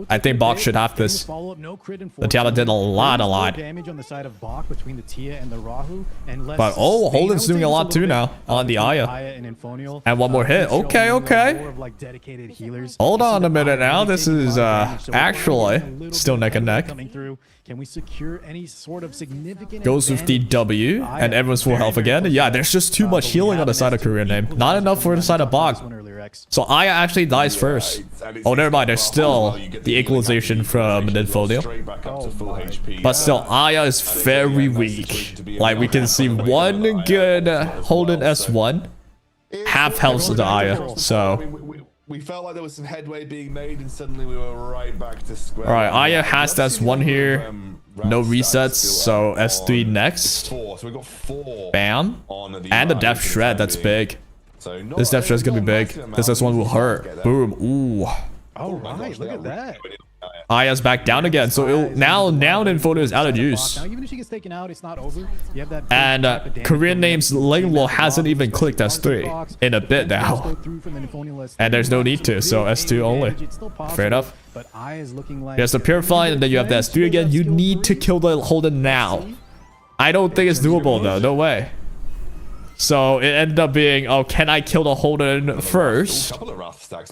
I think Bog should have this. The Tiamat did a lot. But oh, Holden's doing a lot too now on the Aya. And 1 more hit. Okay. Hold on a minute now. This is actually still neck and neck. Can we secure any sort of significant goes with the W and everyone's full health again? Yeah, there's just too much healing on the side of Korean name. Not enough for the side of Bog. So Aya actually dies first. Oh, never mind. There's still the equalization from Ninfolio. But still, Aya is very weak. Like, we can see 1 good Holden S1. Half health to the Aya. So we felt like there was some headway being made, and suddenly we were right back to square. All right, Aya has S1 here. No resets, so S3 next. So we got 4. Bam. And the Death Shred, that's big. This Death Shred's gonna be big. This S1 will hurt. Boom. Ooh. Oh, right, look at that. Aya's back down again, so it'll, now Ninfolio is out of juice. Now, even if she gets taken out, it's not over. You have that and Korean name's Linglo hasn't even clicked S3 in a bit now. And there's no need to, so S2 only. Fair enough. There's the Purify, and then you have the S3 again. You need to kill the Holden now. I don't think it's doable though, no way. So it ended up being, oh, can I kill the Holden first?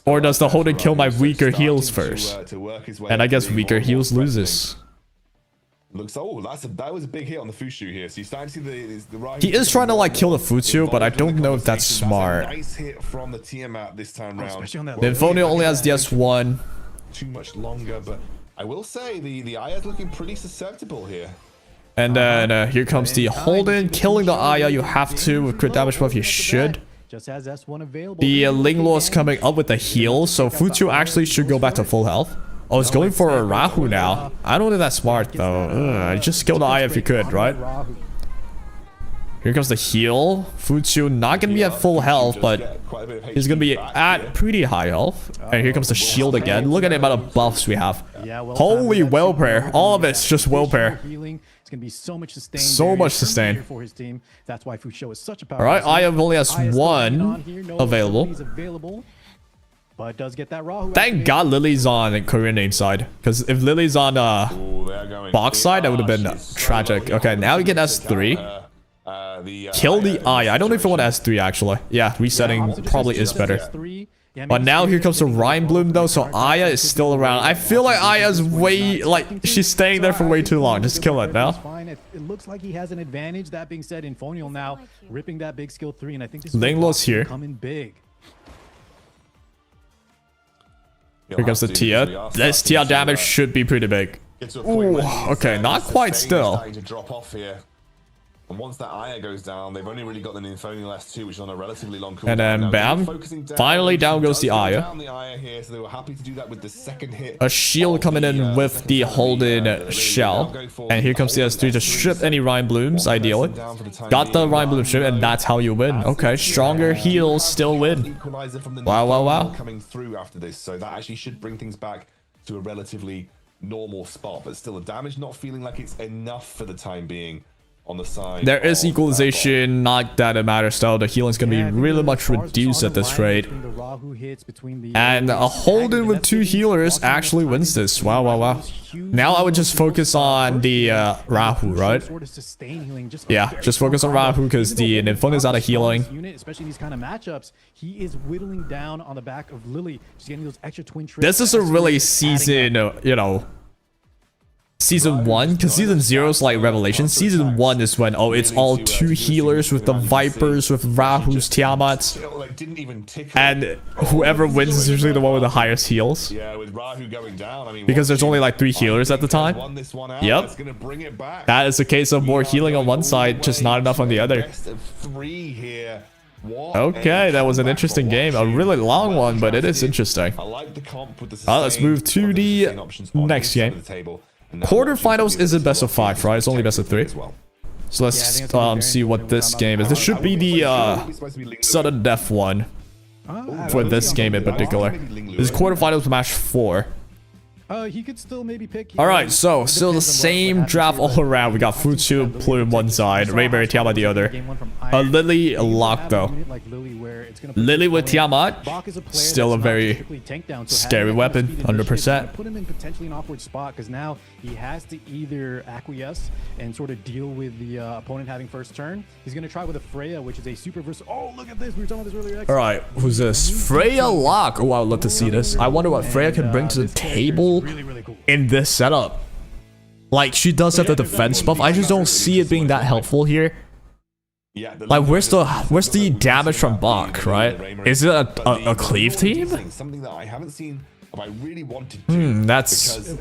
Or does the Holden kill my weaker heals first? And I guess weaker heals loses. That was a big hit on the Fushu here. So you start to see the he is trying to like kill the Fushu, but I don't know if that's smart. Nice hit from the Tiamat this time round. Ninfolio only has the S1. Too much longer, but I will say the Aya is looking pretty susceptible here. And then here comes the Holden killing the Aya. You have to with crit damage buff. You should. just has S1 available. The Linglo's coming up with a heal, so Fuchu actually should go back to full health. Oh, it's going for a Rahu now. I don't think that's smart though. Just kill the Aya if you could, right? Here comes the heal. Fuchu not gonna be at full health, but he's gonna be at pretty high health. And here comes the shield again. Look at the amount of buffs we have. Holy will prayer. All of it's just will prayer. It's gonna be so much sustain. So much sustain for his team. That's why Fucho is such a power. All right, Aya only has one available. But it does get that Rahu. Thank God Lily's on Korean name side. Because if Lily's on box side, that would have been tragic. Okay, now we get S3. Kill the Aya. I don't know if I want S3 actually. Yeah, resetting probably is better. But now here comes the Rhyme Bloom though, so Aya is still around. I feel like Aya's way, like, she's staying there for way too long. Just kill it now. It looks like he has an advantage. That being said, Infonial now ripping that big skill 3, and I think this Linglo's here. Coming big. Here comes the Tia. This Tia damage should be pretty big. Ooh, okay, not quite still. And once that Aya goes down, they've only really got the Infonial S2, which is on a relatively long cooldown. And then bam, finally down goes the Aya. Here, so they were happy to do that with the second hit. A shield coming in with the Holden shell. And here comes the S3 to strip any Rhyme Blooms, ideally. Got the Rhyme Bloom strip, and that's how you win. Okay, stronger heals still win. Wow, wow, wow. Coming through after this, so that actually should bring things back to a relatively normal spot, but still the damage not feeling like it's enough for the time being. On the side, there is equalization, not that it matters though. The healing's gonna be really much reduced at this rate. And a Holden with 2 healers actually wins this. Wow, wow, wow. Now I would just focus on the Rahu, right? Yeah, just focus on Rahu because the Nymphon is out of healing. Especially these kind of matchups, he is whittling down on the back of Lily, just getting those extra twin trips. This is a really season, you know, Season 1, because Season 0 is like Revelation. Season 1 is when, oh, it's all 2 healers with the Vipers, with Rahu's, Tiamats. And whoever wins is usually the one with the highest heals. Because there's only like 3 healers at the time. Yep. That is a case of more healing on one side, just not enough on the other. Okay, that was an interesting game. A really long one, but it is interesting. Let's move to the next game. Quarterfinals isn't best of 5, right? It's only best of 3. So let's see what this game is. This should be the sudden death one for this game in particular. This is quarterfinals match 4. He could still maybe pick. All right, so still the same draft all around. We got Fuchu, Plume one side, Rayberry, Tiamat the other. Lily locked though. Lily with Tiamat, still a very scary weapon, 100%. Put him in potentially an awkward spot because now he has to either acquiesce and sort of deal with the opponent having first turn. He's gonna try with a Freya, which is a super versatile. Oh, look at this! We were talking about this earlier. All right, who's this? Freya lock. Oh, I would love to see this. I wonder what Freya can bring to the table in this setup. Like, she does have the defense buff. I just don't see it being that helpful here. Like, where's the damage from Bach, right? Is it a cleave team? Something that I haven't seen. I really wanted to. That's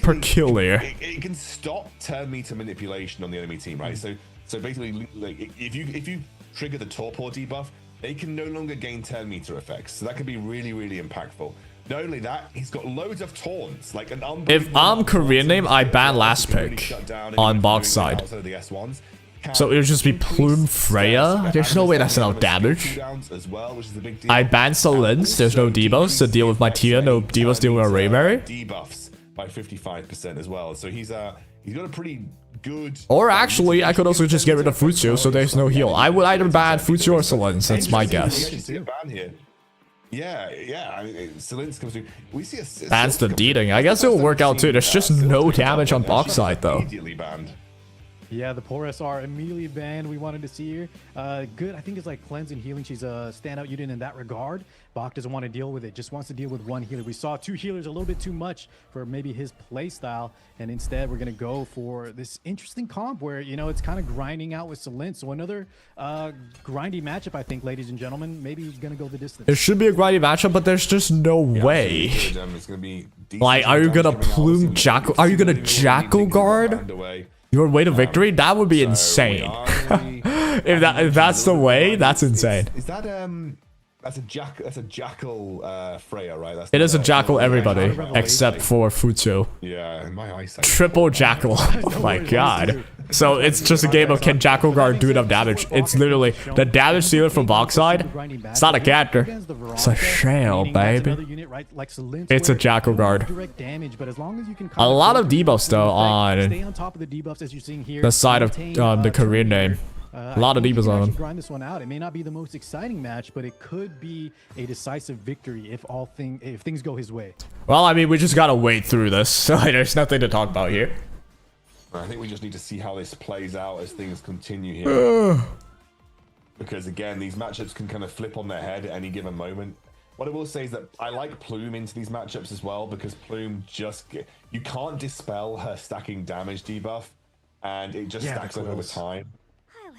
peculiar. It can stop turn meter manipulation on the enemy team, right? So basically, like, if you trigger the torpor debuff, they can no longer gain turn meter effects. So that could be really, really impactful. Not only that, he's got loads of taunts. Like an if I'm Korean name, I ban last pick on box side. So it would just be Plume Freya? There's no way that's enough damage. I ban Solins, there's no debuffs to deal with my Tia, no debuffs dealing with Rayberry. Debuffs by 55% as well. So he's got a pretty good. Or actually, I could also just get rid of Fuchu, so there's no heal. I would either ban Fuchu or Solins, that's my guess. Yeah. I mean, Solins comes through. We see a bans the Deeding. I guess it will work out too. There's just no damage on box side though. Immediately banned. Yeah, the poor SR immediately banned. We wanted to see her. Good. I think it's like cleanse and healing. She's a standout unit in that regard. Bach doesn't want to deal with it. Just wants to deal with one healer. We saw 2 healers a little bit too much for maybe his play style. And instead, we're going to go for this interesting comp where, you know, it's kind of grinding out with Solint. So another grindy matchup, I think, ladies and gentlemen. Maybe he's going to go the distance. It should be a grindy matchup, but there's just no way. Like, are you going to Plume Jackal? Are you going to Jackal Guard your way to victory? That would be insane. if that's the way, that's insane. Is that that's a jackal Freya, right? It is a jackal everybody except for Futsu. Yeah, in my eyesight. Triple jackal. Oh my god. So it's just a game of can Jackal Guard do enough damage. It's literally the damage dealer from box side. It's not a character. It's a shell, baby. It's a Jackal Guard. A lot of debuffs though on the side of the Korean name. A lot of debuffs on him. Grind this one out. It may not be the most exciting match, but it could be a decisive victory if things go his way. Well, I mean, we just gotta wait through this. So there's nothing to talk about here. I think we just need to see how this plays out as things continue here. Because again, these matchups can kind of flip on their head at any given moment. What I will say is that I like Plume into these matchups as well, because Plume you can't dispel her stacking damage debuff, and it just stacks up over time.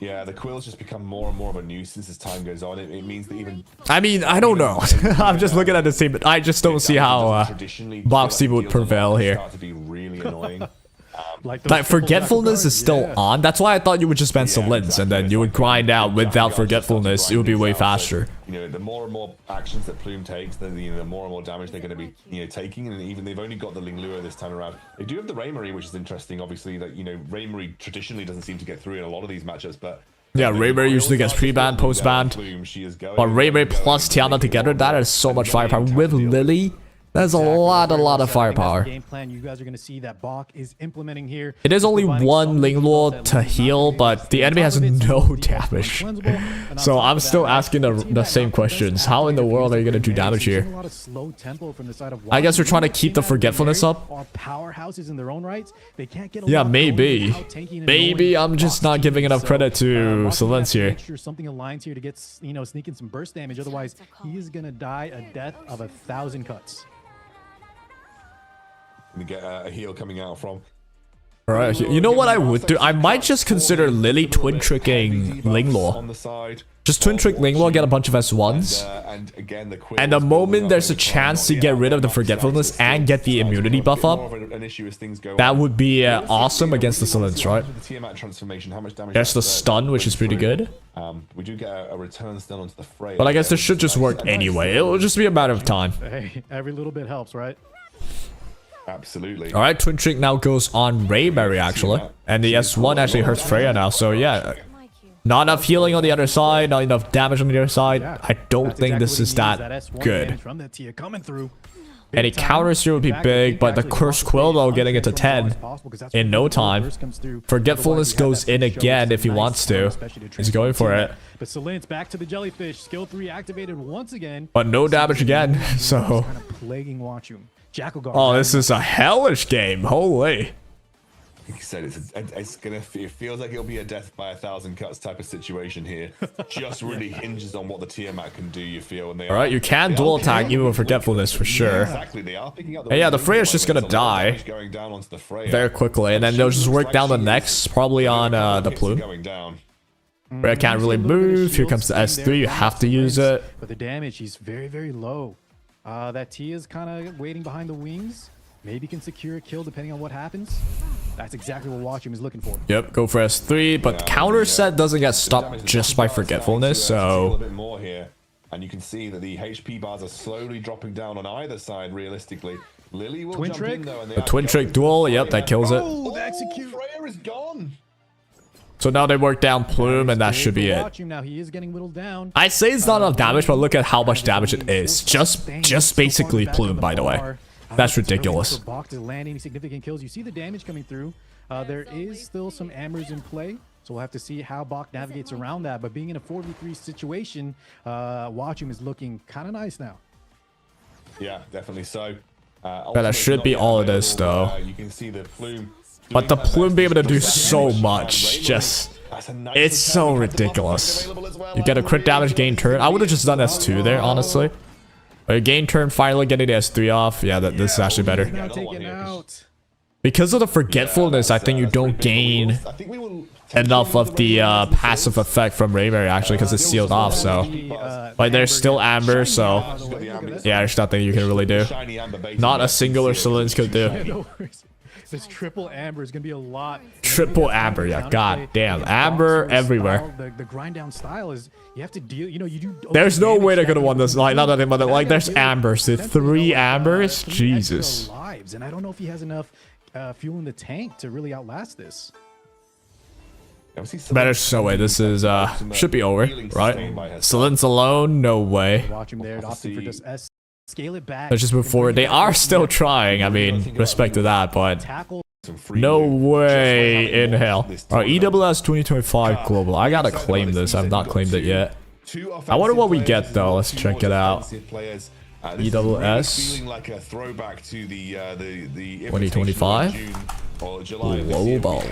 Yeah, the quills just become more and more of a nuisance as time goes on. It means that even... I mean, I don't know. I'm just looking at the team, but I just don't see how box team would prevail here. Start to be really annoying. Like Forgetfulness is still on. That's why I thought you would just ban Salins and then you would grind out without Forgetfulness. It would be way faster. You know, the more and more actions that Plume takes, the more and more damage they're going to be taking. And even they've only got the Linglua this time around. They do have the Raymarie, which is interesting. Obviously, that Raymarie traditionally doesn't seem to get through in a lot of these matchups, but yeah, Raymarie usually gets pre-banned, post-banned. But Raymarie plus Tiana together, that is so much firepower. With Lily, there's a lot of firepower. Game plan you guys are going to see that Bach is implementing here. It is only one Linglua to heal, but the enemy has no damage. So I'm still asking the same questions. How in the world are you going to do damage here? I guess we're trying to keep the Forgetfulness up. Yeah, maybe. Maybe I'm just not giving enough credit to Silence here. Something aligns here to get sneak in some burst damage. Otherwise, he is going to die a death of 1,000 cuts. To get a heal coming out from. Alright, you know what I would do? I might just consider Lily twin tricking Linglua. Just twin trick Linglua, get a bunch of S1s. And the moment there's a chance to get rid of the Forgetfulness and get the immunity buff up, that would be awesome against the Silence, right? There's the stun, which is pretty good. We do get a return stun onto the Freya. But I guess this should just work anyway. It'll just be a matter of time. Hey, every little bit helps, right? Absolutely. All right, twin trick now goes on Raymarie actually, and the S1 actually hurts Freya now. So yeah, not enough healing on the other side, not enough damage on the other side. I don't think this is that good. Any counters here would be big, but the Cursed Quill though getting it to 10 in no time. Forgetfulness goes in again if he wants to. He's going for it. But Silence back to the jellyfish, skill 3 activated once again. But no damage again. So plaguing Watchum. Oh, this is a hellish game. Holy. Like you said, it feels like it'll be a death by 1,000 cuts type of situation here. Just really hinges on what the Tiamat can do, you feel. All right, you can dual attack even with Forgetfulness for sure. Exactly, they are picking up the yeah, the Freya's just gonna die very quickly, and then they'll just work down the next, probably on the Plume. Freya can't really move. Here comes the S3. You have to use it. But the damage, he's very, very low. That Tia's kind of waiting behind the wings. Maybe can secure a kill depending on what happens. That's exactly what Watchum is looking for. Yep, go for S3, but the counter set doesn't get stopped just by Forgetfulness, so... A bit more here, and you can see that the HP bars are slowly dropping down on either side, realistically. Lily will jump in, though, and the twin trick duel, yep, that kills it. Oh, the execute! Freya is gone! So now they work down Plume, and that should be it. Now he is getting whittled down. I say it's not enough damage, but look at how much damage it is. Just basically Plume, by the way. That's ridiculous. Bach to land any significant kills. You see the damage coming through. There is still some Ammers in play, so we'll have to see how Bach navigates around that. But being in a 4v3 situation, Watchum is looking kind of nice now. Yeah, definitely so. That should be all it is, though. You can see the Plume. But the Plume be able to do so much. Just, it's so ridiculous. You get a crit damage gain turn. I would have just done S2 there, honestly. But gain turn, finally getting the S3 off. Yeah, this is actually better. Because of the Forgetfulness, I think you don't gain enough of the passive effect from Raymarie, actually, because it's sealed off, so. But there's still Amber, so. Yeah, there's nothing you can really do. Not a singular Silence could do. this triple amber is gonna be a lot. Triple amber, yeah. God damn, amber everywhere. The grind down style is you have to deal. You know, you do. There's no way they could have won this. Like, not that they, but like, there's ambers. There's 3 ambers. Jesus. Lives, and I don't know if he has enough fuel in the tank to really outlast this. Better so way. This is should be over, right? Celin's alone, no way. Watch him there, opting for just S. Scale it back. Let's just move forward. They are still trying. I mean, respect to that, but no way in hell. Alright, EWS 2025 Global. I gotta claim this. I've not claimed it yet. I wonder what we get though. Let's check it out. EWS 2025 Global.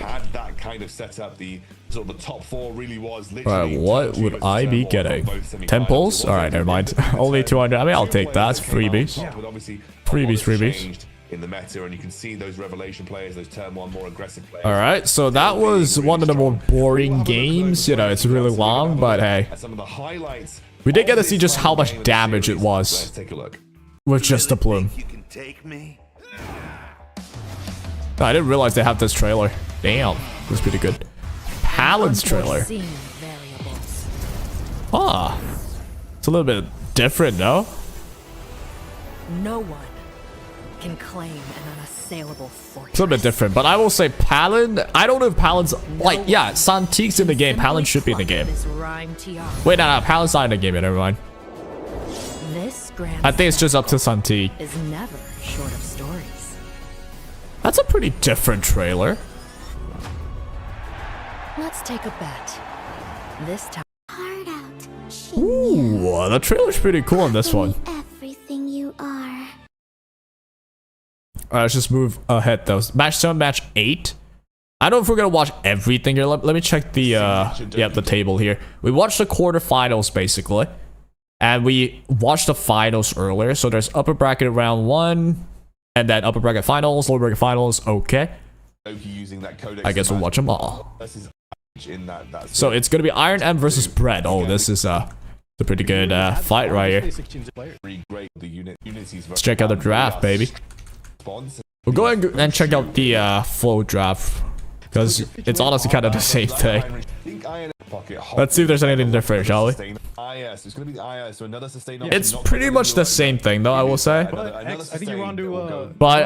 Alright, what would I be getting? 10 pulls? Alright, never mind. Only 200. I mean, I'll take that. It's freebies. Freebies. In the meta, and you can see those revelation players, those turn 1 more aggressive players. All right, so that was one of the more boring games. You know, it's really long, but hey, we did get to see just how much damage it was. Let's take a look. With just the plume. I didn't realize they have this trailer. Damn, this is pretty good. Palin's trailer. Ah, it's a little bit different, no? No one can claim an unassailable fortress. It's a little bit different, but I will say Palin, I don't know if Palin's, like, yeah, Santique's in the game. Palin should be in the game. Wait, no, Palin's not in the game yet, never mind. I think it's just up to Santique. Is never short of stories. That's a pretty different trailer. Let's take a bet. This time. Hard out. Ooh, the trailer's pretty cool on this one. Everything you are. Alright, let's just move ahead though. Match 7, match 8. I don't know if we're gonna watch everything here. Let me check the the table here. We watched the quarterfinals basically. And we watched the finals earlier. So there's upper bracket round 1, and then upper bracket finals, lower bracket finals. Okay. I guess we'll watch them all. So it's gonna be Iron M versus Bread. Oh, this is a pretty good fight right here. Let's check out the draft, baby. We'll go ahead and check out the flow draft, because it's honestly kind of the same thing. Let's see if there's anything different, shall we? It's pretty much the same thing, though, I will say. But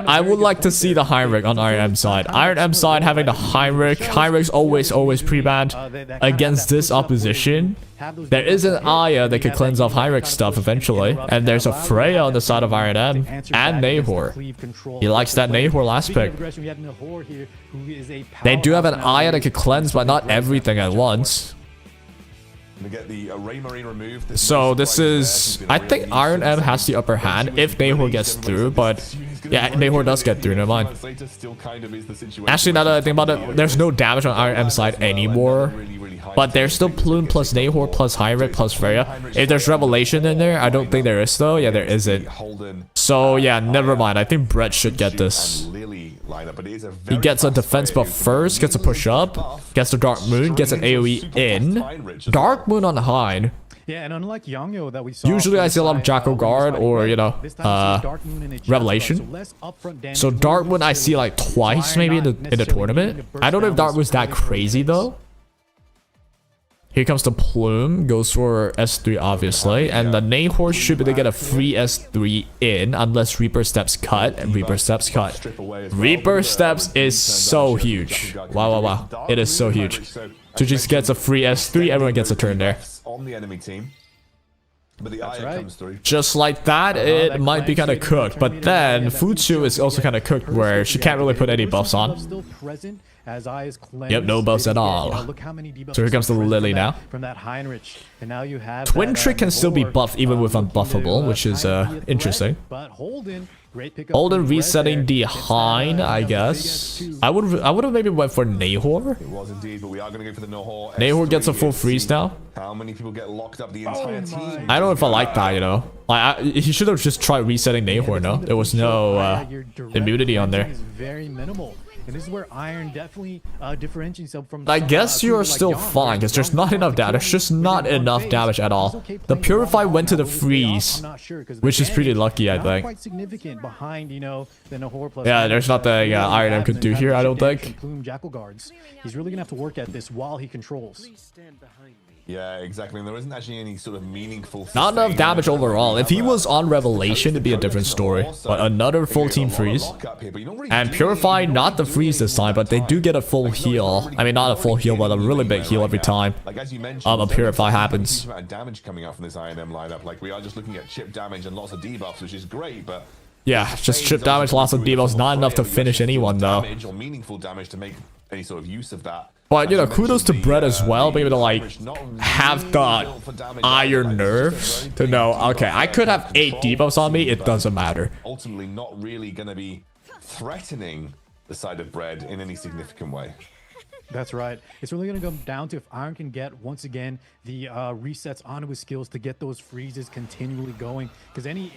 I would like to see the Heinrich on Iron M side. Iron M side having the Heinrich. Heinrich's always pre-banned against this opposition. There is an Aya that could cleanse off Heinrich's stuff eventually. And there's a Freya on the side of Iron M. And Nahor. He likes that Nahor last pick. They do have an Aya that could cleanse, but not everything at once. So this is, I think Iron M has the upper hand if Nahor gets through, but yeah, Nahor does get through, never mind. Actually, now that I think about it, there's no damage on Iron M side anymore, but there's still Plume plus Nahor plus Heinrich plus Freya. If there's Revelation in there, I don't think there is though. Yeah, there isn't. So yeah, never mind. I think Brett should get this. He gets a defense buff first, gets a push up, gets the Dark Moon, gets an AoE in. Dark Moon on Hein. Yeah, and unlike Yangyo that we saw, usually I see a lot of Jacko Guard or, you know, Revelation. So Dark Moon I see like twice maybe in the tournament. I don't know if Dark Moon's that crazy though. Here comes the Plume, goes for S3 obviously, and the Nahor should be to get a free S3 in unless Reaper Steps cut, and Reaper Steps cut. Reaper Steps is so huge. Wow. It is so huge. So just gets a free S3, everyone gets a turn there. Just like that, it might be kind of cooked, but then Futsu is also kind of cooked where she can't really put any buffs on. Yep, no buffs at all. So here comes the Lily now. Twin Trick can still be buffed even with unbuffable, which is interesting. Holden resetting the Hein, I guess. I would have maybe went for Nahor. Nahor gets a full freeze now. How many people get locked up the entire team? I don't know if I like that, you know. Like, he should have just tried resetting Nahor, no? There was no immunity on there. And this is where Iron definitely differentiates himself from. I guess you're still fine, because there's not enough damage. There's just not enough damage at all. The Purify went to the freeze, which is pretty lucky, I think. Quite significant behind, you know, the Nahor plus. Yeah, there's nothing Iron M could do here, I don't think. Plume Jackal guards. He's really gonna have to work at this while he controls. Yeah, exactly. And there isn't actually any sort of meaningful. Not enough damage overall. If he was on Revelation, it'd be a different story. But another full team freeze. And Purify, not the freeze this time, but they do get a full heal. I mean, not a full heal, but a really big heal every time a Purify happens. Damage coming out from this INM lineup. Like, we are just looking at chip damage and lots of debuffs, which is great, but yeah, just chip damage, lots of debuffs, not enough to finish anyone though. Or meaningful damage to make any sort of use of that. But, you know, kudos to Brett as well, being able to, like, have the iron nerves to know, okay, I could have 8 debuffs on me, it doesn't matter. Ultimately not really going to be threatening the side of Bread in any significant way. That's right. It's really going to come down to if Iron can get, once again, the resets onto his skills to get those freezes continually going. Because any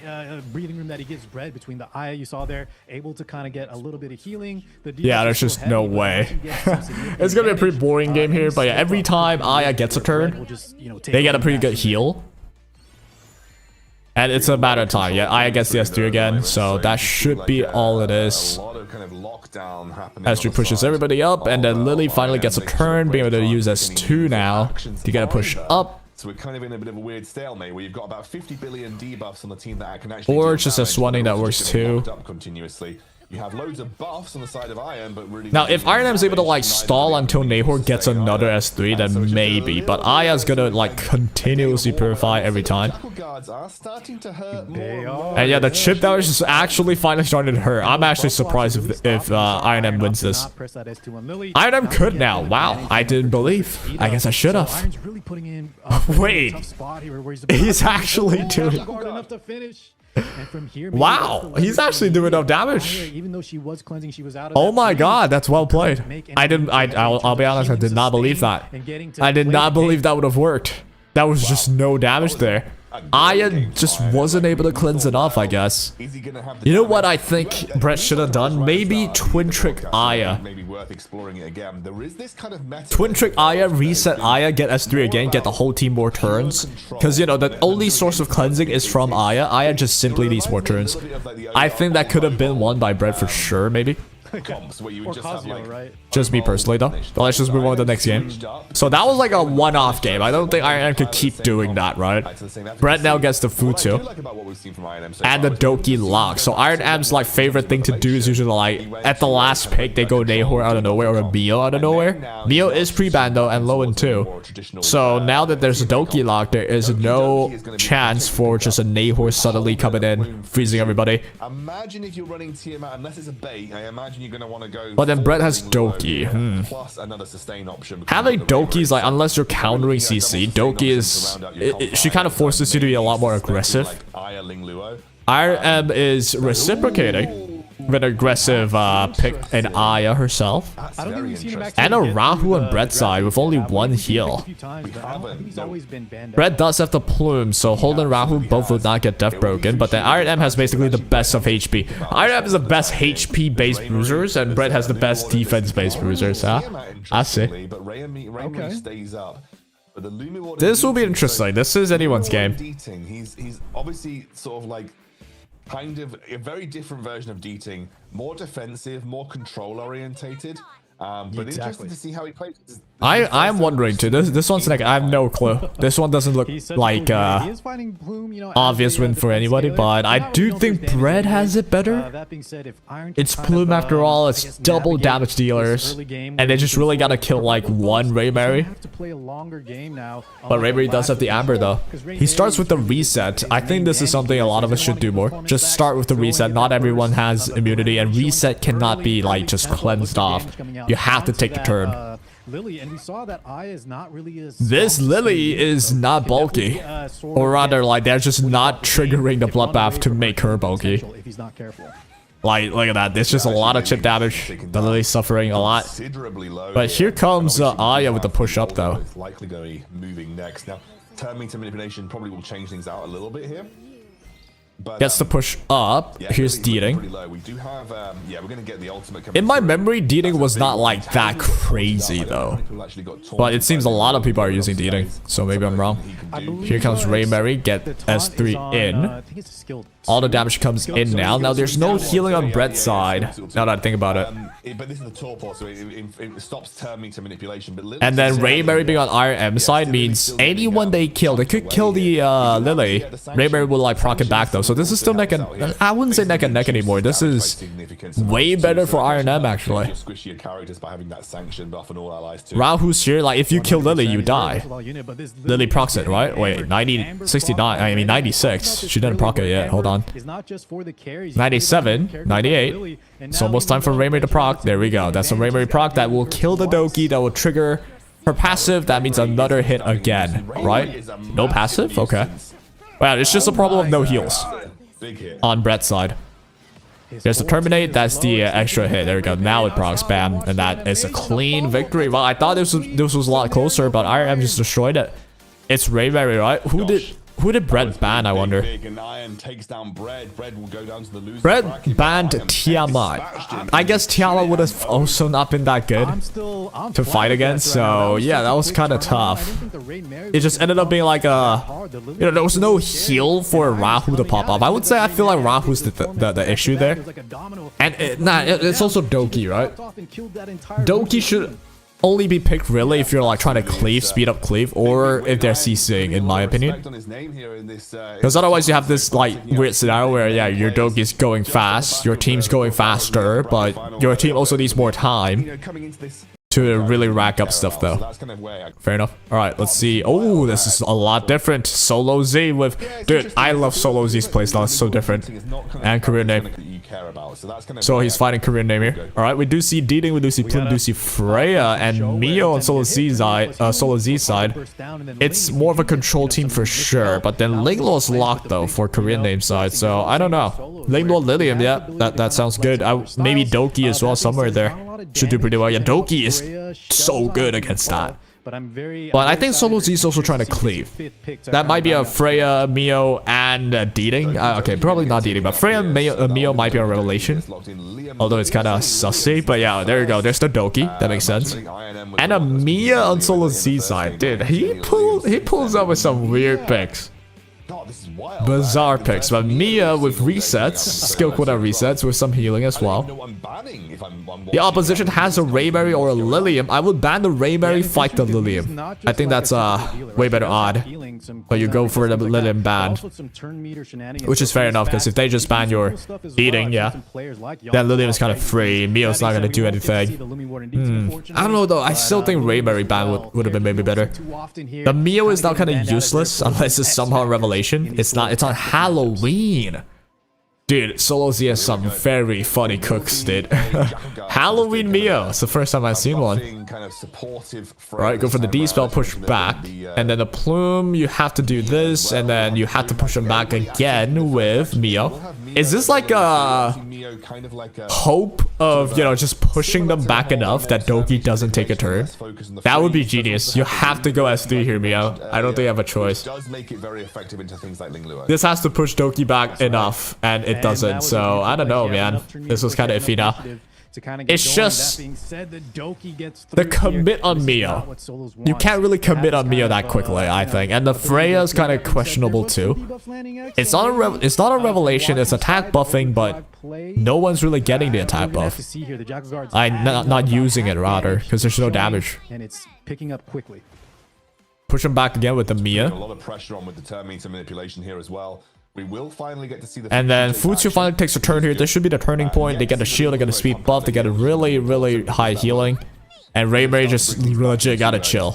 breathing room that he gives Bread between the Aya you saw there, able to kind of get a little bit of healing. Yeah, there's just no way. It's going to be a pretty boring game here. But yeah, every time Aya gets a turn, they get a pretty good heal. And it's a matter of time. Yeah, Aya gets the S3 again. So that should be all it is. S3 pushes everybody up, and then Lily finally gets a turn, being able to use S2 now to get a push up. So we're kind of in a bit of a weird stalemate where you've got about 50 billion debuffs on the team that can actually. Or just S1ing that works too. Continuously. You have loads of buffs on the side of Iron, but really now if Iron M is able to like stall until Nahor gets another S3, then maybe. But Aya's gonna like continuously purify every time. And yeah, the chip damage is actually finally starting to hurt. I'm actually surprised if Iron M wins this. Iron M could now. Wow, I didn't believe. I guess I should have. Wait, he's actually doing. And from here, wow, he's actually doing enough damage. Even though she was cleansing, she was out of oh my god, that's well played. I'll be honest, I did not believe that. I did not believe that would have worked. That was just no damage there. Aya just wasn't able to cleanse enough, I guess. You know what I think Brett should have done? Maybe Twin Trick Aya. Twin Trick Aya, reset Aya, get S3 again, get the whole team more turns. Because, you know, the only source of cleansing is from Aya. Aya just simply needs more turns. I think that could have been won by Brett for sure, maybe. Where you would just have like just me personally though. But let's just move on to the next game. So that was like a one-off game. I don't think Iron M could keep doing that, right? Brett now gets the Futsu and the Doki lock. So Iron M's like favorite thing to do is usually like at the last pick they go Nahor out of nowhere or a Mio out of nowhere. Mio is pre-ban though and low in 2. So now that there's a Doki lock, there is no chance for just a Nahor suddenly coming in, freezing everybody. Imagine if you're running Tiamat, unless it's a bait, I imagine you're going to want to go. But then Brett has Doki. Plus another sustain option. Having Doki's like, unless you're countering CC, Doki is she kind of forces you to be a lot more aggressive. Iron M is reciprocating with an aggressive pick in Aya herself. And a Rahu on Brett's side with only 1 heal. Brett does have the plume, so Hold and Rahu both will not get death broken, but then Iron M has basically the best of HP. Iron M is the best HP based bruisers, and Brett has the best defense based bruisers, huh? I see. This will be interesting. This is anyone's game. He's obviously sort of like kind of a very different version of Deating, more defensive, more control orientated. But interesting to see how he plays. I'm wondering too. This one's like I have no clue. This one doesn't look like obvious win for anybody, but I do think Brett has it better. It's Plume after all. It's double damage dealers, and they just really gotta kill like 1 Raymary. But Raymary does have the Amber though. He starts with the reset. I think this is something a lot of us should do more. Just start with the reset. Not everyone has immunity, and reset cannot be like just cleansed off. You have to take the turn. Lily, and we saw that Aya is not really as this Lily is not bulky, or rather like they're just not triggering the bloodbath to make her bulky. If he's not careful. Like, look at that. There's just a lot of chip damage. The Lily's suffering a lot. But here comes Aya with the push up though. It's likely going to be moving next. Now, turn meter manipulation probably will change things out a little bit here. But, Gets to push up. yeah, Here's really Deeding. pretty low. We do have, yeah, we're gonna get the ultimate coming In my through. memory, Deeding was not like Has that he got forced crazy out? I don't know though. if people actually got taunted But it seems a by lot of people are the using Deeding, space. so maybe I'm wrong. He can I do. believe, Here comes Ray Mary, the get taunt S3 is on, in. I think it's skill All the 2. damage comes in now. Now there's no healing on Brett's side. Now that I think about it. But this is the torpor, so it stops turn meter manipulation. But And then Ray Mary being on RM side means anyone they kill, they could kill the Lily. Ray Mary will like proc it back though. So this is still neck and I wouldn't say neck and neck anymore. This is way better for RNM actually. Squishier characters by having that sanction buff and all allies too. Rahu's here, like if you kill Lily, you die. Lily procs it, right? Amber Wait, 90, Amber 69, I mean 96. She didn't proc it yet, hold on. Is not just for the carries. 97, 98. It's almost time for Ray Mary to proc. There we go. That's a Ray Mary proc that will kill the Doki, that will trigger her passive. That means another hit again, right? No passive? Okay. Wow, it's just a problem of no heals Big hit. on Brett's side. There's the terminate, that's the extra hit. There we go. Now it procs, bam, and that is a clean victory. Well, I thought this was a lot closer, but IRM just destroyed it. It's Ray Mary, right? Who did Brett ban, I wonder? Big and Iron takes down Bread. Bread will go down to the loser Brett bracket. banned Iron Tiamat. smashed him. I guess Tiamat would have also not been that good to fight against, so yeah, that was kind of tough. It just ended up being like a, you know, there was no heal for Rahu to pop off. I would say I feel like Rahu's the issue there. And it's also Doki, right? Doki should only be picked really if you're like trying to cleave, speed up cleave, or if they're CCing, in my opinion. Because otherwise you have this like weird scenario where yeah, your Doki's going fast, your team's going faster, but your team also needs more time to really rack up stuff though. Fair enough. Alright, let's see. Oh, this is a lot different. Solo Z with... Dude, I love Solo Z's playstyle. It's so different. And career name. So he's fighting career name here. Alright, we do see Deeding, we do see Plume, we do see Freya, and Mio on Solo Z's side. It's more of a control team for sure, but then Linglo is locked though for career name side, so I don't know. Linglo, Lilium, yeah, that sounds good. Maybe Doki as well, somewhere there. Should do pretty well. Yeah, Doki is so good against that. But I think Solo Z is also trying to cleave. That might be a Freya, Mio, and Deeding. Okay, probably not Deeding, but Freya, Mio might be a revelation. Although it's kind of sussy. But yeah, there you go. There's the Doki. That makes sense. And a Mia on Solo Z side. Dude, he pulls up with some weird picks. Bizarre picks, but Mia with resets, skill quota resets with some healing as well. The opposition has a Ray Mary or a Lilium. I would ban the Ray Mary, fight the Lilium. I think that's way better odd. But you go for the Lilium ban, which is fair enough because if they just ban your Deeding, yeah, then Lilium is kind of free. Mio's not gonna do anything. I don't know though. I still think Ray Mary ban would have been maybe better. The Mio is now kind of useless unless it's somehow a revelation. It's not. It's on Halloween. Dude, Solo Z has some very funny cooks, dude. Halloween Mio. It's the first time I've seen one. Right, go for the D-spell, push back. And then the Plume, you have to do this. And then you have to push him back again with Mio. Is this like a hope of, you know, just pushing them back enough that Doki doesn't take a turn? That would be genius. You have to go S3 here, Mio. I don't think you have a choice. This has to push Doki back enough. And it doesn't, so I don't know, man. This was kind of iffy now. It's just the commit on Mio. You can't really commit on Mio that quickly, I think. And the Freya is kind of questionable too. It's not a revelation. It's attack buffing, but no one's really getting the attack buff. I'm not using it rather because there's no damage. And it's picking up quickly. Push him back again with the Mia. A lot of pressure on with the turn meter manipulation here as well. We will finally get to see the... And then Futsu finally takes a turn here. This should be the turning point. They get a shield, they get a speed buff, they get a really, really high healing. And Ray Mary just legit gotta chill.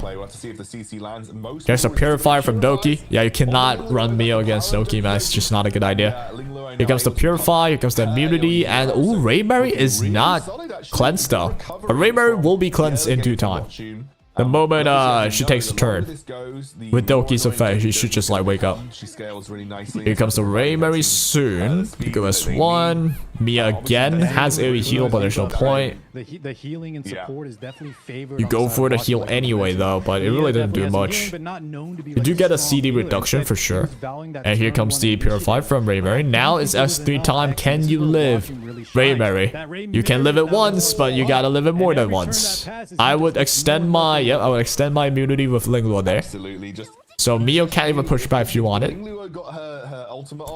There's a Purifier from Doki. Yeah, you cannot run Mio against Doki, man. It's just not a good idea. Here comes the Purify, here comes the immunity, and ooh, Ray Mary is not cleansed though. But Ray Mary will be cleansed in due time. The moment she takes a turn with Doki's effect, she should just like wake up. Here comes the Ray Mary soon. Go S1. Mia again has AoE heal, but there's no point. the healing and support is definitely favored. You go for the heal anyway, though, but it really didn't do much. You do get a CD reduction for sure. And here comes the Purify from Raymary. Now it's S3 time. Can you live? Raymary, you can live it once, but you gotta live it more than once. I would extend my immunity with Linglua there. Absolutely. So Mio can't even push back if you want it.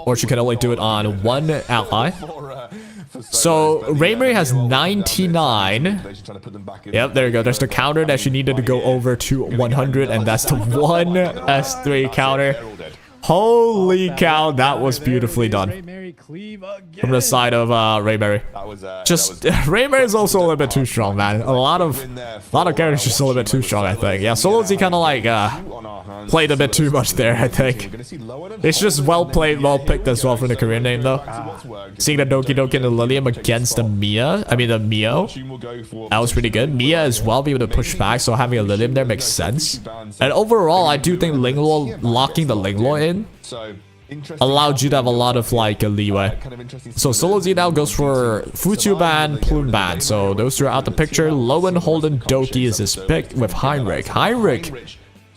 Or she can only do it on one ally. So Raymary has 99. Yep, there you go. There's the counter that she needed to go over to 100, and that's the one S3 counter. Holy cow, that was beautifully done from the side of Raymary. Raymary is also a little bit too strong, man. A lot of characters just a little bit too strong, I think. Yeah, Solo Z kind of like played a bit too much there, I think. It's just well played, well picked as well for the career name, though. Seeing the Doki Doki and the Lilium against the Mio. That was pretty good. Mia as well be able to push back, so having a Lilium there makes sense. And overall, I do think Linglua, locking the Linglua in allowed you to have a lot of like a leeway. So Solo Z now goes for Futu ban, Plume ban. So those two are out the picture. Lowen, Holden, Doki is his pick with Heinrich.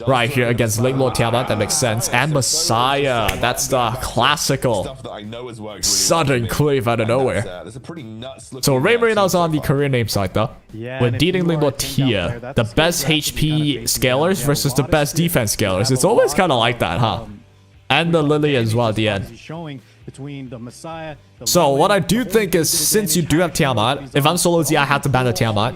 Right here against Linglua Tiamat, that makes sense. And Messiah, that's the classical sudden cleave out of nowhere. So Raymary now's on the career name side though. With beating Linglua Tia, the best HP scalers versus the best defense scalers. It's always kind of like that, huh? And the Lily as well at the end. So what I do think is, since you do have Tiamat, if I'm Solo Z, I have to ban the Tiamat.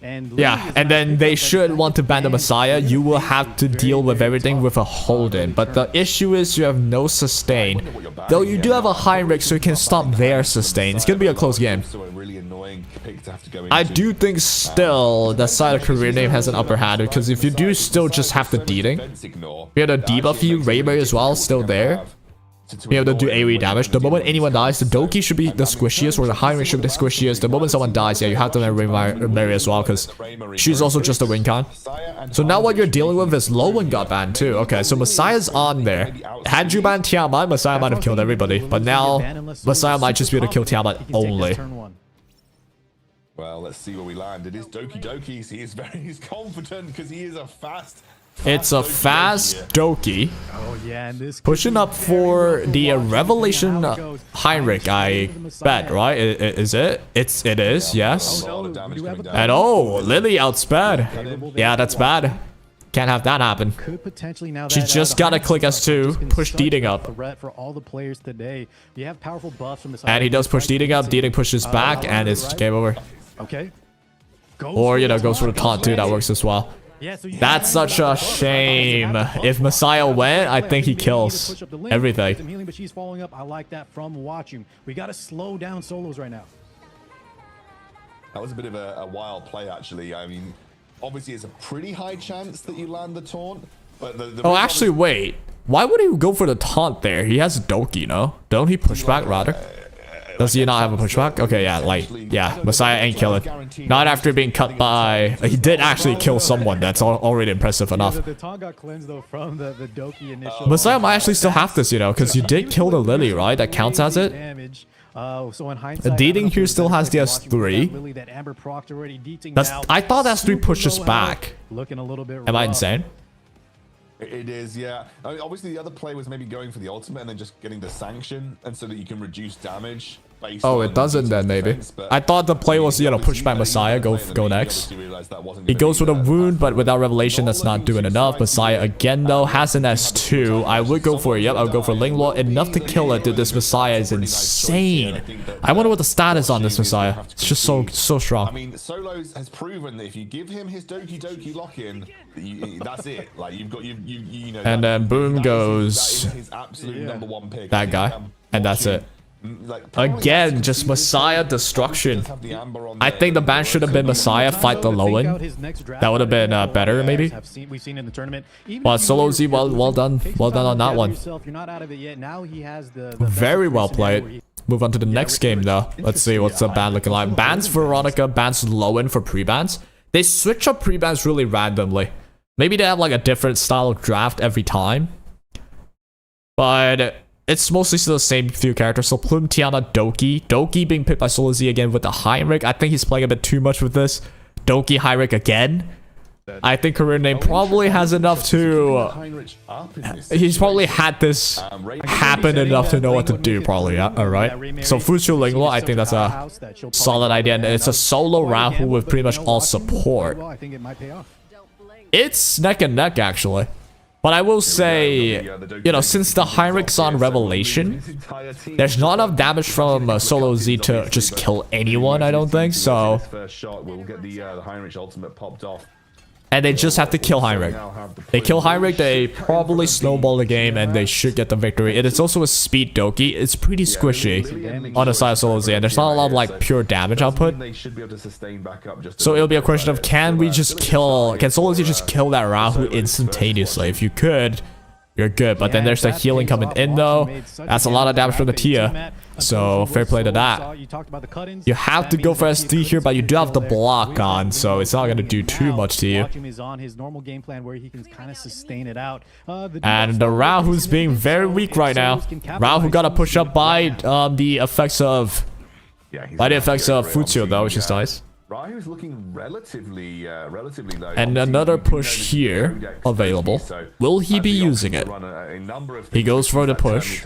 And yeah, and then they should want to ban the Messiah. You will have to deal with everything with a Holden. But the issue is you have no sustain. Though you do have a Heinrich, so you can stop their sustain. It's going to be a close game. I do think still the side of career name has an upper hand, because if you do still just have the deeding, you have the debuff you, Raymary as well, still there. Be able to do AoE damage. The moment anyone dies, the Doki should be the squishiest, or the Heinrich should be the squishiest. The moment someone dies, yeah, you have to let Raymary as well, because she's also just a win con. So now what you're dealing with is Lowen got banned too. Okay, so Messiah's on there. Had you banned Tiamat, Messiah might have killed everybody. But now, Messiah might just be able to kill Tiamat only. Well, let's see where we land. It is Doki Doki. He's confident because he is a fast. It's a fast Doki. Oh yeah, and this pushing up for the Revelation Heinrich, I bet, right? Is it? It is, yes. And oh, Lily outsped. Yeah, that's bad. Can't have that happen. She just gotta click S2, push Deeding up. And he does push Deeding up, Deeding pushes back, and it's game over. Okay. Or, you know, goes for the taunt too, that works as well. That's such a shame. If Messiah went, I think he kills everything. But she's following up. I like that from watching. We gotta slow down solos right now. That was a bit of a wild play, actually. I mean, obviously, it's a pretty high chance that you land the taunt. But oh, actually, wait. Why would he go for the taunt there? He has Doki, no? Don't he push back, rather? Does he not have a pushback? Okay, yeah, like, yeah, Messiah ain't killing. Not after being cut by... He did actually kill someone. That's already impressive enough. Messiah might actually still have this, you know, because you did kill the Lily, right? That counts as it. The Deeding here still has the S3. I thought S3 pushes back. Am I insane? It is, yeah. I mean, obviously, the other play was maybe going for the ultimate and then just getting the sanction, and so that you can reduce damage. Oh, it doesn't then, maybe. I thought the play was, you know, push by Messiah, go next. He goes with a wound, but without Revelation, that's not doing enough. Messiah, again, though, has an S2. I would go for it. Yep, I would go for Linglua. Enough to kill it, dude. This Messiah is insane. I wonder what the stat is on this Messiah. It's just so strong. I mean, Solos has proven that if you give him his Doki Doki lock-in, that's it. Like, you know. And then boom goes his absolute #1 pick. That guy. And that's it. Again, just Messiah destruction. I think the ban should have been Messiah fight the Lowen. That would have been better, maybe. But Solo Z, well done. Well done on that one. Very well played. Move on to the next game, though. Let's see what's the ban looking like. Bans Veronica, bans Lowen for pre-bans. They switch up pre-bans really randomly. Maybe they have like a different style of draft every time. But it's mostly still the same few characters. So Plume, Tiana, Doki. Doki being picked by Solo Z again with the Heinrich. I think he's playing a bit too much with this. Doki, Heinrich again. I think career name probably has enough to... he's probably had this happen enough to know what to do, probably. Alright. So Fuchu Linglo, I think that's a solid idea. And it's a solo Rahu with pretty much all support. It's neck and neck, actually. But I will say, you know, since the Heinrich's on Revelation, there's not enough damage from Solo Z to just kill anyone, I don't think. So... and they just have to kill Heinrich. They kill Heinrich, they probably snowball the game, and they should get the victory. It is also a speed Doki. It's pretty squishy on the side of Solo Z, and there's not a lot of like pure damage output. So it'll be a question of can Solo Z just kill that Rahu instantaneously? If you could, you're good. But then there's the healing coming in though. That's a lot of damage from the Tia. So fair play to that. You have to go for SD here, but you do have the block on, so it's not going to do too much to you. And the Rahu's being very weak right now. Rahu got to push up by the effects of Futsio though, which is nice. Rahu's looking relatively low. And another push here available. Will he be using it? He goes for the push.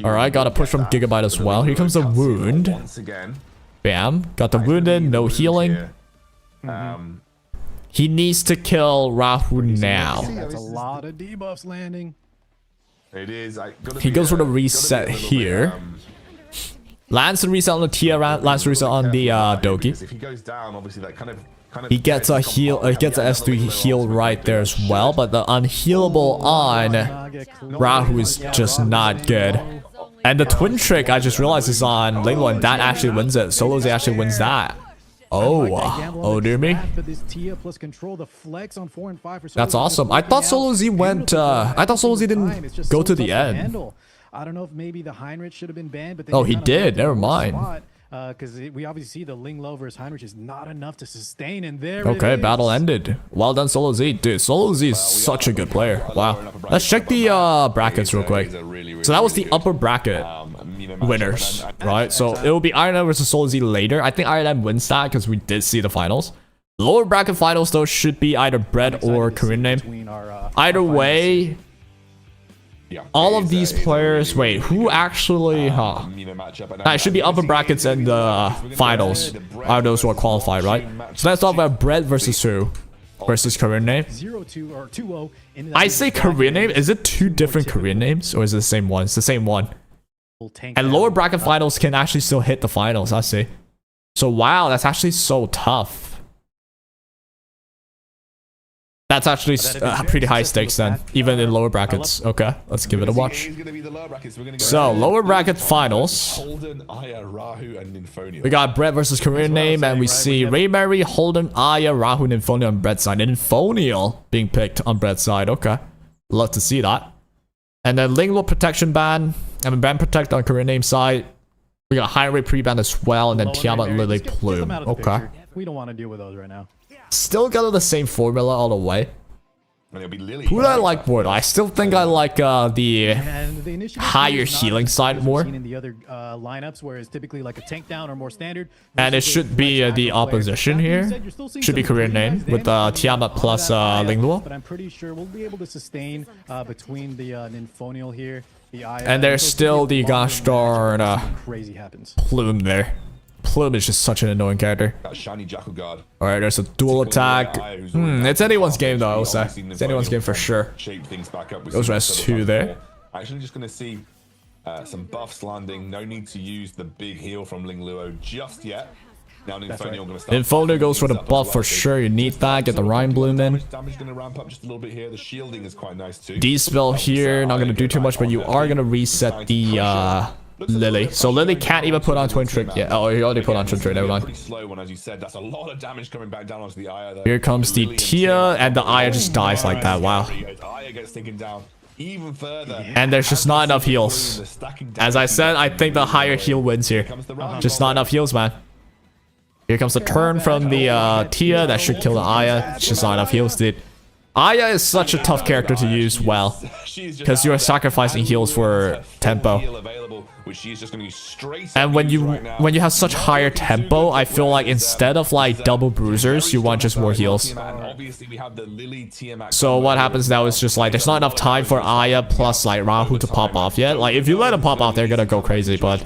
Alright, got a push from Gigabyte as well. Here comes the wound. Bam. Got the wound in, no healing. He needs to kill Rahu now. That's a lot of debuffs landing. It is. He goes for the reset here. Lands the reset on the Tia, lands the reset on the Doki. If he goes down, obviously that kind of he gets a heal, gets a S3 heal right there as well, but the unhealable on Rahu is just not good. And the twin trick I just realized is on Linglo, and that actually wins it. Solo Z actually wins that. Oh dear me. That's awesome. I thought Solo Z went, I thought Solo Z didn't go to the end. I don't know if maybe the Heinrich should have been banned, but oh, he did. Never mind. Because we obviously see the Linglo versus Heinrich is not enough to sustain, and there okay, battle ended. Well done, Solo Z. Dude, Solo Z is such a good player. Wow. Let's check the brackets real quick. So that was the upper bracket winners, right? So it will be Iron M versus Solo Z later. I think Iron M wins that because we did see the finals. Lower bracket finals, though, should be either Bread or Korean name. Either way... all of these players, wait, who actually, it should be upper brackets and the finals are those who are qualified, right? So let's talk about Bread versus who? Versus Korean name? I say Korean name, is it two different Korean names or is it the same one? It's the same one. And lower bracket finals can actually still hit the finals, I see. So wow, that's actually so tough. That's actually pretty high stakes then, even in lower brackets. Okay, let's give it a watch. So, lower bracket finals. We got Brett versus Korean name, and we see Ray Mary, Holden, Aya, Rahu, Nymphonial on Brett's side. Nymphonial being picked on Brett's side. Okay, love to see that. And then Linglo protection ban. I mean, ban protect on Korean name side. We got high rate pre-ban as well, and then Tiamat, Lily, Plume. Okay. We don't want to deal with those right now. Still got the same formula all the way. Who do I like more? I still think I like the higher healing side more. In the other lineups, where it's typically like a tank down or more standard. And it should be the opposition here. Should be Korean name with Tiamat plus Linglo. But I'm pretty sure we'll be able to sustain between the Nymphonial here. And there's still the gosh darn crazy happens. Plume there. Plume is just such an annoying character. Alright, there's a dual attack. It's anyone's game though, I will say. It's anyone's game for sure. Those rest two there. Actually just going to see some buffs landing. No need to use the big heal from Lingluo just yet. Now Nymphonial goes for the buff for sure. You need that. Get the Rhyme Bloom in. Damage going to ramp up just a little bit here. The shielding is quite nice too. D-spell here, not going to do too much, but you are going to reset the Lily. So Lily can't even put on Twin Trick yet. Oh, he already put on Twin Trick. Never mind. Here comes the Tia, and the Aya just dies like that. Wow. And there's just not enough heals. As I said, I think the higher heal wins here. Just not enough heals, man. Here comes the turn from the Tia. That should kill the Aya. It's just not enough heals, dude. Aya is such a tough character to use well, because you are sacrificing heals for tempo. And when you have such higher tempo, I feel like instead of like double bruisers, you want just more heals. So what happens now is just like there's not enough time for Aya plus like Rahu to pop off yet. Like if you let them pop off, they're gonna go crazy, but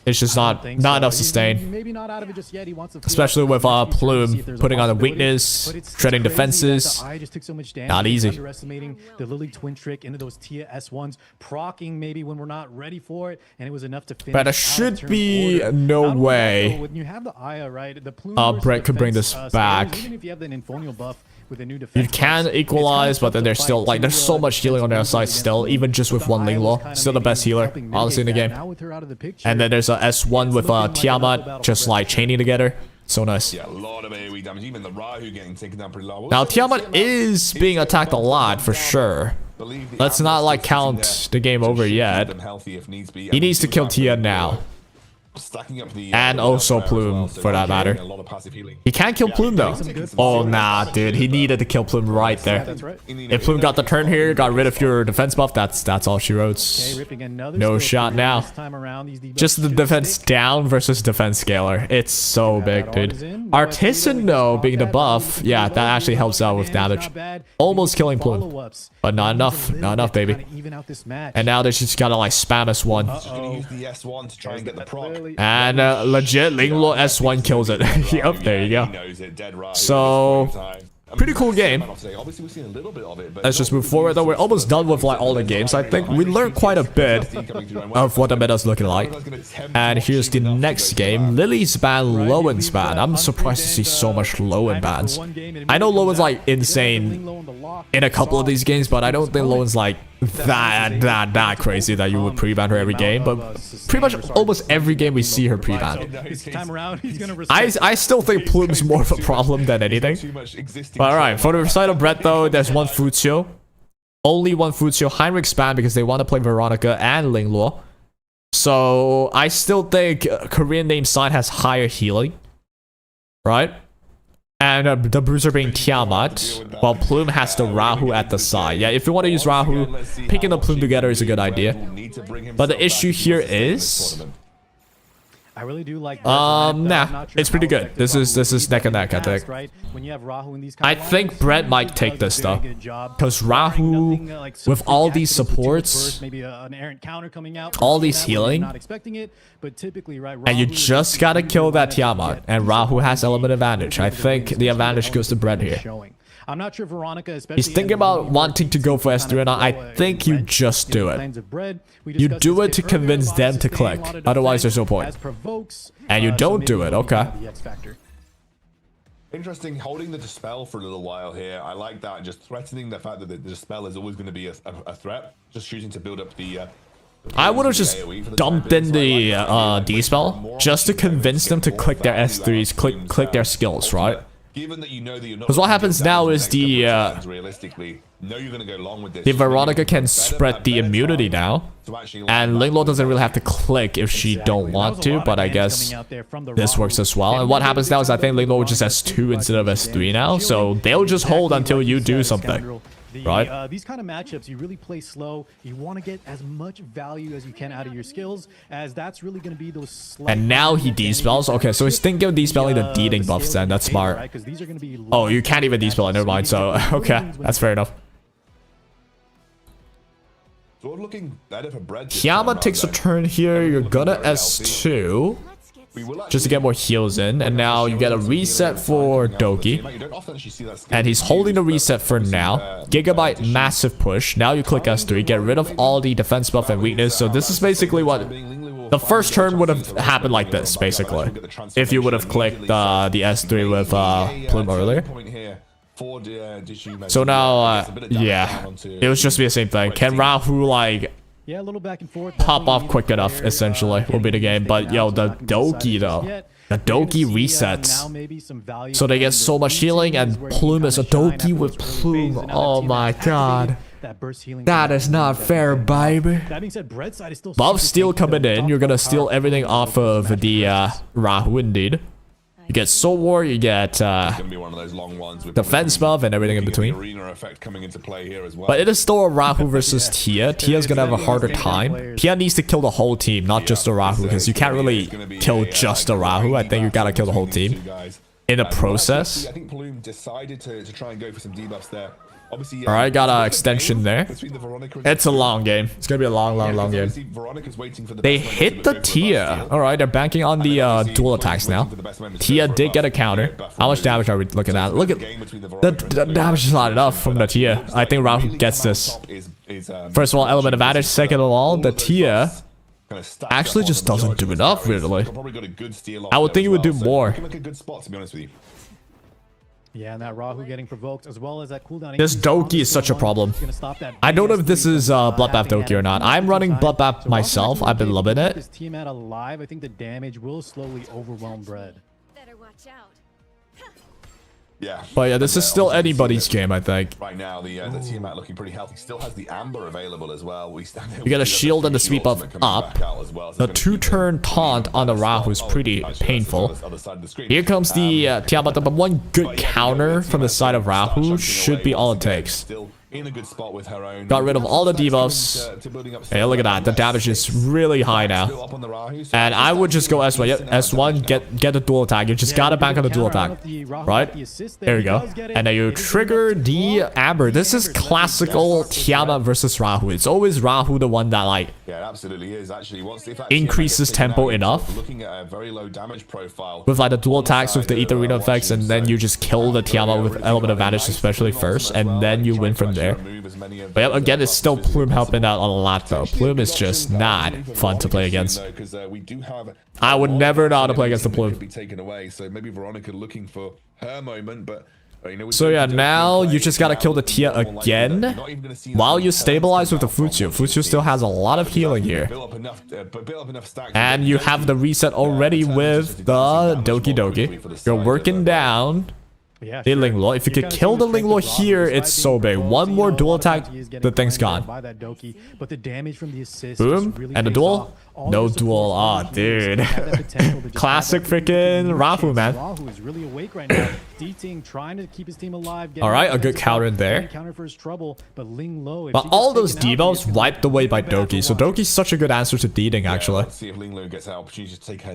it's just not enough sustain. Maybe not out of it just yet. He wants to Especially with Plume putting on a weakness, shredding defenses. Not easy. Underestimating the Lily twin trick into those Tia S1s, procking maybe when we're not ready for it, and it was enough to finish. But there should be no way when you have the Aya, right, the Plume Brett could bring this back. Even if you have the Infonial buff with a new You defense, can equalize, but then there's still like there's so much healing on their side still, even just with one Linglo. Still the best healer, honestly, in the game. And then there's a S1 with Tiamat just like chaining together. So nice. Yeah, a lot of AoE damage. Even the Rahu getting taken down pretty low. Now Tiamat is being attacked a lot for sure. Let's not like count the game over yet. He needs to kill Tia now. And also Plume, for that matter. He can't kill Plume though. Oh nah, dude, he needed to kill Plume right there. If Plume got the turn here, got rid of your defense buff, that's all she wrote. No shot now. Just the defense down versus defense scaler. It's so big, dude. Artisan being the buff, yeah, that actually helps out with damage. Almost killing Plume, but not enough. Not enough, baby. And now they just gotta like spam S1. And legit, Linglo S1 kills it. Yep, there you go. So, pretty cool game. Let's just move forward though. We're almost done with like all the games. I think we learned quite a bit of what the meta's looking like. And here's the next game. Lily's ban, Lowen's ban. I'm surprised to see so much Lowen bans. I know Lowen's like insane in a couple of these games, but I don't think Lowen's like that crazy that you would pre-ban her every game. But pretty much almost every game we see her pre-ban. I still think Plume's more of a problem than anything. But alright, for the side of Brett though, there's one Futsio. Only one Futsio. Heinrich's ban because they want to play Veronica and Linglo. So I still think Korean name side has higher healing. Right? And the bruiser being Tiamat, while Plume has the Rahu at the side. Yeah, if you want to use Rahu, picking the Plume together is a good idea. But the issue here is, I really do like nah, it's pretty good. This is neck and neck, I think. I think Brett might take this though, because Rahu, with all these supports, all these healing, and you just gotta kill that Tiamat, and Rahu has element advantage. I think the advantage goes to Brett here. I'm not sure Veronica, especially he's thinking about wanting to go for S3 or not. I think you just do it. You do it to convince them to click. Otherwise, there's no point. And you don't do it. Okay. Interesting, holding the Dispel for a little while here. I like that. Just threatening the fact that the Dispel is always going to be a threat. Just choosing to build up the... I would have just dumped in the D-Spell just to convince them to click their S3s, click their skills, right? Because what happens now is the Veronica can spread the immunity now, and Linglo doesn't really have to click if she don't want to, but I guess this works as well. And what happens now is I think Linglo just S2 instead of S3 now, so they'll just hold until you do something. Right? These kind of matchups, you really play slow. You want to get as much value as you can out of your skills, as that's really going to be those. And now he D-spells. Okay, so he's thinking of D-spelling the D-ding buffs then. That's smart. Oh, you can't even D-spell it. Never mind. So, okay. That's fair enough. Tiamat takes a turn here. You're gonna S2. Just to get more heals in, and now you get a reset for Doki, and he's holding the reset for now. Gigabyte massive push. Now you click S3, get rid of all the defense buff and weakness. So this is basically what the first turn would have happened, like this basically, if you would have clicked the S3 with Plume earlier. So now yeah, it was just be the same thing. Can Rahu like a little back and forth, pop off quick enough, essentially, will be the game. But yo, the Doki though. The Doki resets. So they get so much healing, and Plume is a Doki with Plume. Oh my god. That is not fair, baby. Buff steal coming in. You're gonna steal everything off of the Rahu, indeed. You get Soul War, you get Gonna be one of those long ones with defense buff and everything in between. Arena effect coming into play here as well. But it is still a Rahu versus Tia. Tia's gonna have a harder time. Tia needs to kill the whole team, not just a Rahu, because you can't really kill just a Rahu. I think you gotta kill the whole team in the process. I think Plume decided to try and go for some debuffs there. Obviously, Alright, got an extension there. It's a long game. It's gonna be a long game. They hit the Tia. Alright, they're banking on the dual attacks now. Tia did get a counter. How much damage are we looking at? Look at the damage is not enough from the Tia. I think Rahu gets this. First of all, element advantage. Second of all, the Tia actually just doesn't do enough, really. I would think it would do more. Yeah, and that Rahu getting provoked as well as that cooldown. This Doki is such a problem. I don't know if this is Bloodbath Doki or not. I'm running Bloodbath myself. I've been loving it. His team out alive. I think the damage will slowly overwhelm Bread. Better watch out. Yeah. But yeah, this is still anybody's game, I think. Right now, the Tiamat looking pretty healthy. Still has the Amber available as well. You get a shield and the sweep buff up. The 2-turn taunt on the Rahu is pretty painful. Here comes the Tiamat, but one good counter from the side of Rahu should be all it takes. In a good spot with her own. Got rid of all the debuffs. Hey, look at that. The damage is really high now. And I would just go S1. Yep, S1, get the dual attack. You just gotta bank on the dual attack. Right? There you go. And then you trigger the Amber. This is classical Tiamat versus Rahu. It's always Rahu the one that, like, yeah, it absolutely is. Actually, increases tempo enough. Looking at a very low damage profile. With like the dual attacks with the Ether Arena effects, and then you just kill the Tiamat with element advantage, especially first, and then you win from there. But yeah, again, it's still Plume helping out a lot though. Plume is just not fun to play against. I would never know how to play against the Plume. So maybe Veronica looking for her moment, but so yeah, now you just gotta kill the Tia again while you stabilize with the Futsu. Futsu still has a lot of healing here. And you have the reset already with the Doki Doki. You're working down the Linglo. If you could kill the Linglo here, it's so big. One more dual attack, the thing's gone. Boom. And the duel? No duel. Aw, dude. Classic freaking Rahu, man. Alright, a good counter in there. But all those debuffs wiped away by Doki. So Doki's such a good answer to Deeding, actually.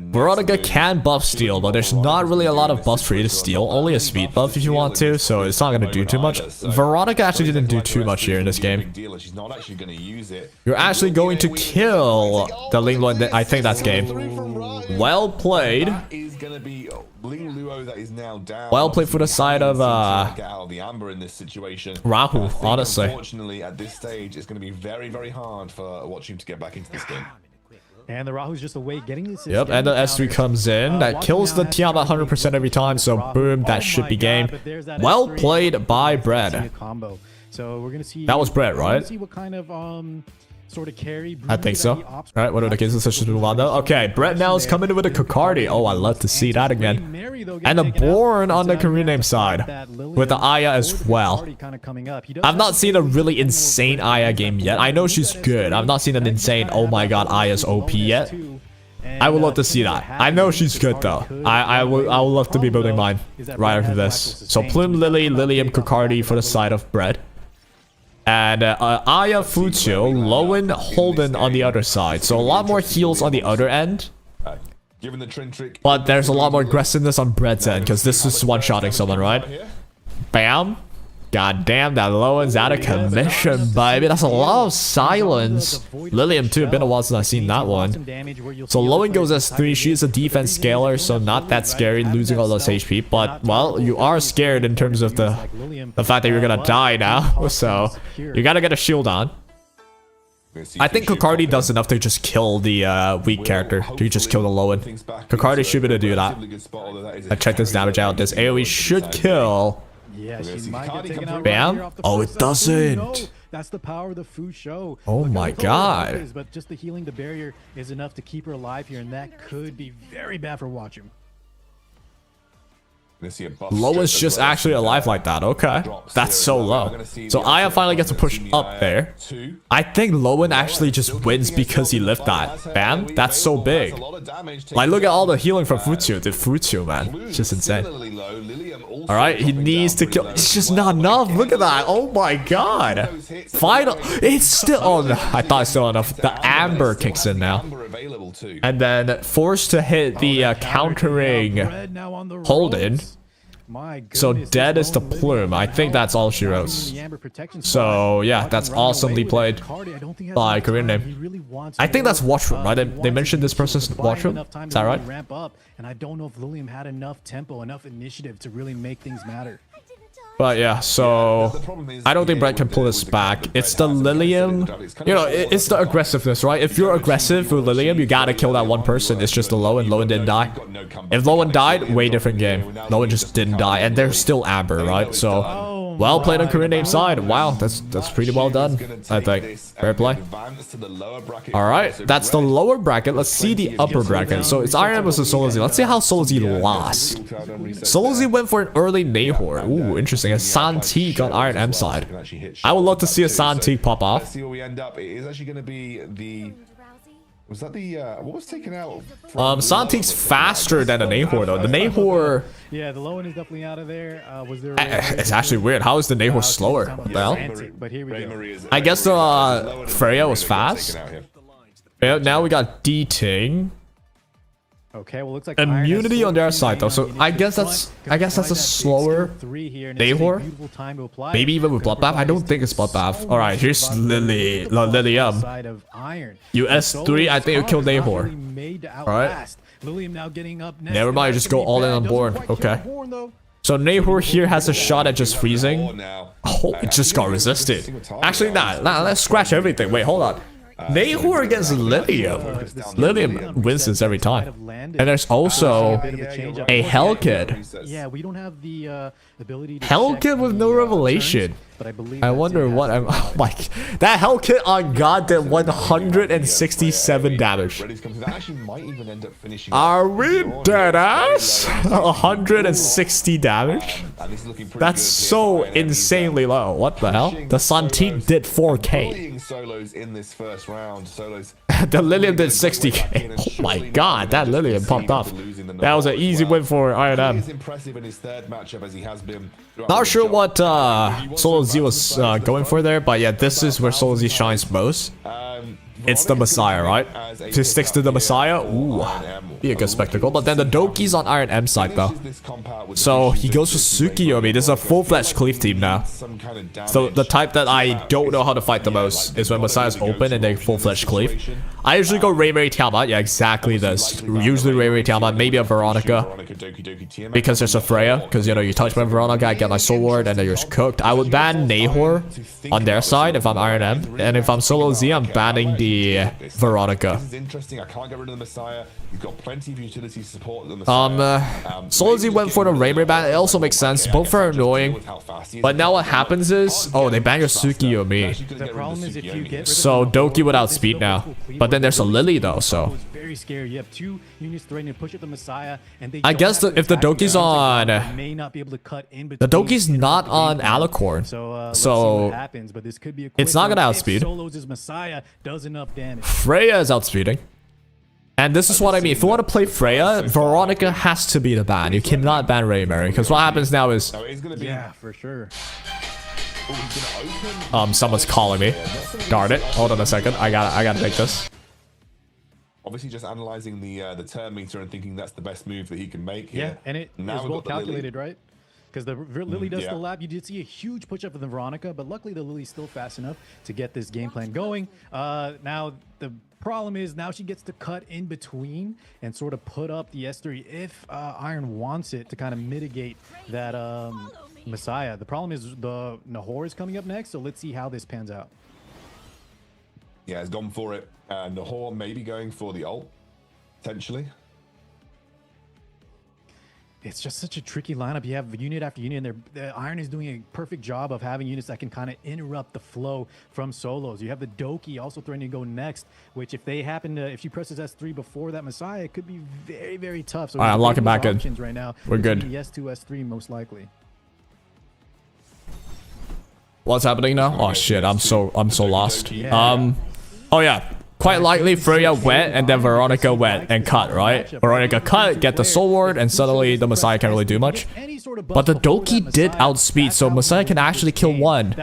Veronica can buff steal, but there's not really a lot of buffs for you to steal. Only a speed buff if you want to, so it's not going to do too much. Veronica actually didn't do too much here in this game. You're actually going to kill the Linglo, and I think that's game. Well played. Well played for the side of Rahu, honestly. Unfortunately, at this stage, it's going to be very, very hard for Watching to get back into this game. And the Rahu's just away getting this. Yep, and the S3 comes in. That kills the Tiamat 100% every time, so boom, that should be game. Well played by Bread. So we're gonna see. That was Bread, right? See what kind of sort of carry. I think so. Alright, what are the cases? Let's just move on though. Okay, Brett now is coming in with a Kokardi. Oh, I love to see that again. And a Born on the Korean name side. With the Aya as well. I've not seen a really insane Aya game yet. I know she's good. I've not seen an insane, oh my god, Aya's OP yet. I would love to see that. I know she's good though. I would love to be building mine right after this. So Plume, Lily, Lilium, Kokardi for the side of Bread. And Aya, Futsu, Lowen, Holden on the other side. So a lot more heals on the other end. But there's a lot more aggressiveness on Bread's end, because this is one-shotting someone, right? Bam. God damn, that Lowen's out of commission, baby. That's a lot of silence. Lilium too, been a while since I've seen that one. So Lowen goes S3. She is a defense scaler, so not that scary, losing all those HP. But, well, you are scared in terms of the fact that you're gonna die now. So, you gotta get a shield on. I think Kokardi does enough to just kill the weak character. To just kill the Lowen. Kokardi should be able to do that. I check this damage out. This AoE should kill. Yeah, she might get taken out. Bam. Right Oh, it doesn't. No, that's the power of the Fu show. Oh my god. Is, but just the healing the barrier is enough to keep her alive here, and that could be very bad for Watching. Lowen's just actually alive like that. Okay. That's so low. So Aya finally gets to push up there. I think Lowen actually just wins because he lived that. Bam. That's so big. Like, look at all the healing from Futio. The Futio, man. It's just insane. Alright, he needs to kill. It's just not enough. Look at that. Oh my god. Final. It's still. Oh, I thought it's still enough. The Amber kicks in now. And then forced to hit the countering Holden. So dead is the Plume. I think that's all she wrote. So yeah, that's awesomely played by Korean name. I think that's Watchroom, right? They mentioned this person's Watchroom. Is that right? And I don't know if Lilium had enough tempo, enough initiative to really make things matter. But yeah, so I don't think Brett can pull this back. It's the Lilium, you know, it's the aggressiveness, right? If you're aggressive with Lilium, you gotta kill that one person. It's just the Lowen. Lowen didn't die. If Lowen died, way different game. Lowen just didn't die, and they're still Amber, right? So well played on Korean name side. Wow, that's pretty well done, I think. Fair play. All right, that's the lower bracket. Let's see the upper bracket. So it's Iron versus Solo Z. Let's see how Solo Z lost. Solo Z went for an early Nahor. Ooh, interesting. A Santique on Iron M side. I would love to see a Santique pop off. See where we end up. It is actually going to be the. Was that the what was taken out? Santique's faster than a Nahor though. The Nahor. Yeah, the Lowen is definitely out of there. Was there? It's actually weird. How is the Nahor slower? What the hell? But here we go. I guess the Freya was fast. Yeah, now we got D-Ting. Okay, well, looks like immunity on their side though, so I guess that's a slower Nahor. Maybe even with Bloodbath. I don't think it's Bloodbath. All right, here's Lilium. US 3. I think it killed Nahor. All right. Never mind. Just go all in on board. Okay. So Nahor here has a shot at just freezing. Oh, it just got resisted. Actually, nah. Let's scratch everything. Wait, hold on. Nahor against Lilium. Lilium wins this every time. And there's also a Hellkid. Yeah, we don't have the ability to Hellkid with no revelation. I wonder what I'm. Oh my. That Hellkid on God did 167 damage. Are we dead ass? 160 damage? That's so insanely low. What the hell? The Santique did 4k. Solos in this first round. Solos. The Lilium did 60k. Oh my god, that Lilium popped off. That was an easy win for Iron M. Not sure what Solo Z was going for there, but yeah, this is where Solo Z shines most. It's the Messiah, right? If he sticks to the Messiah, ooh, be a good spectacle. But then the Doki's on Iron M side though. So he goes for Tsukiyomi. This is a full-fledged Cleave team now. So the type that I don't know how to fight the most is when Messiah's open and they full-fledged Cleave. I usually go Ray Tiamat. Yeah, exactly this. Usually Ray Tiamat, maybe a Veronica. Because there's a Freya. Because, you know, you touch my Veronica, I get my Soul Ward, and then you're cooked. I would ban Nahor on their side if I'm Iron M. And if I'm Solo Z, I'm banning the Veronica. Solo Z went for the Rainbow ban. It also makes sense. Both are annoying. But now what happens is, oh, they bang a Tsukiyomi. So Doki without speed now. But then there's a Lily though, so. I guess if the Doki's on, the Doki's not on Alicorn, so it's not gonna outspeed. Freya is outspeeding. And this is what I mean. If you want to play Freya, Veronica has to be the ban. You cannot ban Ray Mary, because what happens now is, yeah, for sure. Someone's calling me. Darn it! Hold on a second. I gotta take this. Obviously, just analyzing the turn meter and thinking that's the best move that he can make here. Yeah, and it is well calculated, right? Because the Lily does the lap. You did see a huge push up for the Veronica, but luckily the Lily's still fast enough to get this game plan going. Now the problem is now she gets to cut in between and sort of put up the S3 if Iron wants it to kind of mitigate that Messiah. The problem is the Nahor is coming up next, so let's see how this pans out. Yeah, he's gone for it. Nahor maybe going for the ult, potentially. It's just such a tricky lineup. You have unit after unit, and the Iron is doing a perfect job of having units that can kind of interrupt the flow from solos. You have the Doki also threatening to go next, which if she presses S3 before that Messiah, it could be very, very tough. So all right, I'm locking back in. Right now. We're good. S2, S3 most likely. What's happening now? Oh shit, I'm so lost. Yeah. Oh yeah. Quite likely Freya went and then Veronica went and cut, right? Veronica cut, get the soul ward, and suddenly the Messiah can't really do much. But the Doki did outspeed, so Messiah can actually kill one.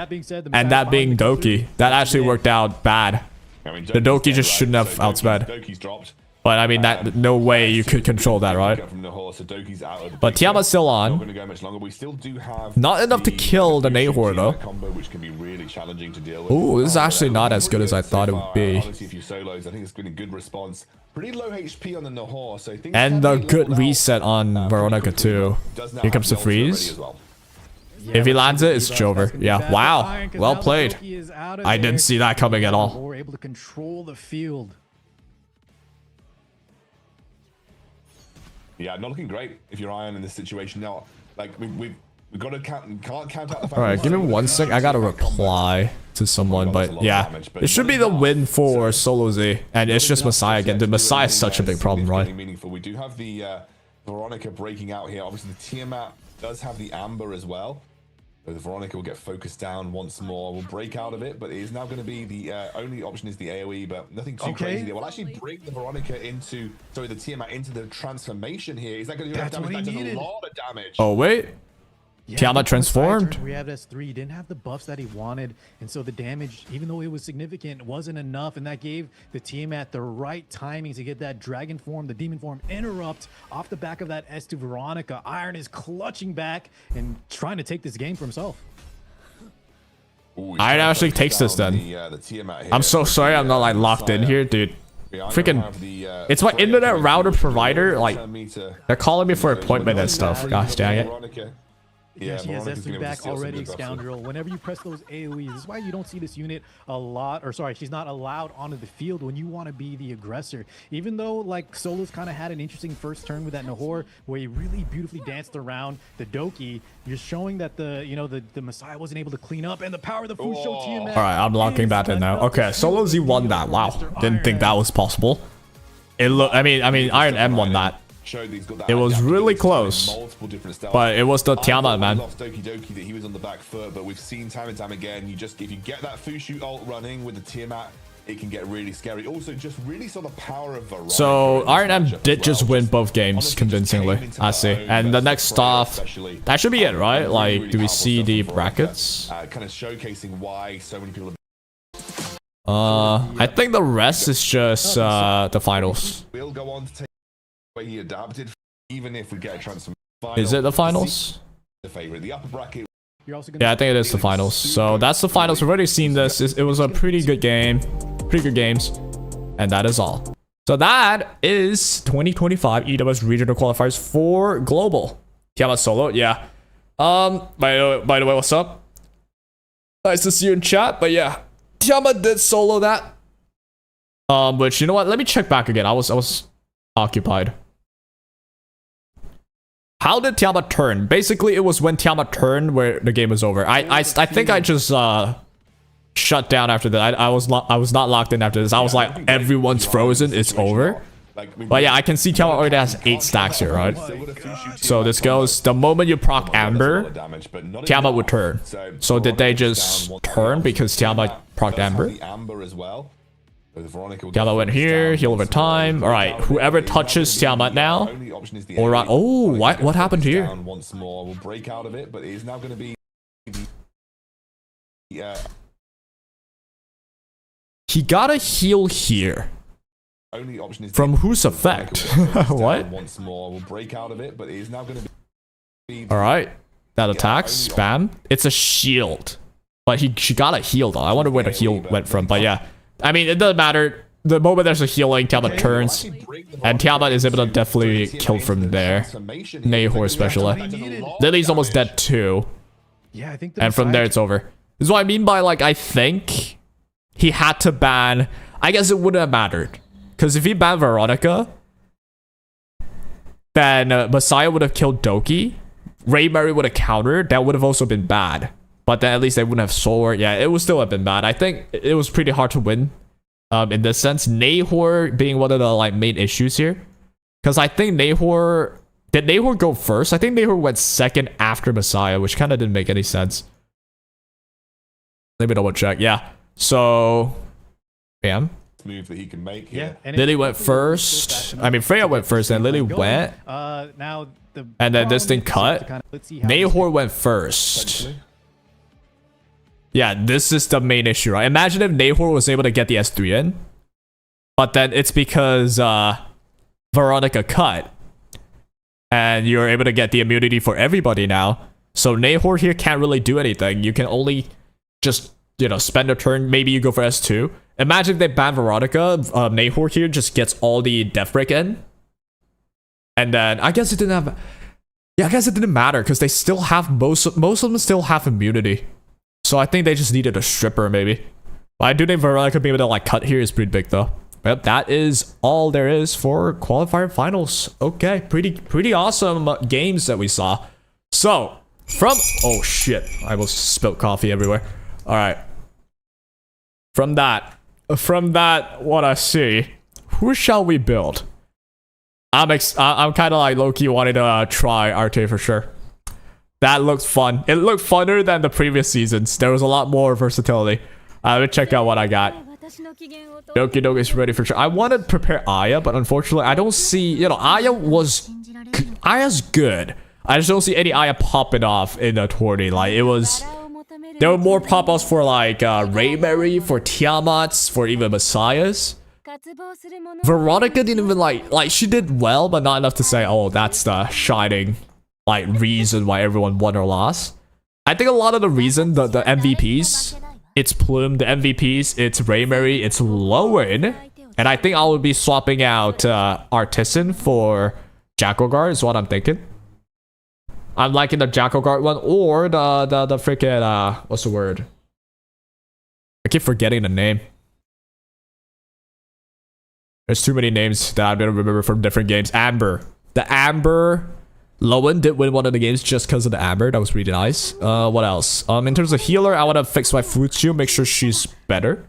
And that being Doki, that actually worked out bad. The Doki just shouldn't have outsped. But I mean, that no way you could control that, right? But Tiamat's still on. Not enough to kill the Nahor though. Ooh, this is actually not as good as I thought it would be. And the good reset on Veronica too. Here comes the freeze. If he lands it, it's over. Yeah, wow. Well played. I didn't see that coming at all. We're able to control the field. Yeah, not looking great if you're Iron in this situation now. Like we've got to can't count out the fact. All right, give me 1 sec. I gotta reply to someone, but yeah, it should be the win for Solo Z, and it's just Messiah again. The Messiah is such a big problem, right? Meaningful. We do have the Veronica breaking out here. Obviously, the Tiamat does have the Amber as well. So the Veronica will get focused down once more. We'll break out of it, but it is now going to be the only option is the AoE, but nothing too crazy there. We'll actually bring the Veronica into, sorry, the Tiamat into the transformation here. Is that going to do enough damage? That does a lot of damage. Oh, wait. Yeah, Tiamat transformed. We have S3. He didn't have the buffs that he wanted, and so the damage, even though it was significant, wasn't enough, and that gave the Tiamat the right timing to get that dragon form, the demon form interrupt off the back of that S2 Veronica. Iron is clutching back and trying to take this game for himself. Ooh, Iron actually takes this then. I'm so sorry I'm not like locked in here, dude. Freaking, it's my internet router provider. Like, they're calling me for appointment and stuff. Gosh dang it. Yeah, she has S3 back already, Scoundrel. Whenever you press those AoEs, this is why you don't see this unit a lot, or sorry, she's not allowed onto the field when you want to be the aggressor. Even though, like, Solo's kind of had an interesting first turn with that Nahor, where he really beautifully danced around the Doki, you're showing that the Messiah wasn't able to clean up, and the power of the Fusho Tiamat. All right, I'm locking that in now. Okay, Solo Z won that. Wow, didn't think that was possible. It look, I mean, Iron M won that. It was really close, but it was the Tiamat, man. Doki that he was on the back foot, but we've seen time and time again, if you get that Fushu ult running with the Tiamat, it can get really scary. Also, just really saw the power of Veronica. So Iron M did just win both games convincingly, I see. And the next stuff, that should be it, right? Like, do we see the brackets? Kind of showcasing why so many people. I think the rest is just the finals. We'll go on to take way he adapted, even if we get a transformation. Is it the finals? The favorite, the upper bracket. Yeah, I think it is the finals. So that's the finals. We've already seen this. It was a pretty good game, pretty good games, and that is all. So that is 2025 EWS regional qualifiers for global. Tiamat solo, yeah. By the way, what's up? Nice to see you in chat. But yeah, Tiamat did solo that. Which, you know what? Let me check back again. I was occupied. How did Tiamat turn? Basically, it was when Tiamat turned where the game was over. I think I just shut down after that. I was not locked in after this. I was like, everyone's frozen. It's over. But yeah, I can see Tiamat already has 8 stacks here, right? So this goes, the moment you proc Amber, Tiamat would turn. So did they just turn because Tiamat proc Amber? Tiamat went here, heal over time. Alright, whoever touches Tiamat now. Alright, oh, what happened here? We'll break out of it, but it is now going to be. He got a heal here. From whose effect? What? Alright, that attacks, spam. It's a shield. But she got a heal though. I wonder where the heal went from, but yeah. I mean, it doesn't matter. The moment there's a healing, Tiamat turns. And Tiamat is able to definitely kill from there. Nahor especially. Lily's almost dead too. Yeah, I think. And from there, it's over. This is what I mean by, like, I think he had to ban. I guess it wouldn't have mattered. Because if he banned Veronica, then Messiah would have killed Doki. Ray Mary would have countered. That would have also been bad. But then at least they wouldn't have sword. Yeah, it would still have been bad. I think it was pretty hard to win in this sense. Nahor being one of the like main issues here. Because I think Nahor... Did Nahor go first? I think Nahor went second after Messiah, which kind of didn't make any sense. Let me double check. Yeah. So... Bam. Move that he can make here. Yeah, Lily went first. I mean, Freya went first, and Lily went. Now and then this thing cut. Nahor went first. Yeah, this is the main issue, right? Imagine if Nahor was able to get the S3 in. But then it's because Veronica cut. And you're able to get the immunity for everybody now. So Nahor here can't really do anything. You can only just, you know, spend a turn. Maybe you go for S2. Imagine if they ban Veronica. Nahor here just gets all the death break in. And then I guess it didn't have... Yeah, I guess it didn't matter because they still have... Most of them still have immunity. So I think they just needed a stripper maybe. But I do think Veronica being able to like cut here is pretty big though. Yep, that is all there is for qualifier finals. Okay, pretty awesome games that we saw. So, from... Oh shit, I almost spilled coffee everywhere. Alright. From that, what I see, who shall we build? I'm kind of like low-key wanting to try Arte for sure. That looked fun. It looked funner than the previous seasons. There was a lot more versatility. Let me check out what I got. Doki Doki is ready for sure. I want to prepare Aya, but unfortunately, I don't see... You know, Aya's good. I just don't see any Aya popping off in the tourney. Like, it was... There were more pop-offs for, like, Ray Mary, for Tiamats, for even Messiahs. Veronica didn't even, like, she did well, but not enough to say, oh, that's the shining, like, reason why everyone won or lost. I think a lot of the reason, the MVPs, it's Plume, the MVPs, it's Ray Mary, it's Lowen, and I think I would be swapping out Artisan for Jackal Guard is what I'm thinking. I'm liking the Jackal Guard one or the freaking what's the word? I keep forgetting the name. There's too many names that I don't remember from different games. Amber. The Amber. Lowen did win one of the games just because of the Amber. That was really nice. What else? In terms of healer, I want to fix my Fuchio, make sure she's better.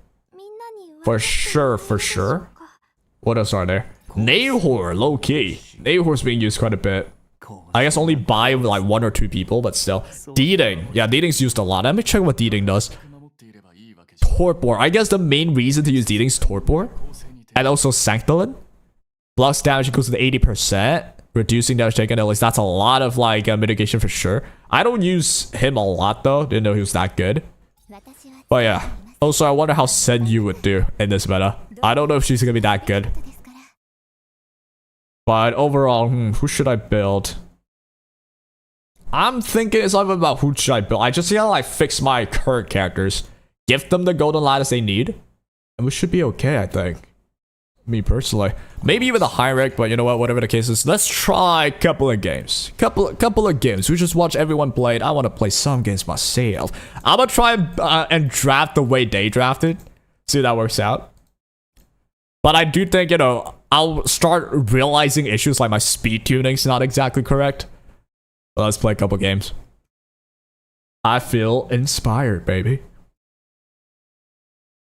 For sure, for sure. What else are there? Nahor, low key. Nahor's being used quite a bit. I guess only by like 1 or 2 people, but still. Deeding. Yeah, Deeding's used a lot. Let me check what Deeding does. Torpor. I guess the main reason to use Deeding is Torpor. And also Sanctolin. Blocks damage equals to 80%. Reducing damage taken, at least that's a lot of like mitigation for sure. I don't use him a lot though. Didn't know he was that good. But yeah. Also, I wonder how Senyu would do in this meta. I don't know if she's gonna be that good. But overall, who should I build? I'm thinking it's not even about who should I build. I just gotta like fix my current characters. Give them the golden lattice they need. And we should be okay, I think. Me personally. Maybe even the high rank, but you know what? Whatever the case is, let's try a couple of games. Couple of games. We just watch everyone play it. I want to play some games myself. I'm gonna try and draft the way they drafted. See if that works out. But I do think, you know, I'll start realizing issues like my speed tuning's not exactly correct. But let's play a couple games. I feel inspired, baby.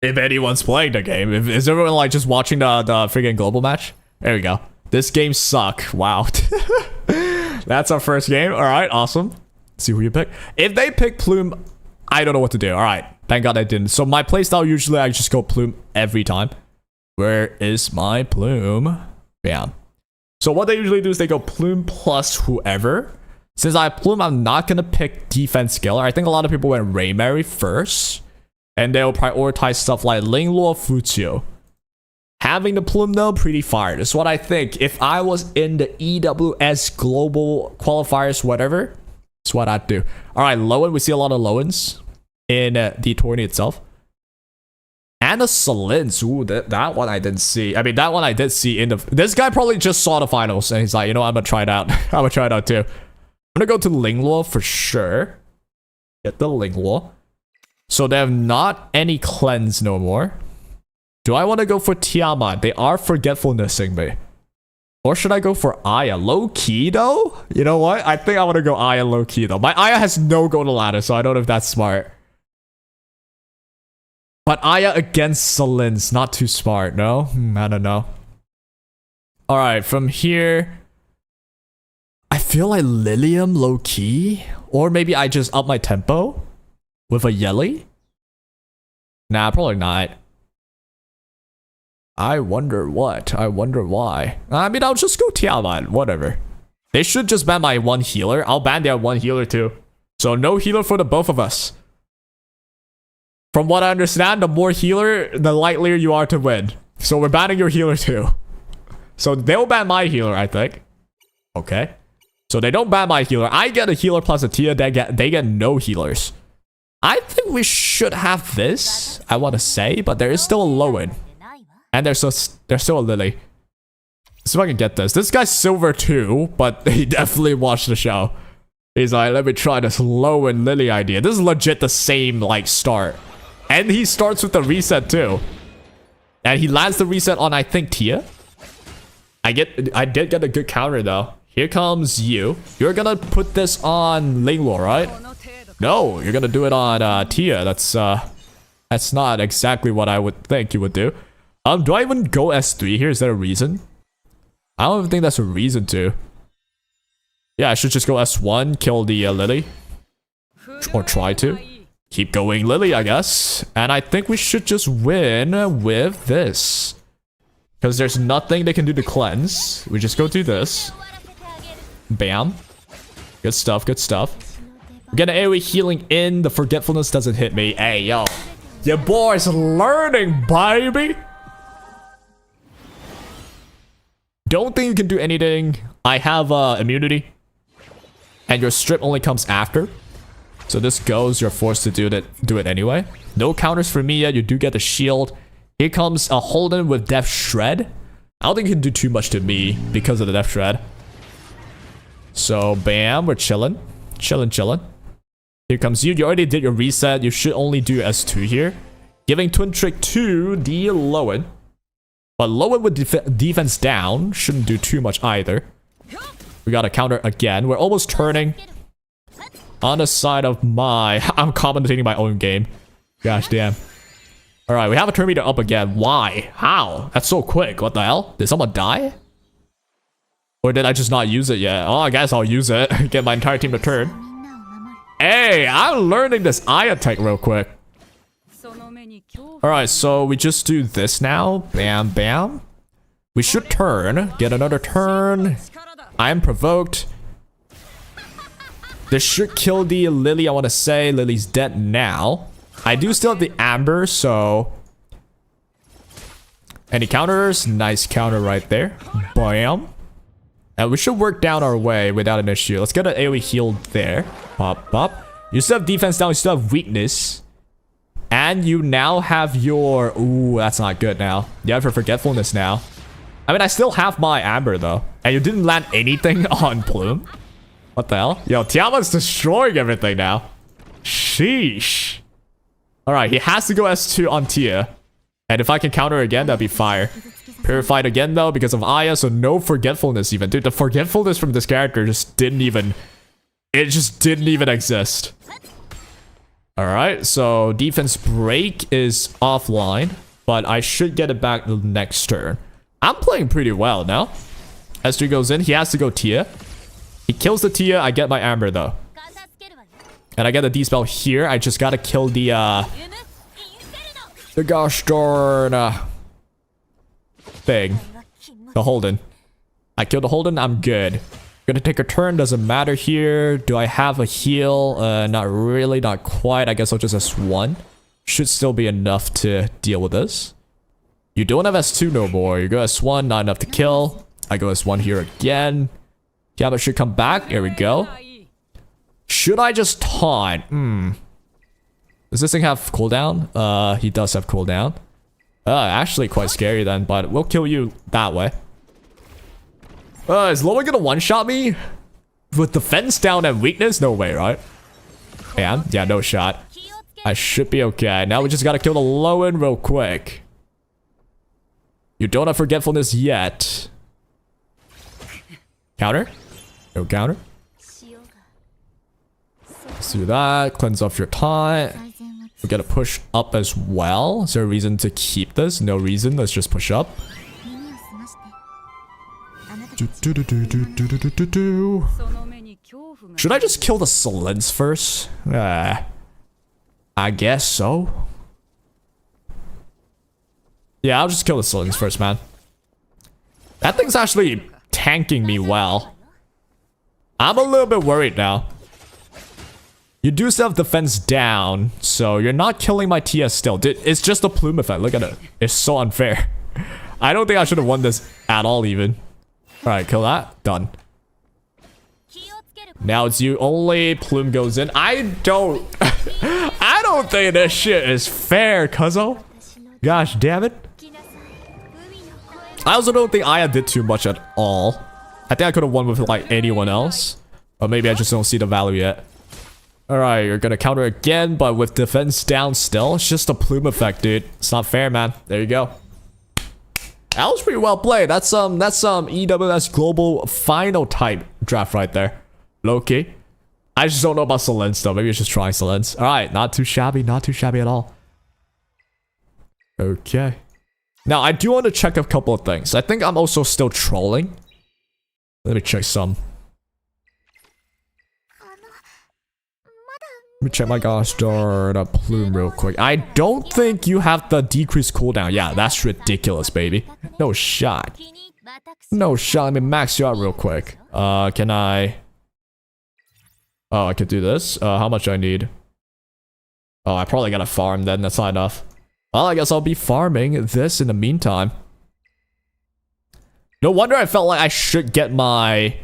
If anyone's playing the game. Is everyone like just watching the freaking global match? There we go. This game suck. Wow. That's our first game. Alright, awesome. Let's see who you pick. If they pick Plume, I don't know what to do. Alright. Thank God I didn't. So my playstyle, usually I just go Plume every time. Where is my Plume? Bam. So what they usually do is they go Plume plus whoever. Since I have Plume, I'm not going to pick defense skiller. I think a lot of people went Ray Mary first. And they'll prioritize stuff like Lingluo, Fuchio. Having the Plume though, pretty fire. That's what I think. If I was in the EWS global qualifiers, whatever, that's what I'd do. Alright, Lowen. We see a lot of Lowens in the tourney itself. And the Salins. Ooh, that one I didn't see. I mean, that one I did see in the... This guy probably just saw the finals. And he's like, you know, I'm going to try it out. I'm going to try it out too. I'm going to go to Lingluo for sure. Get the Lingluo. So they have not any cleanse no more. Do I want to go for Tiamat? They are forgetfulnessing me. Or should I go for Aya? Low key though? You know what? I think I want to go Aya low key though. My Aya has no golden ladder, so I don't know if that's smart. But Aya against Celin's not too smart, no? I don't know. Alright, from here, I feel like Lilium low key. Or maybe I just up my tempo with a Yelly? Nah, probably not. I wonder what. I wonder why. I mean, I'll just go Tiamat. Whatever. They should just ban my one healer. I'll ban their one healer too. So no healer for the both of us. From what I understand, the more healer, the likelier you are to win. So we're banning your healer too. So they'll ban my healer, I think. Okay. So they don't ban my healer. I get a healer plus a Tia. They get no healers. I think we should have this, I want to say, but there is still a Lowen. And there's still a Lily. See if I can get this. This guy's silver too, but he definitely watched the show. He's like, let me try this Lowen Lily idea. This is legit the same, like, start. And he starts with the reset too. And he lands the reset on, I think, Tia. I did get a good counter though. Here comes you. You're gonna put this on Linglor, right? No, you're gonna do it on Tia. That's not exactly what I would think you would do. Do I even go S3 here? Is there a reason? I don't even think that's a reason to. Yeah, I should just go S1, kill the Lily. Or try to. Keep going Lily, I guess. And I think we should just win with this. Because there's nothing they can do to cleanse. We just go do this. Bam. Good stuff, good stuff. We're getting AoE healing in. The forgetfulness doesn't hit me. Hey, yo. Your boy's learning, baby. Don't think you can do anything. I have immunity. And your strip only comes after. So this goes, you're forced to do it anyway. No counters for me yet. You do get the shield. Here comes a Holden with Death Shred. I don't think you can do too much to me because of the Death Shred. So bam, we're chilling. Chilling. Here comes you. You already did your reset. You should only do S2 here. Giving Twin Trick to the Lowen. But Lowen with defense down shouldn't do too much either. We got a counter again. We're almost turning. On the side of my... I'm commentating my own game. Gosh damn. Alright, we have a turn meter up again. Why? How? That's so quick. What the hell? Did someone die? Or did I just not use it yet? Oh, I guess I'll use it. Get my entire team to turn. Hey, I'm learning this Aya tech real quick. Alright, so we just do this now. Bam, bam. We should turn. Get another turn. I am provoked. This should kill the Lily, I want to say. Lily's dead now. I do still have the Amber, so... Any counters? Nice counter right there. Bam. And we should work down our way without an issue. Let's get an AoE heal there. Pop, pop. You still have defense down. You still have weakness. And you now have your... Ooh, that's not good now. You have your forgetfulness now. I mean, I still have my Amber, though. And you didn't land anything on Plume. What the hell? Yo, Tiamat's destroying everything now. Sheesh. Alright, he has to go S2 on Tia. And if I can counter again, that'd be fire. Purified again, though, because of Aya, so no forgetfulness even. Dude, the forgetfulness from this character just didn't even... It just didn't even exist. Alright, so defense break is offline. But I should get it back the next turn. I'm playing pretty well now. S3 goes in, he has to go Tia. He kills the Tia, I get my Amber, though. And I get the D-spell here. I just gotta kill the gosh darn thing. The Holden. I killed the Holden, I'm good. Gonna take a turn, doesn't matter here. Do I have a heal? Not really, not quite. I guess I'll just S1. Should still be enough to deal with this. You don't have S2 no more. You go S1, not enough to kill. I go S1 here again. Yeah, but should come back. Here we go. Should I just taunt? Does this thing have cooldown? He does have cooldown. Actually quite scary then, but we'll kill you that way. Is Lowen gonna one-shot me? With defense down and weakness? No way, right? Yeah, no shot. I should be okay. Now we just gotta kill the Lowen real quick. You don't have forgetfulness yet. Counter. No counter. Let's do that. Cleanse off your taunt. We gotta push up as well. Is there a reason to keep this? No reason. Let's just push up. Should I just kill the Salins first? I guess so. Yeah, I'll just kill the Salins first, man. That thing's actually tanking me well. I'm a little bit worried now. You do still have defense down, so you're not killing my TS still. Dude, it's just a plume effect. Look at it. It's so unfair. I don't think I should have won this at all even. Alright, kill that. Done. Now it's you. Only plume goes in. I don't think this shit is fair, cuzzo. Gosh damn it. I also don't think Aya did too much at all. I think I could have won with like anyone else. But maybe I just don't see the value yet. Alright, you're gonna counter again, but with defense down still. It's just a plume effect, dude. It's not fair, man. There you go. That was pretty well played. That's some EWS global final type draft right there. Low-key. I just don't know about Salins though. Maybe it's just trying Salins. Alright, not too shabby. Not too shabby at all. Okay. Now, I do want to check a couple of things. I think I'm also still trolling. Let me check some. Let me check my gosh darn plume real quick. I don't think you have the decreased cooldown. Yeah, that's ridiculous, baby. No shot. No shot. Let me max you out real quick. Can I... Oh, I could do this. How much do I need? Oh, I probably gotta farm then. That's not enough. Well, I guess I'll be farming this in the meantime. No wonder I felt like I should get my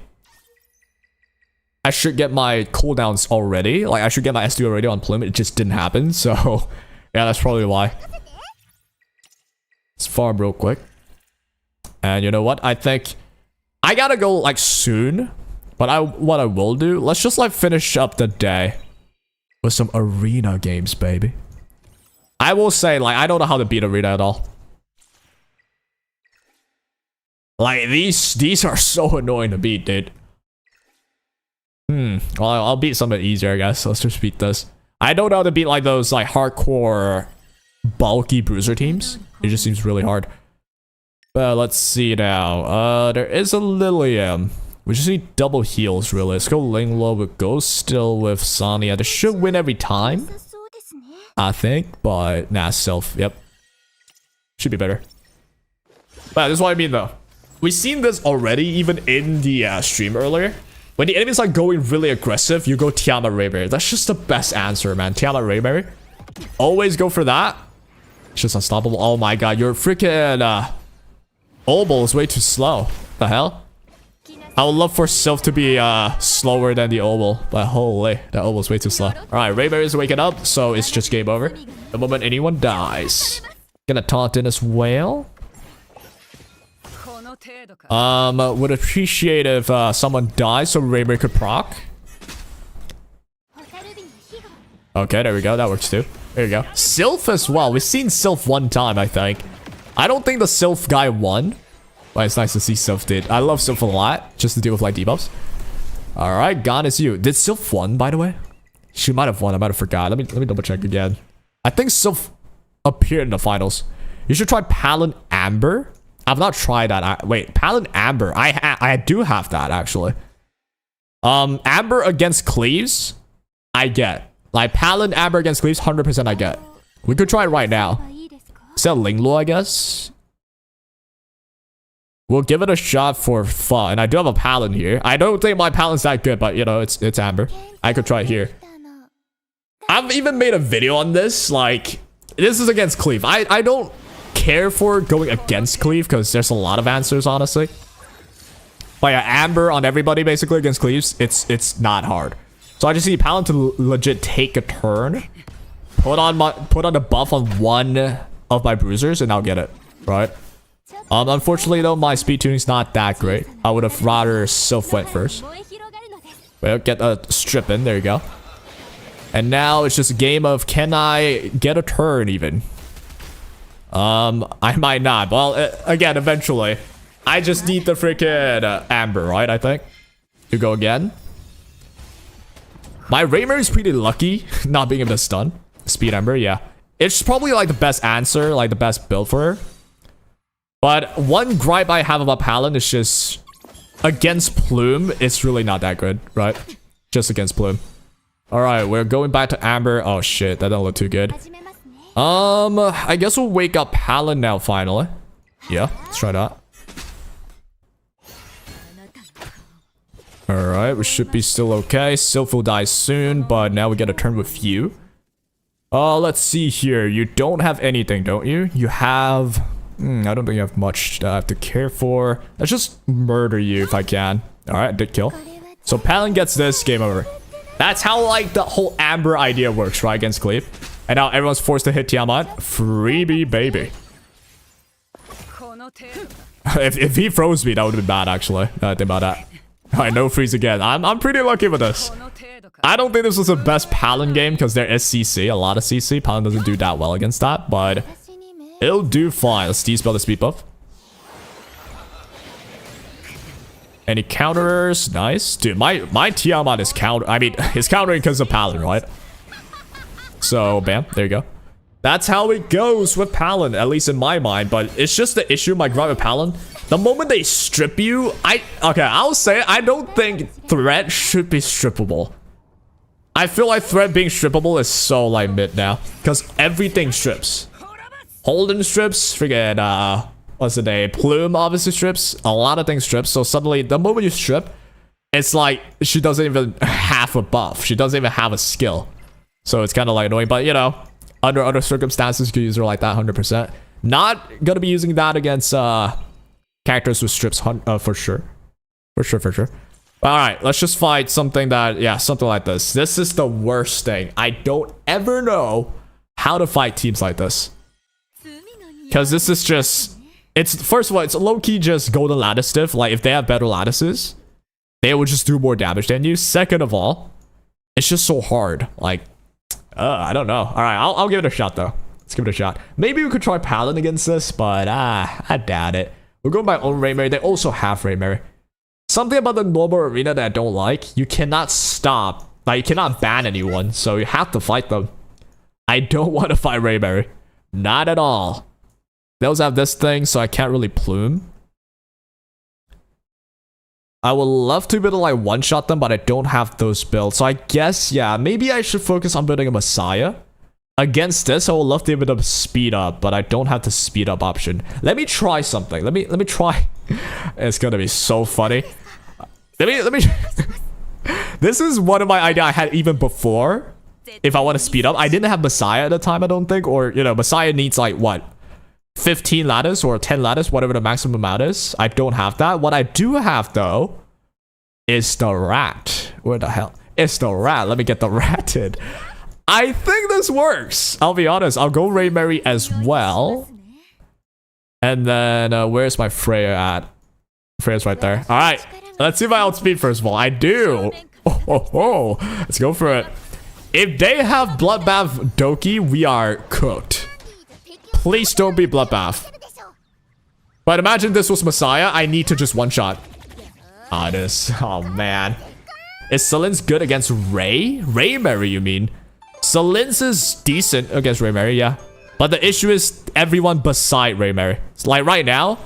cooldowns already. Like, I should get my SD already on Plume. It just didn't happen. So, yeah, that's probably why. Let's farm real quick. And you know what? I think I gotta go, like, soon. But what I will do, let's just, like, finish up the day with some arena games, baby. I will say, like, I don't know how to beat arena at all. Like, these are so annoying to beat, dude. Well, I'll beat something easier, I guess. Let's just beat this. I don't know how to beat, like, those, like, hardcore, bulky bruiser teams. It just seems really hard. But let's see now. There is a Lilium. We just need double heals, really. Let's go Linglo with Ghost, still with Sonya. They should win every time, I think. But, nah, Sylph. Yep. Should be better. But this is what I mean, though. We've seen this already, even in the stream earlier. When the enemies are going really aggressive, you go Tiamat Rayberry. That's just the best answer, man. Tiamat Rayberry. Always go for that. It's just unstoppable. Oh my god, your freaking Obol is way too slow. What the hell? I would love for Sylph to be slower than the Obol, but holy, that Obol's way too slow. Alright, Rayberry is waking up, so it's just game over. The moment anyone dies. Gonna taunt in as well. Would appreciate if someone dies so Rayberry could proc. Okay, there we go. That works too. There you go. Sylph as well. We've seen Sylph one time, I think. I don't think the Sylph guy won. But it's nice to see Sylph did. I love Sylph a lot. Just to deal with like debuffs. Alright, gone is you. Did Sylph won, by the way? She might have won. I might have forgot. Let me double check again. I think Sylph appeared in the finals. You should try Palin Amber. I've not tried that. Wait, Palin Amber. I do have that, actually. Amber against Cleaves, I get. Like, Palin Amber against Cleaves, 100% I get. We could try it right now. Is that Linglo, I guess? We'll give it a shot for fun. I do have a Palin here. I don't think my Palin's that good, but, you know, it's Amber. I could try it here. I've even made a video on this. Like, this is against Cleave. I don't care for going against Cleave because there's a lot of answers, honestly. But yeah, Amber on everybody basically against Cleaves, it's not hard. So I just need Palin to legit take a turn, put on a buff on one of my bruisers, and I'll get it, right? Unfortunately though, my speed tuning's not that great. I would have rather Sylph went first. Well, get a strip in, there you go. And now it's just a game of can I get a turn even? I might not. Well, again, eventually. I just need the freaking Amber, right? I think. To go again. My Raymer is pretty lucky not being able to stun. Speed Ember, yeah. It's probably like the best answer, like the best build for her. But one gripe I have about Palin is just against Plume, it's really not that good, right? Just against Plume. Alright, we're going back to Amber. Oh shit, that don't look too good. I guess we'll wake up Palin now finally. Yeah, let's try that. Alright, we should be still okay. Sylph will die soon, but now we get a turn with you. Let's see here. You don't have anything, don't you? You have... I don't think you have much to have to care for. Let's just murder you if I can. Alright, did kill. So Palin gets this, game over. That's how, like, the whole Amber idea works, right, against Cleave. And now everyone's forced to hit Tiamat. Freebie, baby. If he froze me, that would have been bad, actually. Think about that. Alright, no freeze again. I'm pretty lucky with this. I don't think this was the best Palin game because there is CC, a lot of CC. Palin doesn't do that well against that, but it'll do fine. Let's de-spell the speed buff. Any counterers? Nice. Dude, my Tiamat is is countering because of Palin, right? So, bam, there you go. That's how it goes with Palin, at least in my mind, but it's just the issue my gripe with Palin. The moment they strip you, I'll say I don't think Threat should be strippable. I feel like Threat being strippable is so like mid now, because everything strips. Holden strips, freaking what's the name? Plume obviously strips. A lot of things strip. So suddenly, the moment you strip, it's like she doesn't even have a buff. She doesn't even have a skill. So it's kind of like annoying. But you know, under other circumstances, you could use her like that 100%. Not gonna be using that against characters with strips for sure. For sure. Alright, let's just fight something that, yeah, something like this. This is the worst thing. I don't ever know how to fight teams like this. Because this is just, it's, first of all, it's low-key just golden lattice stiff. Like, if they have better lattices, they will just do more damage than you. Second of all, it's just so hard. Like, I don't know. Alright, I'll give it a shot, though. Let's give it a shot. Maybe we could try Paladin against this, but, I doubt it. We'll go my own Raymary. They also have Raymary. Something about the normal arena that I don't like, you cannot stop. Like, you cannot ban anyone, so you have to fight them. I don't want to fight Raymary. Not at all. They also have this thing, so I can't really plume. I would love to be able to, like, one-shot them, but I don't have those builds. So I guess, yeah, maybe I should focus on building a Messiah. Against this, I would love to be able to speed up, but I don't have the speed up option. Let me try something. Let me try. It's gonna be so funny. Let me. This is one of my ideas I had even before. If I want to speed up, I didn't have Messiah at the time, I don't think, or you know, Messiah needs like what, 15 lattice or 10 lattice, whatever the maximum amount is. I don't have that. What I do have though is the rat. Where the hell? It's the rat. Let me get the rat in. I think this works. I'll be honest. I'll go Raymary as well. And then, where's my Freya at? Freya's right there. Alright. Let's see if I outspeed first of all. I do. Oh. Let's go for it. If they have Bloodbath Doki, we are cooked. Please don't be Bloodbath. But imagine this was Messiah. I need to just one-shot. Oh, man. Is Celin's good against Ray? Raymary, you mean? Celin's is decent against Raymary, yeah. But the issue is everyone beside Raymary. It's like right now,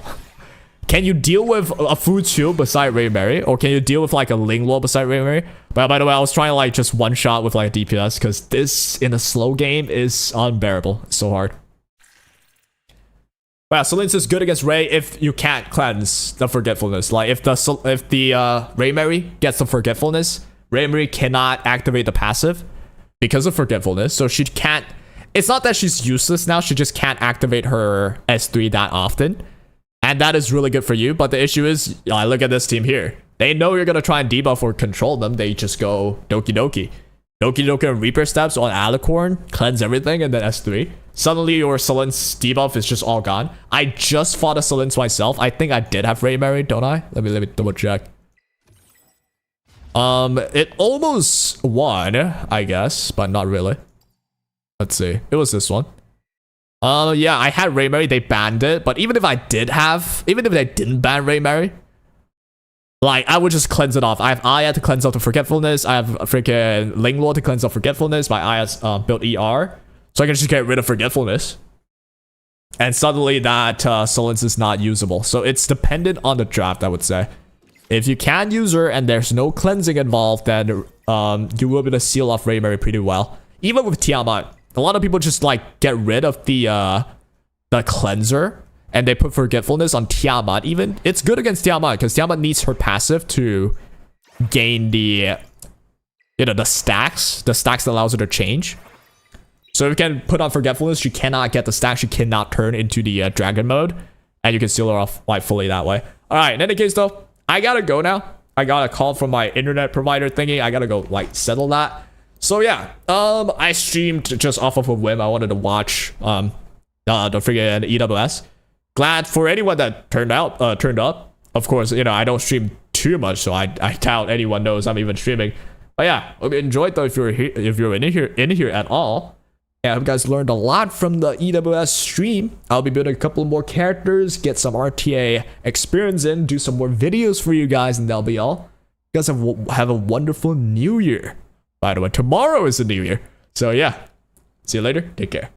can you deal with a food shield beside Raymary? Or can you deal with like a Ling Wall beside Raymary? But by the way, I was trying to like just one shot with like a DPS because this in a slow game is unbearable. It's so hard. Wow, Celin's is good against Ray if you can't cleanse the forgetfulness. Like if the Raymary gets the forgetfulness, Raymary cannot activate the passive because of forgetfulness. So she can't, it's not that she's useless now, she just can't activate her S3 that often. And that is really good for you. But the issue is, look at this team here. They know you're going to try and debuff or control them. They just go Doki Doki. Doki Doki and Reaper Steps on Alicorn, cleanse everything, and then S3. Suddenly your Celin's debuff is just all gone. I just fought a Celin's myself. I think I did have Raymary, don't I? Let me double check. It almost won, I guess, but not really. Let's see. It was this one. Yeah, I had Ray Mary, they banned it, but even if they didn't ban Ray Mary, like, I would just cleanse it off. I have Aya to cleanse off the Forgetfulness, I have a freaking Linglord to cleanse off Forgetfulness, my Aya's built ER, so I can just get rid of Forgetfulness. And suddenly that Sullen's is not usable. So it's dependent on the draft, I would say. If you can use her and there's no cleansing involved, then you will be able to seal off Ray Mary pretty well. Even with Tiamat, a lot of people just like get rid of the cleanser and they put Forgetfulness on Tiamat. Even it's good against Tiamat because Tiamat needs her passive to gain the the stacks that allows her to change. So if you can put on Forgetfulness, she cannot get the stack. She cannot turn into the dragon mode. And you can seal her off like fully that way. Alright, in any case though, I gotta go now. I got a call from my internet provider thingy. I gotta go like settle that. So yeah, I streamed just off of a whim. I wanted to watch the friggin' EWS. Glad for anyone that turned up. Of course, I don't stream too much, so I doubt anyone knows I'm even streaming. But yeah, hope you enjoyed though if you're in here at all. Yeah, I hope you guys learned a lot from the EWS stream. I'll be building a couple more characters, get some RTA experience in, do some more videos for you guys, and that'll be all. You guys have a wonderful new year. By the way, tomorrow is the new year. So yeah, see you later. Take care.